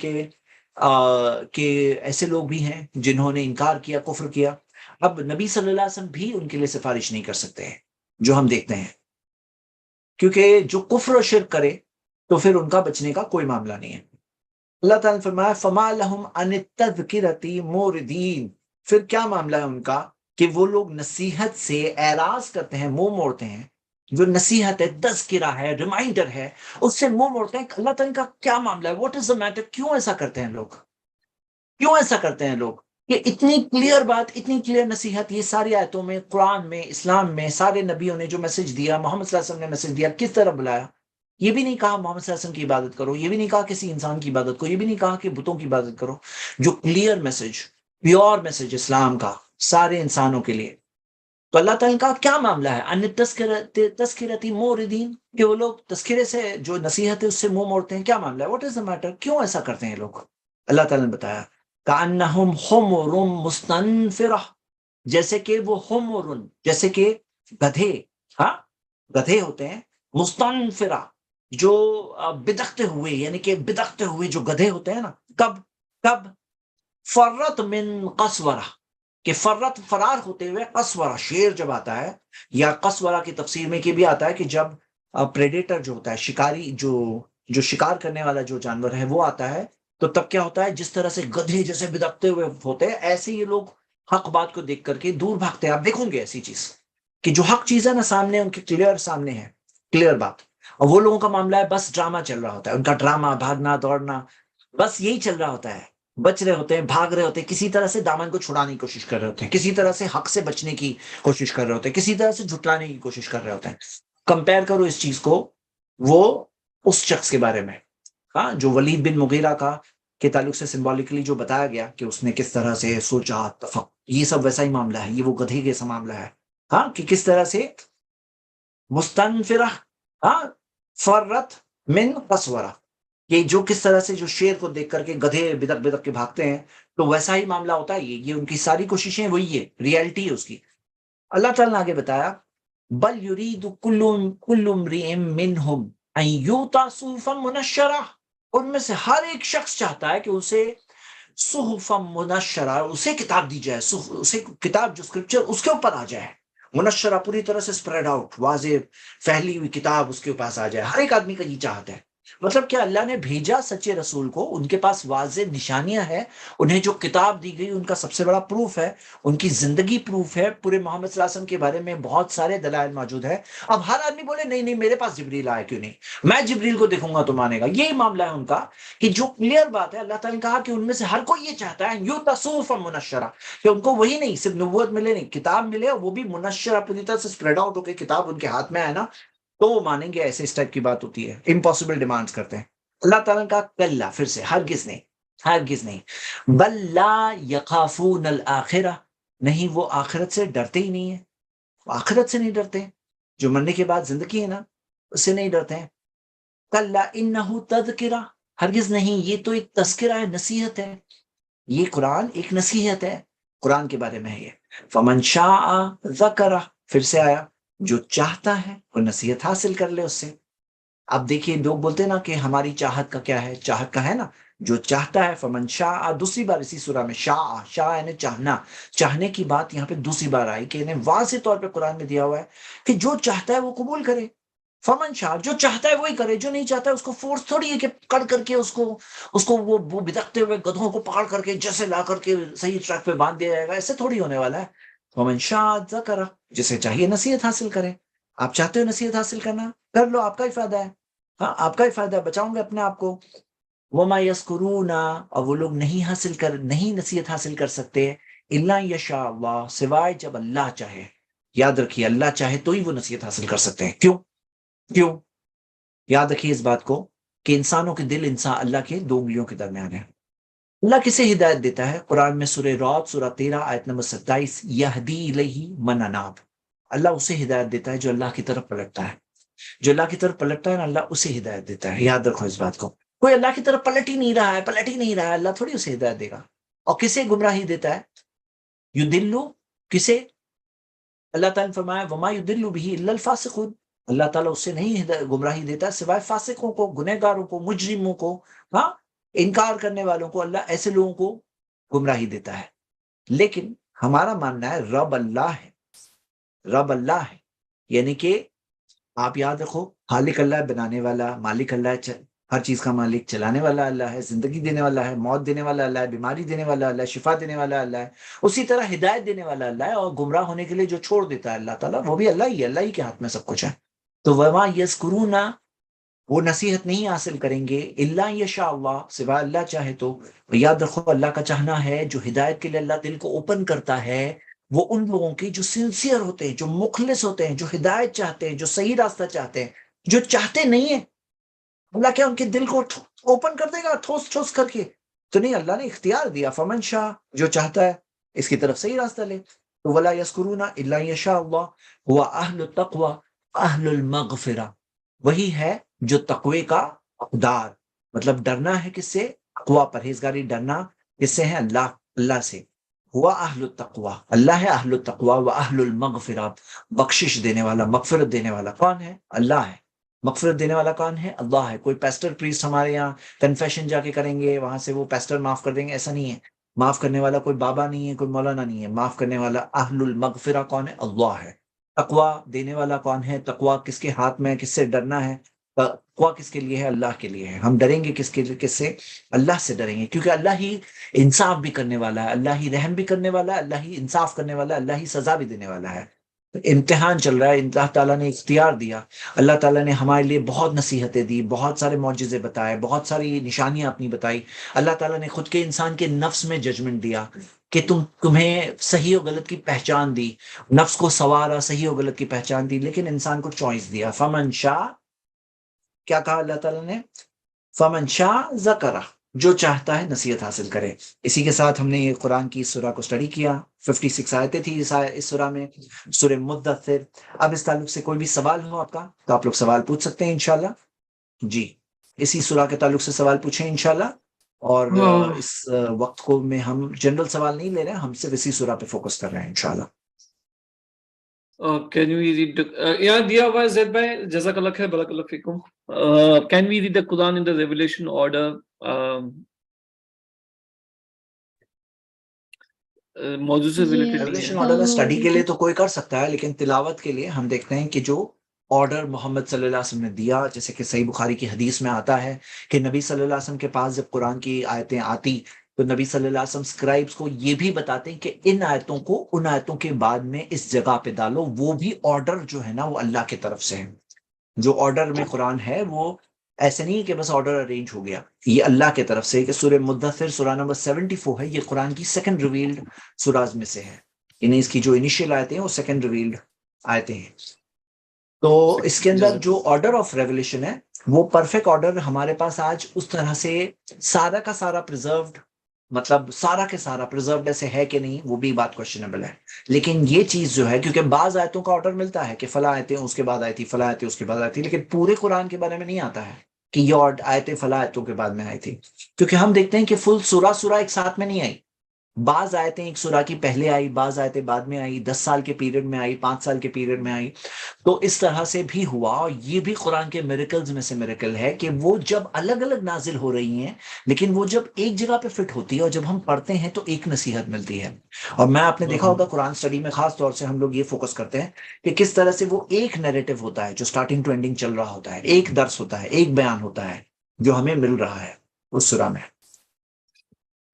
کہ ایسے لوگ بھی ہیں جنہوں نے انکار کیا، کفر کیا، اب نبی صلی اللہ علیہ وسلم بھی ان کے لیے سفارش نہیں کر سکتے ہیں، جو ہم دیکھتے ہیں۔ کیونکہ جو کفر و شرک کرے تو پھر ان کا بچنے کا کوئی معاملہ نہیں ہے۔ اللہ تعالیٰ نے فرمایا فما لہم عن التذکرۃ موردین، پھر کیا معاملہ ہے ان کا کہ وہ لوگ نصیحت سے اعراض کرتے ہیں، منہ موڑتے ہیں۔ جو نصیحت ہے، تذکرہ ہے، ریمائنڈر ہے، اس سے منہ موڑتے ہیں۔ اللہ تعالیٰ کا کیا معاملہ ہے؟ What is the matter? کیوں ایسا کرتے ہیں لوگ؟ کیوں ایسا کرتے ہیں لوگ؟ کہ اتنی کلیئر بات، اتنی کلیئر نصیحت، یہ ساری آیتوں میں، قرآن میں، اسلام میں، سارے نبیوں نے جو میسج دیا، محمد صلی اللہ علیہ وسلم نے میسج دیا، کس طرح بلایا؟ یہ بھی نہیں کہا محمد صلی اللہ علیہ وسلم کی عبادت کرو، یہ بھی نہیں کہا کسی انسان کی عبادت کرو، یہ بھی نہیں کہا کہ بتوں کی عبادت کرو۔ جو کلیئر میسج، پیور میسج اسلام کا سارے انسانوں کے لیے۔ تو اللہ تعالیٰ کا کیا معاملہ ہے؟ ان تذکرتی موردین، کہ وہ لوگ تذکرے سے جو نصیحت ہے اس سے منہ موڑتے ہیں۔ کیا معاملہ ہے؟ What is the matter? کیوں ایسا کرتے ہیں لوگ؟ اللہ تعالیٰ نے بتایا کأنہم حمر مستنفرہ، جیسے کہ وہ حمر، جیسے کہ گدھے، ہاں گدھے ہوتے ہیں، مستنفرہ جو بدکتے ہوئے، یعنی کہ بدکتے ہوئے جو گدھے ہوتے ہیں نا، کب فرت من قسورہ، کہ فرت فرار ہوتے ہوئے، قسورہ شیر جب آتا ہے، یا قسورہ کی تفسیر میں یہ بھی آتا ہے کہ جب پریڈیٹر جو ہوتا ہے، شکاری، جو شکار کرنے والا جو جانور ہے وہ آتا ہے، تو تب کیا ہوتا ہے؟ جس طرح سے گدھے جیسے بدکتے ہوئے ہوتے ہیں، ایسے یہ لوگ حق بات کو دیکھ کر کے دور بھاگتے ہیں۔ آپ دیکھوں گے ایسی چیز کہ جو حق چیز ہے نا سامنے، ان کے کلیئر سامنے ہے، کلیئر بات، اور وہ لوگوں کا معاملہ ہے بس ڈرامہ چل رہا ہوتا ہے، ان کا ڈرامہ، بھاگنا دوڑنا، بس یہی چل رہا ہوتا ہے، بچ رہے ہوتے ہیں، بھاگ رہے ہوتے ہیں، کسی طرح سے دامن کو چھڑانے کی کوشش کر رہے ہوتے ہیں، کسی طرح سے حق سے بچنے کی کوشش کر رہے ہوتے ہیں، کسی طرح سے جھٹلانے کی کوشش کر رہے ہوتے ہیں۔ کمپیئر کرو اس چیز کو وہ اس شخص کے بارے میں، ہاں جو ولید بن مغیرہ کا کے تعلق سے سمبولکلی جو بتایا گیا کہ اس نے کس طرح سے سوچا، یہ سب ویسا ہی معاملہ ہے، یہ وہ گدھے کے معاملہ ہے، ہاں کہ کس طرح سے مستنفرہ، ہاں فرت من قسورہ، کہ جو کس طرح سے جو شیر کو دیکھ کر کے گدھے بدک بدک کے بھاگتے ہیں، تو ویسا ہی معاملہ ہوتا ہے۔ یہ ان کی ساری کوششیں وہی ہے، ریالٹی ہے اس کی۔ اللہ تعالیٰ نے آگے بتایا بل یرید کل امرئ منہم ان یؤتی صحفا منشرہ، ان میں سے ہر ایک شخص چاہتا ہے کہ اسے صحفا منشرہ، اسے کتاب دی جائے، اسے کتاب جو اسکرپچر اس کے اوپر آ جائے، منشرہ پوری طرح سے اسپریڈ آؤٹ، واضح پھیلی ہوئی کتاب اس کے پاس آ جائے۔ ہر ایک آدمی کا یہ چاہت ہے۔ مطلب کیا اللہ نے بھیجا سچے رسول کو، ان کے پاس واضح نشانیاں ہیں، انہیں جو کتاب دی گئی ان کا سب سے بڑا پروف ہے، ان کی زندگی پروف ہے، پورے محمد صلی اللہ علیہ وسلم کے بارے میں بہت سارے دلائل موجود ہے۔ اب ہر آدمی بولے نہیں نہیں میرے پاس جبریل آیا کیوں نہیں، میں جبریل کو دیکھوں گا تو مانے گا، یہی معاملہ ہے ان کا، کہ جو کلیئر بات ہے۔ اللہ تعالیٰ نے کہا کہ ان میں سے ہر کوئی یہ چاہتا ہے یؤتی صحفا منشرہ، کہ ان کو وہی نہیں صرف نبوت ملے، نہیں کتاب ملے، وہ بھی منشرہ پوری طرح سے اسپریڈ آؤٹ ہو کے کتاب ان کے ہاتھ میں آئے نا، تو وہ مانیں گے۔ ایسے اس ٹائپ کی بات ہوتی ہے، امپاسبل ڈیمانڈز کرتے ہیں۔ اللہ تعالیٰ کا کلا، پھر سے ہرگز نہیں، ہرگز نہیں، بل لا یخافون الآخرہ، نہیں وہ آخرت سے ڈرتے ہی نہیں ہیں، آخرت سے نہیں ڈرتے، جو مرنے کے بعد زندگی ہے نا اس سے نہیں ڈرتے ہیں۔ کلا انہ تذکرہ، ہرگز نہیں، یہ تو ایک تذکرہ ہے، نصیحت ہے، یہ قرآن ایک نصیحت ہے، قرآن کے بارے میں ہے یہ۔ فمن شاء ذکرہ، پھر سے آیا، جو چاہتا ہے وہ نصیحت حاصل کر لے اس سے۔ اب دیکھیے لوگ بولتے ہیں نا کہ ہماری چاہت کا کیا ہے، چاہت کا ہے نا جو چاہتا ہے، فمن شاء، دوسری بار اسی سورہ میں شاء یعنی چاہنا، چاہنے کی بات یہاں پہ دوسری بار آئی، کہ انہیں واضح طور پہ قرآن میں دیا ہوا ہے کہ جو چاہتا ہے وہ قبول کرے، فمن شاء، جو چاہتا ہے وہی کرے، جو نہیں چاہتا ہے اس کو فورس تھوڑی ہے کہ کر کر کے اس کو وہ بدکتے ہوئے گدھوں کو پکڑ کر کے جیسے لا کر کے صحیح ٹریک پہ باندھ دیا جائے گا، ایسے تھوڑی ہونے والا ہے۔ فمن شاء ذکرہ، جسے چاہیے نصیحت حاصل کرے۔ آپ چاہتے ہو نصیحت حاصل کرنا، کر لو، آپ کا ہی فائدہ ہے، ہاں آپ کا ہی فائدہ ہے، بچاؤں گے اپنے آپ کو۔ وما یذکرون، اور وہ لوگ نہیں نصیحت حاصل کر سکتے، الا یشاء اللہ، سوائے جب اللہ چاہے۔ یاد رکھیے اللہ چاہے تو ہی وہ نصیحت حاصل کر سکتے ہیں۔ کیوں یاد رکھیے اس بات کو کہ انسانوں کے دل اللہ کے دو انگلیوں کے درمیان ہے۔ اللہ کسے ہدایت دیتا ہے؟ قرآن میں سورہ رعد سورہ 13 آیت نمبر 27، یہدی الیہ من اناب، اللہ اسے ہدایت دیتا ہے جو اللہ کی طرف پلٹتا ہے، جو اللہ کی طرف پلٹتا ہے نا اللہ اسے ہدایت دیتا ہے۔ یاد رکھو اس بات کو، کوئی اللہ کی طرف پلٹ ہی نہیں رہا ہے اللہ تھوڑی اسے ہدایت دے گا۔ اور کسے گمراہی دیتا ہے؟ یدلو، کسے؟ اللہ تعالیٰ نے فرمایا وما یدل بہ الا الفاسقون، اللہ تعالیٰ اس سے نہیں گمراہی دیتا سوائے فاسقوں کو، گنہگاروں کو، مجرموں کو، ہاں انکار کرنے والوں کو، اللہ ایسے لوگوں کو گمراہی دیتا ہے۔ لیکن ہمارا ماننا ہے رب اللہ ہے، رب اللہ ہے، یعنی کہ آپ یاد رکھو خالق اللہ ہے، بنانے والا، مالک اللہ ہے، ہر چیز کا مالک، چلانے والا اللہ ہے، زندگی دینے والا ہے، موت دینے والا اللہ ہے، بیماری دینے والا اللہ ہے، شفا دینے والا اللہ ہے، اسی طرح ہدایت دینے والا اللہ ہے، اور گمراہ ہونے کے لیے جو چھوڑ دیتا ہے اللہ تعالیٰ وہ بھی اللہ ہی ہے، اللہ ہی کے ہاتھ میں سب کچھ ہے۔ تو وما یذکرون، وہ نصیحت نہیں حاصل کریں گے الا یشاء اللہ، سوائے اللہ چاہے تو۔ یاد رکھو اللہ کا چاہنا ہے، جو ہدایت کے لیے اللہ دل کو اوپن کرتا ہے وہ ان لوگوں کی جو سنسیئر ہوتے ہیں، جو مخلص ہوتے ہیں، جو ہدایت چاہتے ہیں، جو صحیح راستہ چاہتے ہیں۔ جو چاہتے نہیں ہیں، اللہ کیا ان کے دل کو اوپن کر دے گا ٹھوس ٹھوس کر کے؟ تو نہیں، اللہ نے اختیار دیا، فمن شاء، جو چاہتا ہے اس کی طرف صحیح راستہ لے۔ تو ولا یذکرون الا یشاء اللہ هو اہل التقوی اہل المغفرہ، وہی ہے جو تقوی کا حقدار، مطلب ڈرنا ہے کس سے؟ تقوی، پرہیزگاری، ڈرنا کس سے ہے؟ اللہ سے۔ ہوا اہل التقوی، اللہ ہے اہل التقوی، و اہل المغفرہ، بخشش دینے والا، مغفرت دینے والا کون ہے؟ اللہ ہے۔ مغفرت دینے والا کون ہے؟ اللہ ہے۔ کوئی پیسٹر پریسٹ ہمارے یہاں کنفیشن جا کے کریں گے، وہاں سے وہ پیسٹر معاف کر دیں گے، ایسا نہیں ہے۔ معاف کرنے والا کوئی بابا نہیں ہے، کوئی مولانا نہیں ہے، معاف کرنے والا اہل المغفرہ کون ہے؟ اللہ ہے۔ تقوی دینے والا کون ہے؟ تقوی کس کے ہاتھ میں ہے؟ کس سے ڈرنا ہے؟ تقوی کس کے لیے ہے؟ اللہ کے لیے ہے۔ ہم ڈریں گے کس کے لیے؟ کس سے؟ اللہ سے ڈریں گے، کیونکہ اللہ ہی انصاف بھی کرنے والا ہے، اللہ ہی رحم بھی کرنے والا ہے، اللہ ہی انصاف کرنے والا ہے، اللہ ہی سزا بھی دینے والا ہے۔ امتحان چل رہا ہے، اللہ تعالیٰ نے اختیار دیا، اللہ تعالیٰ نے ہمارے لیے بہت نصیحتیں دی، بہت سارے معجزے بتائے، بہت ساری نشانیاں اپنی بتائی۔ اللہ تعالیٰ نے خود کے انسان کے نفس میں ججمنٹ دیا کہ تمہیں صحیح و غلط کی پہچان دی، نفس کو سوارا، صحیح و غلط کی پہچان دی، لیکن انسان کو چوائس دیا۔ فمن شاء، کیا کہا اللہ تعالیٰ نے؟ فمن شاء ذکرہ، جو چاہتا ہے نصیحت حاصل کرے۔ اسی کے ساتھ ہم نے یہ قرآن کی اس سورہ کو سٹڈی کیا، 56 آیتیں تھی اس سورہ میں، سورہ مدثر۔ اب اس تعلق سے کوئی بھی سوال ہو آپ کا تو آپ لوگ سوال پوچھ سکتے ہیں انشاءاللہ۔ جی، اسی سورہ کے تعلق سے سوال پوچھیں انشاءاللہ۔ اور اس وقت کو میں ہم جنرل سوال نہیں لے رہے ہیں، ہم صرف اسی سورہ پہ فوکس کر رہے ہیں انشاءاللہ۔ Can we read the yeah, Dia was said by Jazakallah khair, Barakallah fikum. Can we read the Quran in the revelation order? موضوع سے ریلیٹڈ ریولیشن آرڈر میں اسٹڈی کے لیے تو کوئی کر سکتا ہے، لیکن تلاوت کے لیے ہم دیکھتے ہیں کہ جو آرڈر محمد صلی اللہ علیہ وسلم نے دیا، جیسے کہ صحیح بخاری کی حدیث میں آتا ہے کہ نبی صلی اللہ علیہ وسلم کے پاس جب قرآن کی آیتیں آتی تو نبی صلی اللہ علیہ وسلم اسکرائبس کو یہ بھی بتاتے ہیں کہ ان آیتوں کو ان آیتوں کے بعد میں اس جگہ پہ ڈالو، وہ بھی آرڈر جو ہے نا وہ اللہ کی طرف سے ہے۔ جو آرڈر میں قرآن ہے وہ ایسے نہیں کہ بس آرڈر ارینج ہو گیا، یہ اللہ کی طرف سے۔ کہ سورہ مدثر سورہ نمبر 74 ہے، یہ قرآن کی سیکنڈ ریویلڈ سوراز میں سے ہے، یعنی اس کی جو انیشیل آیتیں ہیں وہ سیکنڈ ریویلڈ آیتیں ہیں۔ تو اس کے اندر جو آرڈر آف ریولیشن ہے وہ پرفیکٹ آرڈر ہمارے پاس آج اس طرح سے سارا کا سارا پریزروڈ، مطلب سارا کے سارا پریزروڈ ایسے ہے کہ نہیں، وہ بھی بات کوشچنبل ہے۔ لیکن یہ چیز جو ہے، کیونکہ بعض آیتوں کا آرڈر ملتا ہے کہ فلاں آیتیں اس کے بعد آئی تھی، فلاں آیتیں اس کے بعد آئی تھی، لیکن پورے قرآن کے بارے میں نہیں آتا ہے کہ یہ آیتیں فلاں آیتوں کے بعد میں آئی تھی، کیونکہ ہم دیکھتے ہیں کہ فل سورہ ایک ساتھ میں نہیں آئی، بعض آیتیں ایک سورہ کی پہلے آئی، بعض آیتیں بعد میں آئی، 10 سال کے پیریڈ میں آئی، 5 سال کے پیریڈ میں آئی۔ تو اس طرح سے بھی ہوا، اور یہ بھی قرآن کے میریکلز میں سے میریکل ہے کہ وہ جب الگ الگ نازل ہو رہی ہیں لیکن وہ جب ایک جگہ پہ فٹ ہوتی ہے اور جب ہم پڑھتے ہیں تو ایک نصیحت ملتی ہے۔ اور میں آپ نے دیکھا ہوگا قرآن اسٹڈی میں خاص طور سے ہم لوگ یہ فوکس کرتے ہیں کہ کس طرح سے وہ ایک نیریٹو ہوتا ہے جو سٹارٹنگ ٹو اینڈنگ چل رہا ہوتا ہے، ایک درس ہوتا ہے، ایک بیان ہوتا ہے جو ہمیں مل رہا ہے اس سورہ میں۔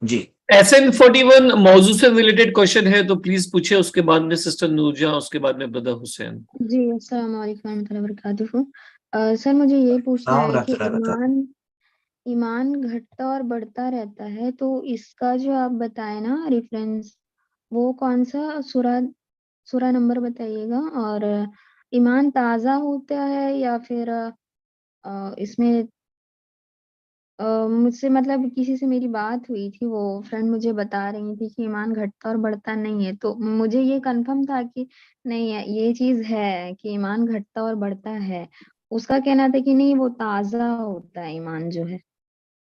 جی، SN41 موضوع سے ریلیٹڈ کوشچن ہے تو پلیز پوچھے، اس کے بعد میں سسٹر نورجہاں، اس کے بعد میں برادر حسین۔ جی السلام علیکم ورحمۃ اللہ وبرکاتہ۔ سر مجھے یہ پوچھنا ہے کہ ایمان گھٹتا اور بڑھتا رہتا ہے، تو اس کا جو آپ بتائیں نا ریفرنس، وہ کون سا سورہ نمبر بتائیے گا؟ اور ایمان تازہ ہوتا ہے یا پھر اس میں مجھ سے مطلب کسی سے میری بات ہوئی تھی، وہ فرینڈ مجھے بتا رہی تھی کہ ایمان گھٹتا اور بڑھتا نہیں ہے، تو مجھے یہ کنفرم تھا کہ نہیں ہے، یہ چیز ہے کہ ایمان گھٹتا اور بڑھتا ہے۔ اس کا کہنا تھا کہ نہیں، وہ تازہ ہوتا ہے ایمان جو ہے،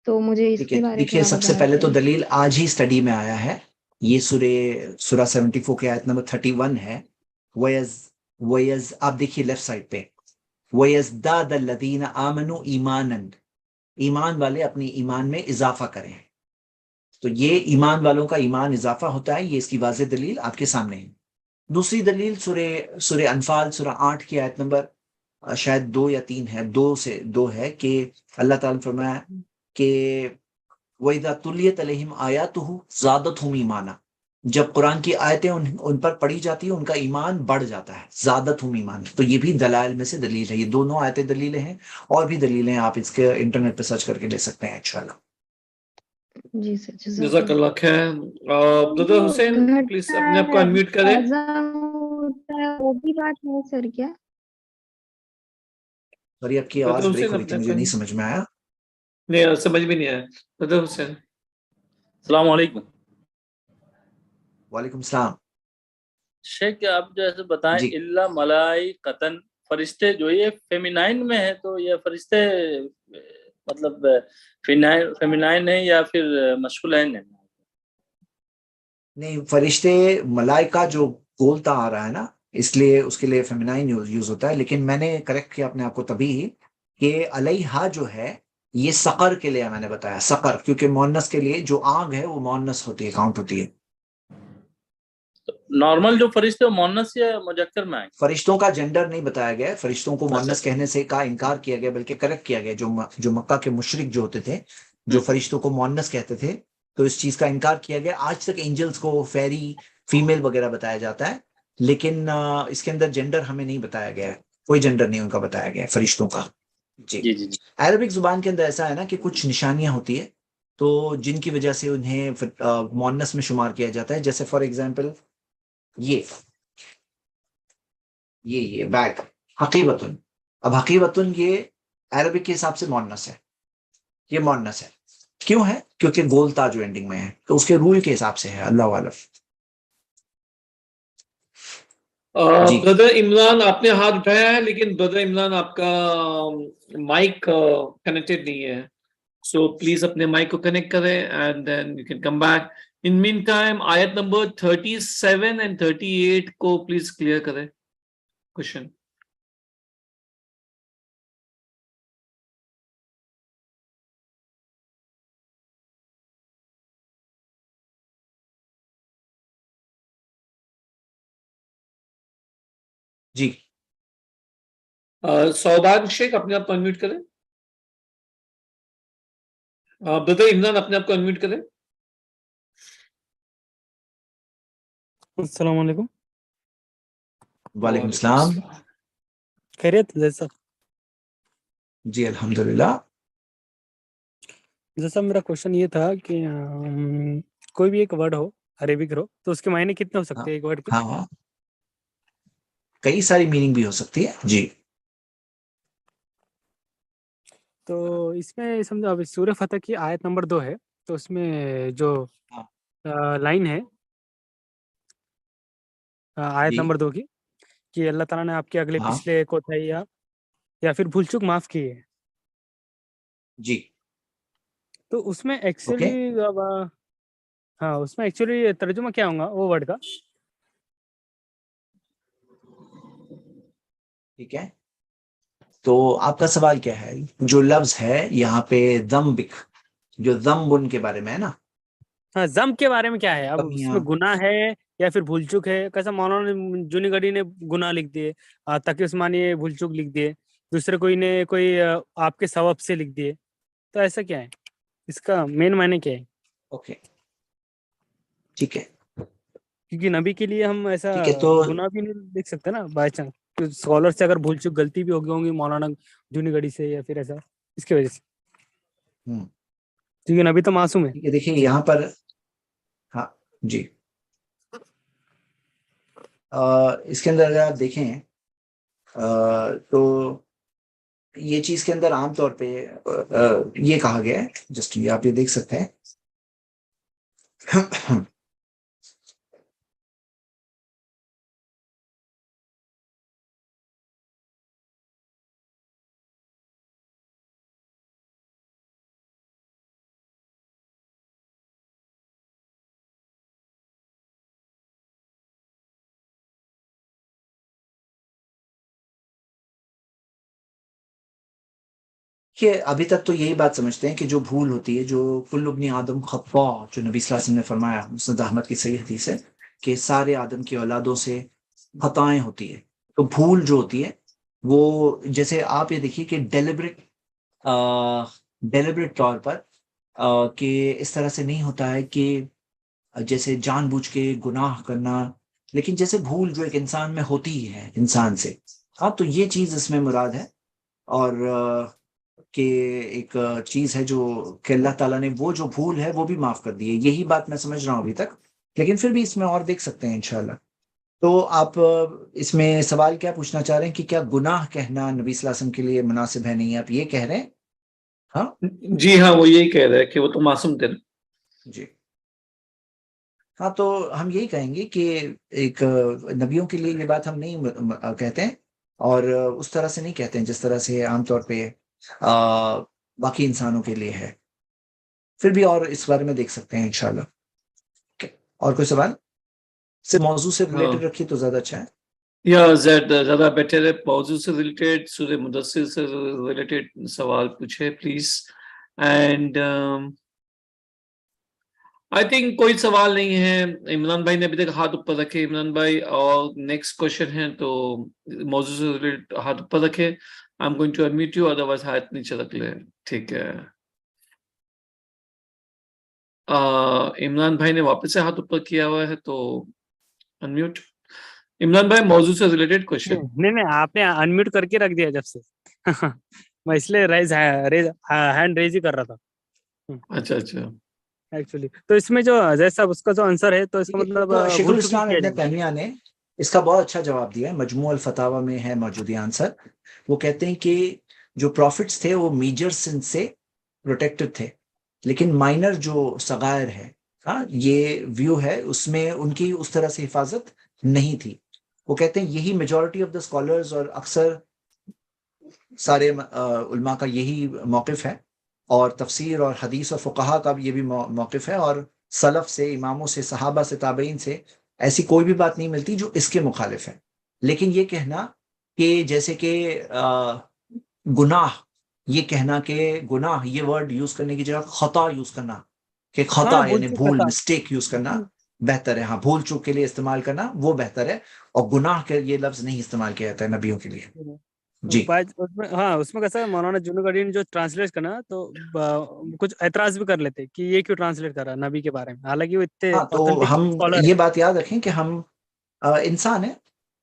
تو مجھے اس کے بارے دیکھیے سب سے پہلے تو دلیل آج ہی اسٹڈی میں آیا ہے، یہ سورہ 74 کی آیت نمبر 31 ہے۔ وَيَز آپ دیکھیے لیفٹ سائڈ پہ، وَيَزْدَادَ الَّذِينَ آمَنُوا ایمانًا، ایمان والے اپنی ایمان میں اضافہ کریں۔ تو یہ ایمان والوں کا ایمان اضافہ ہوتا ہے، یہ اس کی واضح دلیل آپ کے سامنے ہے۔ دوسری دلیل سورہ انفال سورہ 8 کی آیت نمبر شاید 2 یا 3 ہے، 2 ہے کہ اللہ تعالیٰ نے فرمایا کہ وَإِذَا تُلِيَتْ عَلَيْهِمْ آيَاتُهُ زَادَتْهُمْ ایمانا، جب قرآن کی آیتیں ان پر پڑھی جاتی ہیں ان کا ایمان بڑھ جاتا ہے، زادتہم ایمان. تو یہ بھی دلائل میں سے دلیل ہے. یہ دونوں آیتیں دلیلیں ہیں، اور بھی دلیلیں آپ اس کے انٹرنیٹ پہ سرچ کر کے لے سکتے ہیں انشاءاللہ. جی سر جزاک اللہ خیر. برادر حسین پلیز اپنے آپ کو انمیوٹ کریں. وہ بھی بات ہے سر کیا؟ سوری آپ کی آواز بریک ہو رہی تھی، مجھے نہیں سمجھ میں آیا. نہیں سمجھ بھی نہیں آیا. برادر حسین السلام علیکم. وعلیکم السلام. شیخ آپ جو ایسے بتائیں جی. اللہ ملائکتن، فرشتے جو یہ فیمینائن میں ہے تو یہ فرشتے مطلب فیمینائن ہے یا پھر مسکولائن ہے؟ نہیں، فرشتے ملائکہ جو بولتا آ رہا ہے نا، اس لیے اس کے لیے فیمینائن یوز ہوتا ہے. لیکن میں نے کریکٹ کیا اپنے آپ کو تبھی کہ علیہا جو ہے یہ سقر کے لیے میں نے بتایا، سقر، کیونکہ مونس کے لیے جو آگ ہے وہ مونس ہوتی ہے، کاؤنٹ ہوتی ہے. نارمل جو فرشتے وہ مونس یا مذکر میں آئیں؟ فرشتوں کا جنڈر نہیں بتایا گیا، فرشتوں کو مونس کہنے سے کا انکار کیا گیا، بلکہ کریکٹ کیا گیا. جو مکہ کے مشرک جو ہوتے تھے، جو فرشتوں کو مونس کہتے تھے، تو اس چیز کا انکار کیا گیا. آج تک اینجلز کو فیری، فیمیل وغیرہ بتایا جاتا ہے، لیکن اس کے اندر جنڈر ہمیں نہیں بتایا گیا ہے، کوئی جنڈر نہیں ان کا بتایا گیا ہے فرشتوں کا. جی. عربک زبان کے اندر ایسا ہے نا کہ کچھ نشانیاں ہوتی ہے تو جن کی وجہ سے انہیں مونس میں شمار کیا جاتا ہے. جیسے فار ایگزامپل یہ بیگ حقیبتن. اب حقیبتن یہ عربک کے حساب سے مونس ہے، یہ مونس ہے. کیوں ہے؟ کیونکہ گول تا جو اینڈنگ میں ہے، تو اس کے رول کے حساب سے ہے. اللہ عالم. برادر عمران آپ نے ہاتھ اٹھایا ہے، لیکن برادر عمران آپ کا مائک کنیکٹڈ نہیں ہے، سو پلیز اپنے مائک کو کنیکٹ کریں and then you can come back. In meantime آیت نمبر 37 اینڈ 38 کو پلیز کلیئر کریں کوشچن. جی. سعودان شیخ اپنے آپ کو انمیوٹ کریں. برادر عمران اپنے آپ کو انمیوٹ کریں. السلام علیکم. وعلیکم السلام. خیریت جیسا؟ جی الحمدللہ. جیسا میرا کوشچن یہ تھا کہ کوئی بھی ایک ورڈ ہو، عربک ہو، تو اس کے معنی کتنے ہو سکتے ہیں ایک ورڈ کے؟ ہاں، کئی ساری میننگ بھی ہو سکتی ہے. جی. تو اس میں سمجھو اب سورہ فتح کی آیت نمبر 2 ہے، تو اس میں جو لائن ہے آیت نمبر 2 کی کہ اللہ تعالیٰ نے آپ کے اگلے پچھلے کوتاہی یا پھر بھول چوک معاف کی ہے. جی. تو اس میں ایکچولی اس میں ایکچولی ترجمہ کیا ہوگا وہ ورڈ کا؟ ٹھیک ہے، تو آپ کا سوال کیا ہے؟ جو لفظ ہے یہاں پہ ذنبک، جو ذنب ان کے بارے میں ہے نا. ہاں، ذنب کے بارے میں کیا ہے؟ اب اس میں گناہ ہے یا پھر بھول چوک ہے؟ کیسا مولانا جونی گڑھی نے گناہ لکھ دیے، تقی عثمانی نے بھول چوک لکھ دیے، دوسرے کوئی نے کوئی آپ کے ثواب سے لکھ دیے. تو ایسا کیا ہے؟ اس کا مین معنی کیا ہے؟ اوکے ٹھیک ہے. کیونکہ نبی کے لیے ہم ایسا تو گناہ بھی نہیں لکھ سکتے نا بائی چانس. اسکالر سے اگر بھول چوک غلطی بھی ہوگی ہوں گی مولانا جونی گڑھی سے یا پھر ایسا، اس کی وجہ سے، کیونکہ نبی تو معصوم ہے. دیکھیے یہاں پر ہاں جی، اس کے اندر اگر آپ دیکھیں تو یہ چیز کے اندر عام طور پہ یہ کہا گیا ہے، جسٹ یہ آپ یہ دیکھ سکتے ہیں. کہ ابھی تک تو یہی بات سمجھتے ہیں کہ جو بھول ہوتی ہے، جو کل ابن آدم خطا، جو نبی صلی اللہ علیہ وسلم نے فرمایا مسند احمد کی صحیح حدیث ہے کہ سارے آدم کی اولادوں سے خطائیں ہوتی ہے. تو بھول جو ہوتی ہے وہ جیسے آپ یہ دیکھیے کہ ڈیلیبریٹ طور پر کہ اس طرح سے نہیں ہوتا ہے کہ جیسے جان بوجھ کے گناہ کرنا، لیکن جیسے بھول جو ایک انسان میں ہوتی ہی ہے انسان سے. ہاں تو یہ چیز اس میں مراد ہے، اور کہ ایک چیز ہے جو کہ اللہ تعالیٰ نے وہ جو بھول ہے وہ بھی معاف کر دی ہے. یہی بات میں سمجھ رہا ہوں ابھی تک، لیکن پھر بھی اس میں اور دیکھ سکتے ہیں انشاءاللہ. تو آپ اس میں سوال کیا پوچھنا چاہ رہے ہیں کہ کیا گناہ کہنا نبی صلی اللہ علیہ وسلم کے لیے مناسب ہے؟ نہیں، آپ یہ کہہ رہے ہیں؟ ہاں جی ہاں، وہ یہی کہہ رہے ہیں کہ وہ تو معصوم تھے. جی ہاں، تو ہم یہی کہیں گے کہ ایک نبیوں کے لیے یہ بات ہم نہیں کہتے ہیں، اور اس طرح سے نہیں کہتے ہیں جس طرح سے عام طور پہ باقی انسانوں کے لیے ہے. پھر بھی اور اس بارے میں دیکھ سکتے ہیں انشاءاللہ. اور کوئی سوال سے موضوع سے ریلیٹڈ رکھیے تو زیادہ اچھا ہے. یا زیادہ بیٹر ہے. موضوع سے ریلیٹڈ، سورہ مدثر سے ریلیٹڈ سوال پوچھے پلیز. اینڈ آئی تھنک کوئی سوال نہیں ہے. عمران بھائی نے ابھی تک ہاتھ اوپر رکھے. عمران بھائی، اور نیکسٹ کوشچن ہے تو موضوع سے ریلیٹڈ ہاتھ اوپر رکھے. I am going to unmute you, otherwise ہاتھ نیچے رکھ لے. ٹھیک ہے. عمران بھائی نے واپس سے ہاتھ اوپر کیا ہوا ہے تو انمیوٹ. عمران بھائی، موضوع سے ریلیٹڈ کوشچن. نہیں، آپ نے انمیوٹ کر کے رکھ دیا جب سے. میں اس لیے ہینڈ ریز ہی کر رہا تھا. اچھا ایکچولی تو اس میں جو جیسا اس کا جو آنسر ہے تو اس کا مطلب شیخ الاسلام ابن تیمیہ نے اس کا بہت اچھا جواب دیا ہے. مجموع الفتاوی میں ہے موجود یہ آنسر. وہ کہتے ہیں کہ جو پروفٹس تھے وہ میجر سن سے پروٹیکٹڈ تھے، لیکن مائنر جو صغائر ہے، ہاں یہ ویو ہے، اس میں ان کی اس طرح سے حفاظت نہیں تھی. وہ کہتے ہیں یہی میجورٹی آف دا اسکالرز اور اکثر سارے علماء کا یہی موقف ہے، اور تفسیر اور حدیث اور فقہا کا بھی یہ بھی موقف ہے، اور سلف سے، اماموں سے، صحابہ سے، تابعین سے ایسی کوئی بھی بات نہیں ملتی جو اس کے مخالف ہے. لیکن یہ کہنا کہ جیسے کہ گناہ، یہ کہنا کہ گناہ، یہ ورڈ یوز کرنے کی جگہ خطا یوز کرنا، کہ خطا یعنی بھول، مسٹیک یوز کرنا بہتر ہے. ہاں، بھول چوک کے لیے استعمال کرنا وہ بہتر ہے، اور گناہ کے یہ لفظ نہیں استعمال کیا جاتا ہے نبیوں کے لیے. جی ہاں، اس میں کیسا مولانا جنو گڈی نے جو ٹرانسلیٹ کرنا تو کچھ اعتراض بھی کر لیتے کہ یہ کیوں ٹرانسلیٹ کر رہا نبی کے بارے میں، حالانکہ وہ اتنے ہاں، تو ہم یہ بات یاد رکھیں کہ ہم انسان ہیں،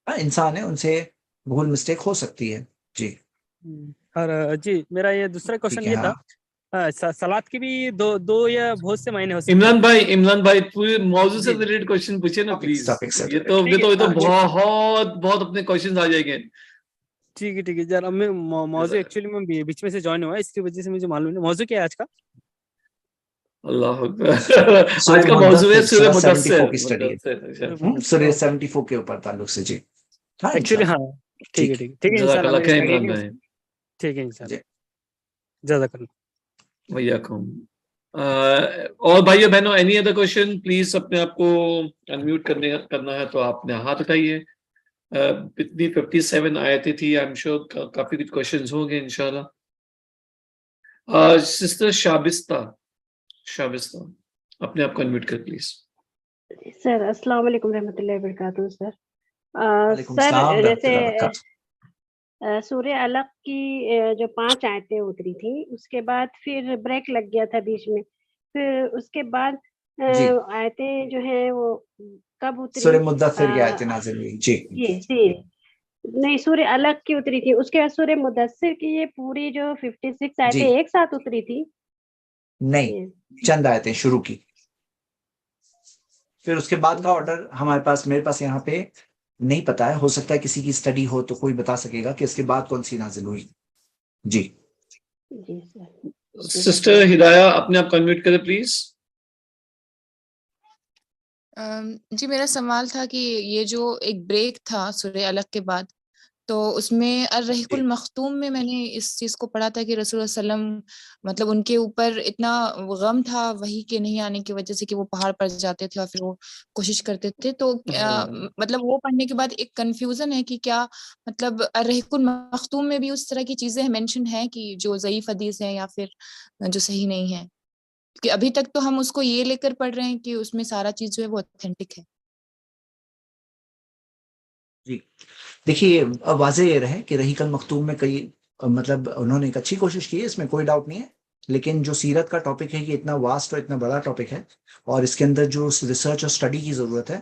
انسان ہیں، ان سے بھول مسٹیک ہو سکتی ہے. جی اور جی میرا یہ دوسرا کوشچن یہ تھا، سلاد کی بھی دو یا بہت سے معنی ہو سکتے ہیں. عمران بھائی پورے موضوع سے ریلیٹڈ کوشچن پوچھے نا پلیز. یہ تو بہت اپنے کوشچن آ جائیں گے. ٹھیک ہے ذرا میں موضوع ایکچولی میں بیچ میں سے جوائن ہوا ہے، اس کی وجہ سے مجھے معلوم نہیں موضوع کیا ہے آج کا. اللہ آج کا موضوع ہے سورہ مدثر کی اسٹڈی ہے، سورہ 74 کے اوپر تعلق سے. جی ایکچولی ہاں، ٹھیک ہے جزاک اللہ خیر عمران بھائی. ٹھیک ہے انشاءاللہ، جزاک اللہ. ویاکم. اور بھائیو بہنوں، اینی ادر کوشچن پلیز اپنے آپ کو انمیوٹ کرنا ہے تو آپ نے ہاتھ اٹھائیے. اتنی 57 آیتیں تھی، آئی ایم شیور کافی کچھ کوشچنز ہوں گے انشاءاللہ. سسٹر شابستہ اپنے آپ کو انمیوٹ کر پلیز. سر السلام علیکم رحمۃ اللہ وبرکاتہ. سر جیسے سورہ علق کی جو 5 آیتیں اتری تھی، اس کے بعد پھر بریک لگ گیا تھا بیچ میں، پھر اس کے بعد آیتیں جو ہیں وہ کب اتری؟ سورہ مدثر کی آیتیں نازل ہوئی. جی نہیں، سورہ علق کی اتری تھی، اس کے بعد سورہ مدثر کی یہ پوری جو 56 آیتیں ایک ساتھ اتری تھی؟ نہیں، چند آیتیں شروع کی، پھر اس کے بعد کا آرڈر میرے پاس یہاں پہ نہیں پتا ہے. ہو سکتا ہے کسی کی اسٹڈی ہو تو کوئی بتا سکے گا کہ اس کے بعد کون سی نازل ہوئی. جی سسٹر ہدایہ اپنے آپ کو انمیوٹ کرے پلیز. جی میرا سوال تھا کہ یہ جو ایک بریک تھا سورہ علق کے بعد، تو اس میں الرحیق المختوم میں نے اس چیز کو پڑھا تھا کہ رسول اللہ صلی اللہ علیہ وسلم مطلب ان کے اوپر اتنا غم تھا وحی کے نہیں آنے کی وجہ سے کہ وہ پہاڑ پر جاتے تھے اور پھر وہ کوشش کرتے تھے. تو مطلب وہ پڑھنے کے بعد ایک کنفیوژن ہے کہ کیا مطلب الرحیق المختوم میں بھی اس طرح کی چیزیں مینشن ہیں کہ جو ضعیف حدیث ہیں یا پھر جو صحیح نہیں ہے؟ کہ ابھی تک تو ہم اس کو یہ لے کر پڑھ رہے ہیں کہ اس میں سارا چیز جو ہے وہ اوتھینٹک ہے. جی دیکھیے واضح یہ رہے کہ رحیق المختوم میں کئی مطلب انہوں نے ایک اچھی کوشش کی ہے، اس میں کوئی ڈاؤٹ نہیں ہے، لیکن جو سیرت کا ٹاپک ہے یہ اتنا واسٹ اور اتنا بڑا ٹاپک ہے، اور اس کے اندر جو ریسرچ اور اسٹڈی کی ضرورت ہے،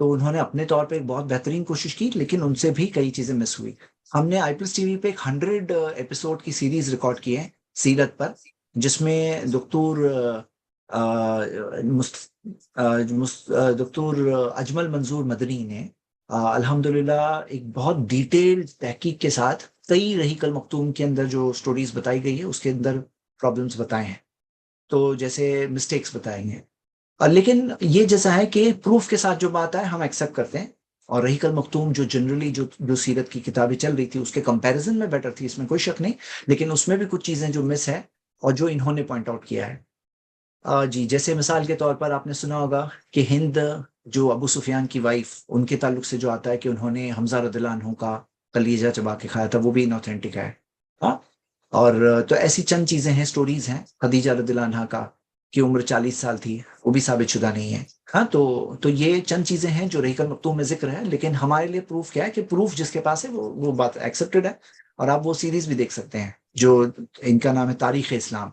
تو انہوں نے اپنے طور پہ ایک بہت بہترین کوشش کی، لیکن ان سے بھی کئی چیزیں مس ہوئی۔ ہم نے آئی پلس ٹی وی پہ ایک 100 ایپیسوڈ کی سیریز ریکارڈ کی ہے سیرت پر، جس میں دکتور اجمل منظور مدنی نے الحمدللہ ایک بہت ڈیٹیل تحقیق کے ساتھ کئی رحیق المختوم کے اندر جو سٹوریز بتائی گئی ہے اس کے اندر پرابلمس بتائے ہیں، تو جیسے مسٹیکس بتائیں گے، لیکن یہ جیسا ہے کہ پروف کے ساتھ جو بات ہے ہم ایکسیپٹ کرتے ہیں، اور رحیق المختوم جو جنرلی جو سیرت کی کتابیں چل رہی تھی اس کے کمپیریزن میں بیٹر تھی، اس میں کوئی شک نہیں، لیکن اس میں بھی کچھ چیزیں جو مس ہے اور جو انہوں نے پوائنٹ آؤٹ کیا ہے۔ جی جیسے مثال کے طور پر آپ نے سنا ہوگا کہ ہند جو ابو سفیان کی وائف، ان کے تعلق سے جو آتا ہے کہ انہوں نے حمزہ رضی اللہ عنہ کا کلیجہ چبا کے کھایا تھا، وہ بھی انوتھینٹک ہے۔ ہاں، اور تو ایسی چند چیزیں ہیں، سٹوریز ہیں، خدیجہ رضی اللہ عنہ کا کی عمر 40 سال تھی، وہ بھی ثابت شدہ نہیں ہے۔ ہاں، تو یہ چند چیزیں ہیں جو رحیق المختوم میں ذکر ہے، لیکن ہمارے لیے پروف کیا ہے کہ پروف جس کے پاس ہے وہ بات ایکسیپٹڈ ہے، اور آپ وہ سیریز بھی دیکھ سکتے ہیں جو ان کا نام ہے تاریخ اسلام،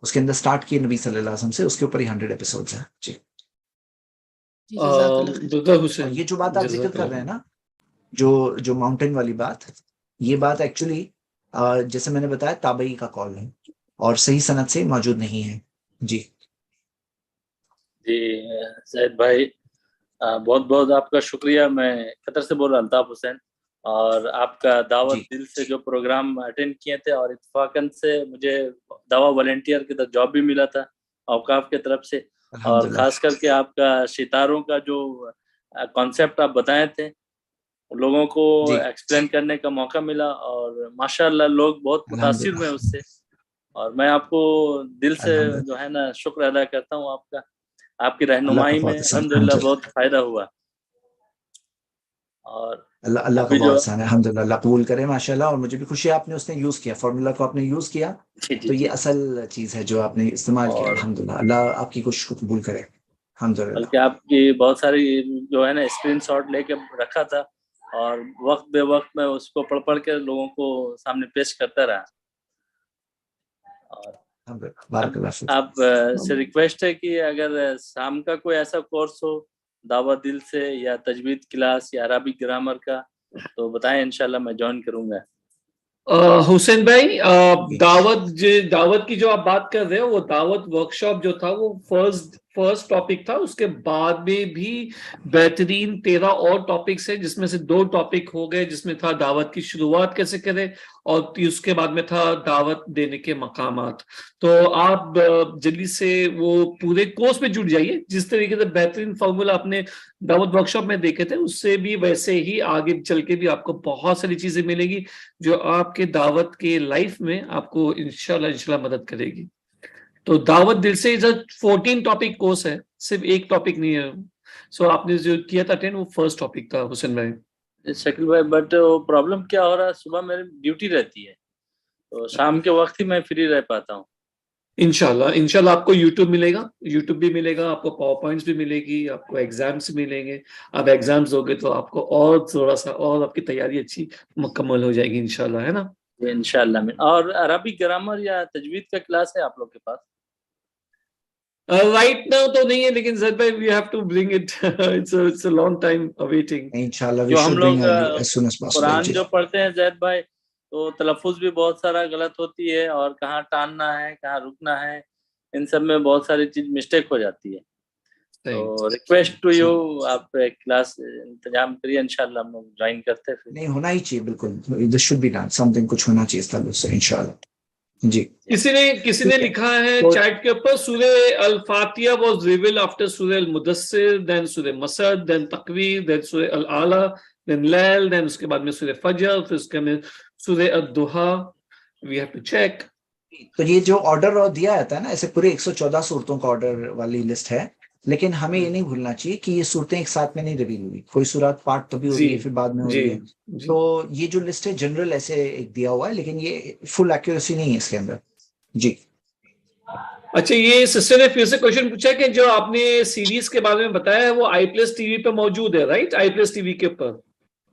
اس کے اندر سٹارٹ کیے نبی صلی اللہ علیہ وسلم سے، اس کے اوپر ہی 100 ایپیسوڈز ہیں۔ جی حسین، یہ جو بات آپ ذکر کر رہے ہیں نا، جو ماؤنٹین والی بات، یہ بات ایکچولی جیسے میں نے بتایا تابعی کا کال ہے اور صحیح سند سے موجود نہیں ہے۔ جی جی زید بھائی بہت بہت آپ کا شکریہ۔ میں قطر سے بول رہا ہوں، الطاف حسین، اور آپ کا دعوت دل سے جو پروگرام اٹینڈ کیے تھے، اور اتفاقاً سے مجھے دعوت والنٹیئر کی جاب بھی ملا تھا اوقاف کی طرف سے، اور خاص کر کے آپ کا ستاروں کا جو کانسیپٹ آپ بتائے تھے لوگوں کو ایکسپلین کرنے کا موقع ملا، اور ماشاءاللہ لوگ بہت متاثر ہوئے اس سے، اور میں آپ کو دل سے جو ہے نا شکر ادا کرتا ہوں آپ کا، آپ کی رہنمائی میں الحمدللہ بہت فائدہ ہوا، اور اللہ کا بہت احسان ہے، الحمدللہ، اللہ قبول کرے ماشاءاللہ، اور مجھے بھی خوشی ہے آپ نے اس نے یوز کیا، فارمولا کو آپ نے یوز کیا، تو یہ اصل چیز ہے جو آپ نے استعمال کیا، الحمدللہ، اللہ آپ کی کوشش کو قبول کرے، الحمدللہ۔ بلکہ آپ کی بہت ساری جو ہے نا اسکرین شاٹ لے کے رکھا تھا، اور وقت بے وقت میں اس کو پڑھ کے لوگوں کو سامنے پیش کرتا رہا، اور آپ سے ریکویسٹ ہے کہ اگر شام کا کوئی ایسا کورس ہو دعوت دل سے، یا تجوید کلاس یا عربی گرامر کا، تو بتائیں، انشاءاللہ میں جوائن کروں گا۔ حسین بھائی، دعوت کی جو آپ بات کر رہے ہو، وہ دعوت ورکشاپ جو تھا وہ فرسٹ ٹاپک تھا، اس کے بعد میں بھی بہترین 13 اور ٹاپکس ہیں، جس میں سے 2 ٹاپک ہو گئے، جس میں تھا دعوت کی شروعات کیسے کرے، اور اس کے بعد میں تھا دعوت دینے کے مقامات۔ تو آپ جلدی سے وہ پورے کورس میں جڑ جائیے، جس طریقے سے بہترین فارمولا آپ نے دعوت ورکشاپ میں دیکھے تھے، اس سے بھی ویسے ہی آگے چل کے بھی آپ کو بہت ساری چیزیں ملے گی جو آپ کے دعوت کے لائف میں آپ کو انشاءاللہ مدد کرے گی۔ تو دعوت دل سے 14 ٹاپک کورس ہے، صرف ایک ٹاپک نہیں ہے، سو آپ نے جو کیا تھا 10 وہ فرسٹ ٹاپک تھا حسین بھائی۔ شکیل بھائی، بٹ پرابلم کیا ہو رہا ہے، صبح میری ڈیوٹی رہتی ہے، تو شام کے وقت ہی میں فری رہ پاتا ہوں۔ انشاءاللہ آپ کو یوٹیوب ملے گا، یوٹیوب بھی ملے گا، آپ کو پاور پوائنٹس بھی ملے گی، آپ کو ایگزامس ملیں گے، اب ایگزامس ہوگے تو آپ کو اور تھوڑا سا اور آپ کی تیاری اچھی مکمل ہو جائے گی انشاءاللہ، ہے نا؟ انشاءاللہ۔ اور عربی گرامر یا تجوید کا کلاس ہے آپ لوگ کے پاس؟ رائٹ ناؤ تو نہیں ہے، لیکن زید بھائی we have to bring it, it's a long time awaiting. انشاءاللہ جو ہم لوگ قرآن جو پڑھتے ہیں زید بھائی، تو تلفظ بھی بہت سارا غلط ہوتی ہے، اور کہاں ٹاننا ہے، کہاں رکنا ہے، ان سب میں بہت ساری چیز مسٹیک ہو جاتی ہے، تو ریکویسٹ ٹو یو، آپ کلاس انتظام کریے، انشاءاللہ ہم لوگ جوائن کرتے ہیں۔ نہیں، ہونا ہی چاہیے، بالکل، this should be done, something, کچھ ہونا چاہیے اس تعلق سے انشاءاللہ۔ جی، کسی نے لکھا ہے چیٹ کے اوپر، سورہ الفاتحہ واز ریویلڈ آفٹر سورہ المدثر، دین سورہ مسد، دین تکویر، دین سورہ الاعلی، دین لیل، دین اس کے بعد میں سورہ فجر، پھر اس کے میں سورہ الضحیٰ، وی ہیو ٹو چیک۔ تو یہ جو آرڈر دیا جاتا ہے نا، ایسے پورے 114 صورتوں کا آرڈر والی لسٹ ہے، لیکن ہمیں یہ نہیں بھولنا چاہیے کہ یہ صورتیں ایک ساتھ میں نہیں ریویل ہوئی، کوئی صورت پارٹ تبھی ہو رہی ہے، پھر بعد میں ہو رہی ہے، تو یہ جو لسٹ ہے جنرل ایسے ایک دیا ہوا ہے، لیکن یہ فل ایکوریسی نہیں ہے اس کے اندر۔ جی اچھا، یہ سسٹر نے پھر سے کوشچن پوچھا کہ جو آپ نے سیریز کے بارے میں بتایا ہے وہ آئی پلس ٹی وی پہ موجود ہے، رائٹ؟ آئی پلس ٹی وی کے اوپر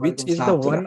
which is the one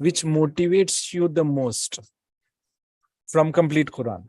which motivates you the most from complete Quran?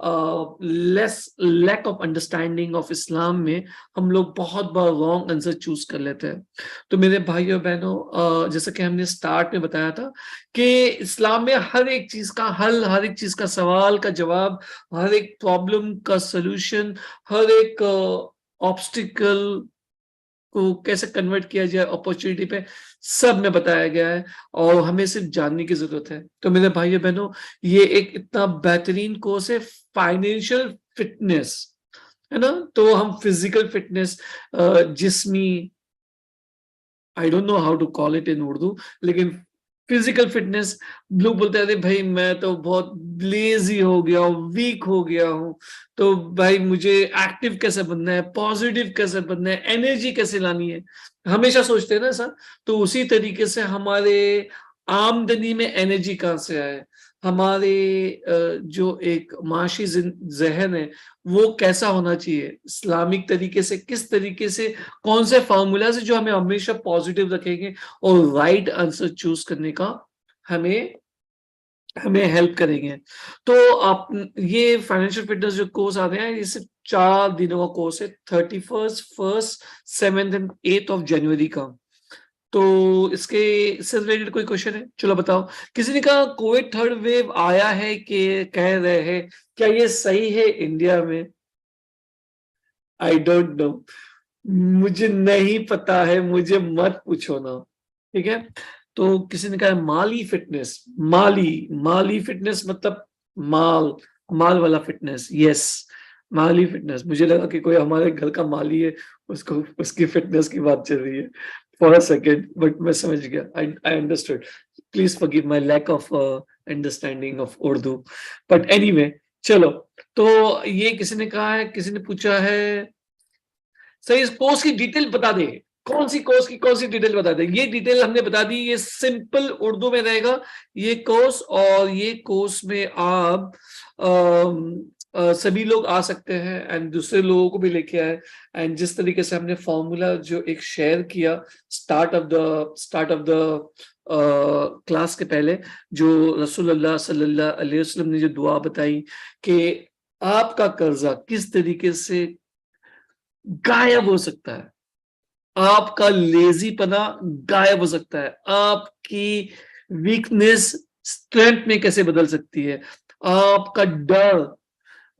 Lack of understanding of Islam میں ہم لوگ بہت بار رانگ آنسر چوز کر لیتے ہیں. تو میرے بھائیوں بہنوں، جیسا کہ ہم نے سٹارٹ میں بتایا تھا کہ اسلام میں ہر ایک چیز کا حل، ہر ایک چیز کا سوال کا جواب، ہر ایک پرابلم کا سولوشن، ہر ایک آبسٹیکل کو کیسے کنورٹ کیا جائے اپورچونٹی پہ، سب میں بتایا گیا ہے اور ہمیں صرف جاننے کی ضرورت ہے. تو میرے بھائیو بہنوں، یہ ایک اتنا بہترین کورس ہے فائنینشیل فٹنس، ہے نا. تو ہم فزیکل فٹنس، جسمی، I don't know how to call it in Urdu, لیکن فزیکل فٹنس، لوگ بولتے ہیں بھائی میں تو بہت لیزی ہو گیا ہوں، ویک ہو گیا ہوں، تو بھائی مجھے ایکٹیو کیسے بننا ہے، پازیٹیو کیسے بننا ہے، انرجی کیسے لانی ہے، ہمیشہ سوچتے ہیں نا سر. تو اسی طریقے سے ہمارے آمدنی میں انرجی کہاں سے آئے، ہمارے جو ایک معاشی ذہن ہے وہ کیسا ہونا چاہیے اسلامک طریقے سے، کس طریقے سے، کون سے فارمولاز جو ہمیں ہمیشہ پازیٹیو رکھیں گے اور رائٹ آنسر چوز کرنے کا ہمیں ہیلپ کریں گے. تو آپ یہ فائنینشیل فٹنس جو کورس آ رہے ہیں، یہ صرف 4 دنوں کا کورس ہے، 31st 1st 7th and 8th of January کا. تو اس کے سے ریلیٹڈ کوئی کوشچن ہے؟ چلو بتاؤ. کسی نے کہا کووڈ 3rd ویو آیا ہے کہ کہہ رہے ہیں، کیا یہ صحیح ہے انڈیا میں؟ آئی ڈونٹ نو، مجھے نہیں پتا ہے، مجھے مت پوچھو نا، ٹھیک ہے. تو کسی نے کہا مالی فٹنس، مالی فٹنس مطلب مال والا فٹنس. یس، مالی فٹنس. مجھے لگا کہ کوئی ہمارے گھر کا مالی ہے، اس کی فٹنس کی بات چل رہی ہے فار اے سیکنڈ، بٹ میں سمجھ گیا. I understood. Please forgive my lack of understanding of Urdu. But anyway, چلو. تو یہ کسی نے کہا ہے، کسی نے پوچھا ہے صحیح اس کورس کی ڈیٹیل بتا دے، کون سی کورس کی کون سی ڈیٹیل بتا دے. یہ ڈیٹیل ہم نے بتا دی، یہ سمپل اردو میں رہے گا یہ کورس، اور یہ کورس میں آپ سبھی لوگ آ سکتے ہیں اینڈ دوسرے لوگوں کو بھی لے کے آئے. اینڈ جس طریقے سے ہم نے فارمولا جو ایک شیئر کیا اسٹارٹ آف دا کلاس کے پہلے، جو رسول اللہ صلی اللہ علیہ وسلم نے جو دعا بتائی کہ آپ کا قرضہ کس طریقے سے غائب ہو سکتا ہے، آپ کا لیزی پنا غائب ہو سکتا ہے، آپ کی ویکنیس اسٹرینتھ میں کیسے بدل سکتی ہے، آپ کا ڈر،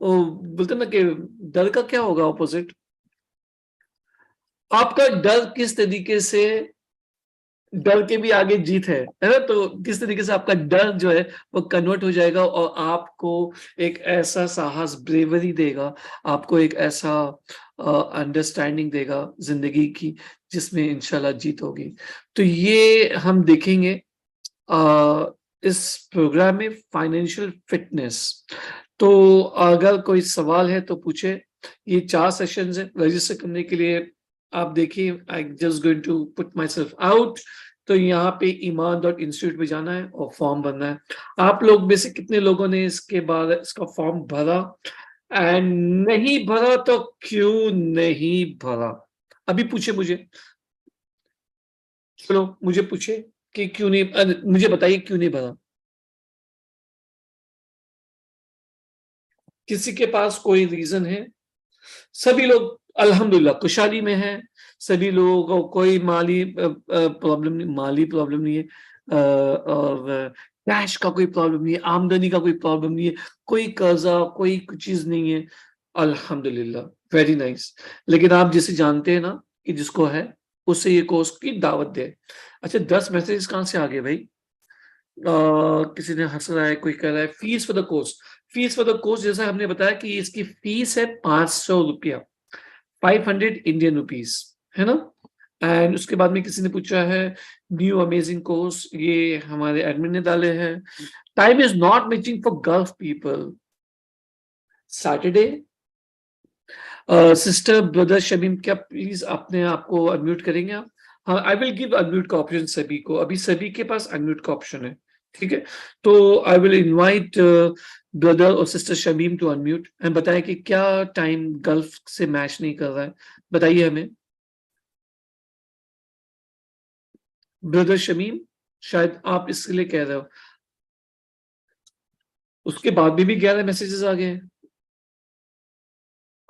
بولتے نا کہ ڈر کا کیا ہوگا اپوزٹ، آپ کا ڈر کس طریقے سے، ڈر کے بھی آگے جیت ہے نا. تو کس طریقے سے آپ کا ڈر جو ہے وہ کنورٹ ہو جائے گا اور آپ کو ایک ایسا ساہس، بریوری دے گا، آپ کو ایک ایسا انڈرسٹینڈنگ دے گا زندگی کی جس میں انشاءاللہ جیت ہوگی. تو یہ ہم دیکھیں گے اس پروگرام میں فائنینشیل فٹنس. تو اگر کوئی سوال ہے تو پوچھے. یہ 4 سیشنز ہیں. رجسٹر کرنے کے لیے آپ دیکھیے I just going to put myself out. تو یہاں پہ ایمان.institute پہ جانا ہے اور فارم بھرنا ہے. آپ لوگ میں سے کتنے لوگوں نے اس کے بعد اس کا فارم بھرا، اینڈ نہیں بھرا تو کیوں نہیں بھرا؟ ابھی پوچھے مجھے، چلو مجھے پوچھے کہ کیوں نہیں، مجھے بتائیے کیوں نہیں بھرا. کسی کے پاس کوئی ریزن ہے؟ سبھی لوگ الحمدللہ خوشحالی میں ہیں، سبھی لوگوں کو کوئی مالی پرابلم نہیں ہے، اور کیش کا کوئی پرابلم نہیں ہے، آمدنی کا کوئی پرابلم نہیں ہے، کوئی قرضہ، کوئی چیز نہیں ہے. الحمدللہ، ویری نائس. لیکن آپ جسے جانتے ہیں نا کہ جس کو ہے اس سے یہ کورس کی دعوت دے. اچھا 10 میسیجز کہاں سے آگے بھائی؟ کسی نے ہنس رہا ہے، کوئی کہہ رہا ہے fee for the course. Fee for the course جیسا ہم نے بتایا کہ اس کی فیس ہے 500 روپیہ، 500 انڈین روپیز، ہے نا. اینڈ اس کے بعد میں کسی نے پوچھا ہے نیو امیزنگ کورس، یہ ہمارے ایڈمن نے ڈالے ہیں. Time is not matching for golf people. Saturday sister brother Shamim, کیا پلیز اپنے آپ کو انمیوٹ کریں گے آپ؟ ہاں، آئی ول گیو انمیوٹ کا آپشن سبھی کو. ابھی سبھی کے پاس انمیوٹ کا آپشن ہے، ٹھیک ہے. تو آئی ول انوائٹ بردر اور sister Shamim to unmute and بتائیں کہ کیا ٹائم گلف سے میچ نہیں کر رہا ہے، بتائیے ہمیں. بردر شمیم شاید آپ اس کے لیے کہہ رہے ہو. اس کے بعد بھی 11 میسیجز آ گئے ہیں.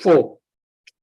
4,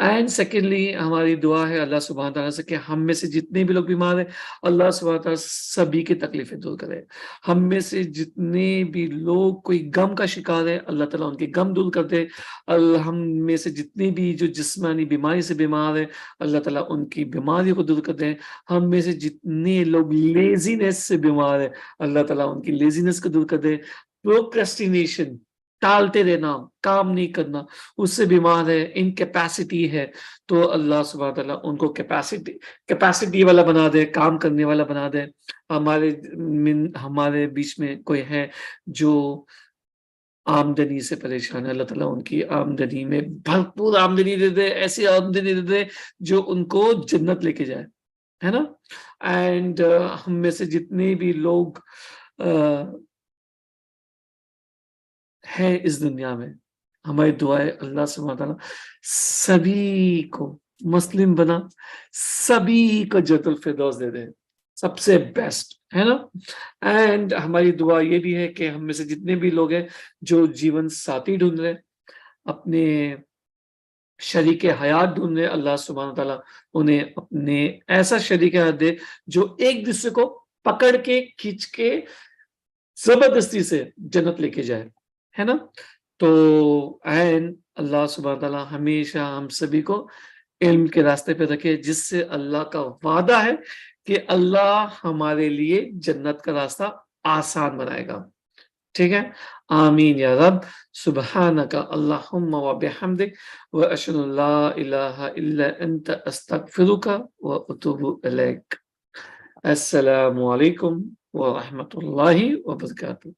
اینڈ سیکنڈلی ہماری دعا ہے اللہ سبحانہ تعالیٰ سے کہ ہم میں سے جتنے بھی لوگ بیمار ہیں اللہ سبحانہ تعالیٰ سبھی کی تکلیفیں دور کرے. ہم میں سے جتنے بھی لوگ کوئی غم کا شکار ہے اللہ تعالیٰ ان کے غم دور کر دے. ہم میں سے جتنے بھی جو جسمانی بیماری سے بیمار ہے اللہ تعالیٰ ان کی بیماری کو دور کر دیں. ہم میں سے جتنے لوگ لیزینس سے بیمار ہے اللہ تعالیٰ ان کی لیزینس کو دور کر دے. پروکریسٹینیشن ٹالتے رہنا کام نہیں کرنا اس سے بیمار ہے. انکیپیسٹی ہے تو اللہ سبحانہ تعالیٰ ان کو کیپیسٹی والا بنا دے, کام کرنے والا بنا دے. ہمارے بیچ میں کوئی ہے جو آمدنی سے پریشان ہے اللہ تعالیٰ ان کی آمدنی میں بھرپور آمدنی دے دے, ایسی آمدنی دے دے جو ان کو جنت لے کے جائے, ہے نا. اینڈ ہم میں سے جتنے بھی لوگ ہے اس دنیا میں ہماری دعائیں اللہ سبحانہ تعالیٰ سبھی کو مسلم بنا, سبھی کو جنت الفردوس دے دے, سب سے بیسٹ, ہے نا. اینڈ ہماری دعا یہ بھی ہے کہ ہم میں سے جتنے بھی لوگ ہیں جو جیون ساتھی ڈھونڈ رہے, اپنے شریک حیات ڈھونڈ رہے, اللہ سبحانہ تعالیٰ انہیں اپنے ایسا شریک حیات دے جو ایک دوسرے کو پکڑ کے کھینچ کے زبردستی سے جنت لے کے جائے, ہے نا. تو اینڈ اللہ سبحانہ تعالیٰ ہمیشہ ہم سبھی کو علم کے راستے پہ رکھے جس سے اللہ کا وعدہ ہے کہ اللہ ہمارے لیے جنت کا راستہ آسان بنائے گا. ٹھیک ہے, آمین یا رب. سبحانک اللہم و بحمدک و اشہد ان لا الہ الا انت استغفرک و اتوب الیک. السلام علیکم ورحمۃ اللہ وبرکاتہ.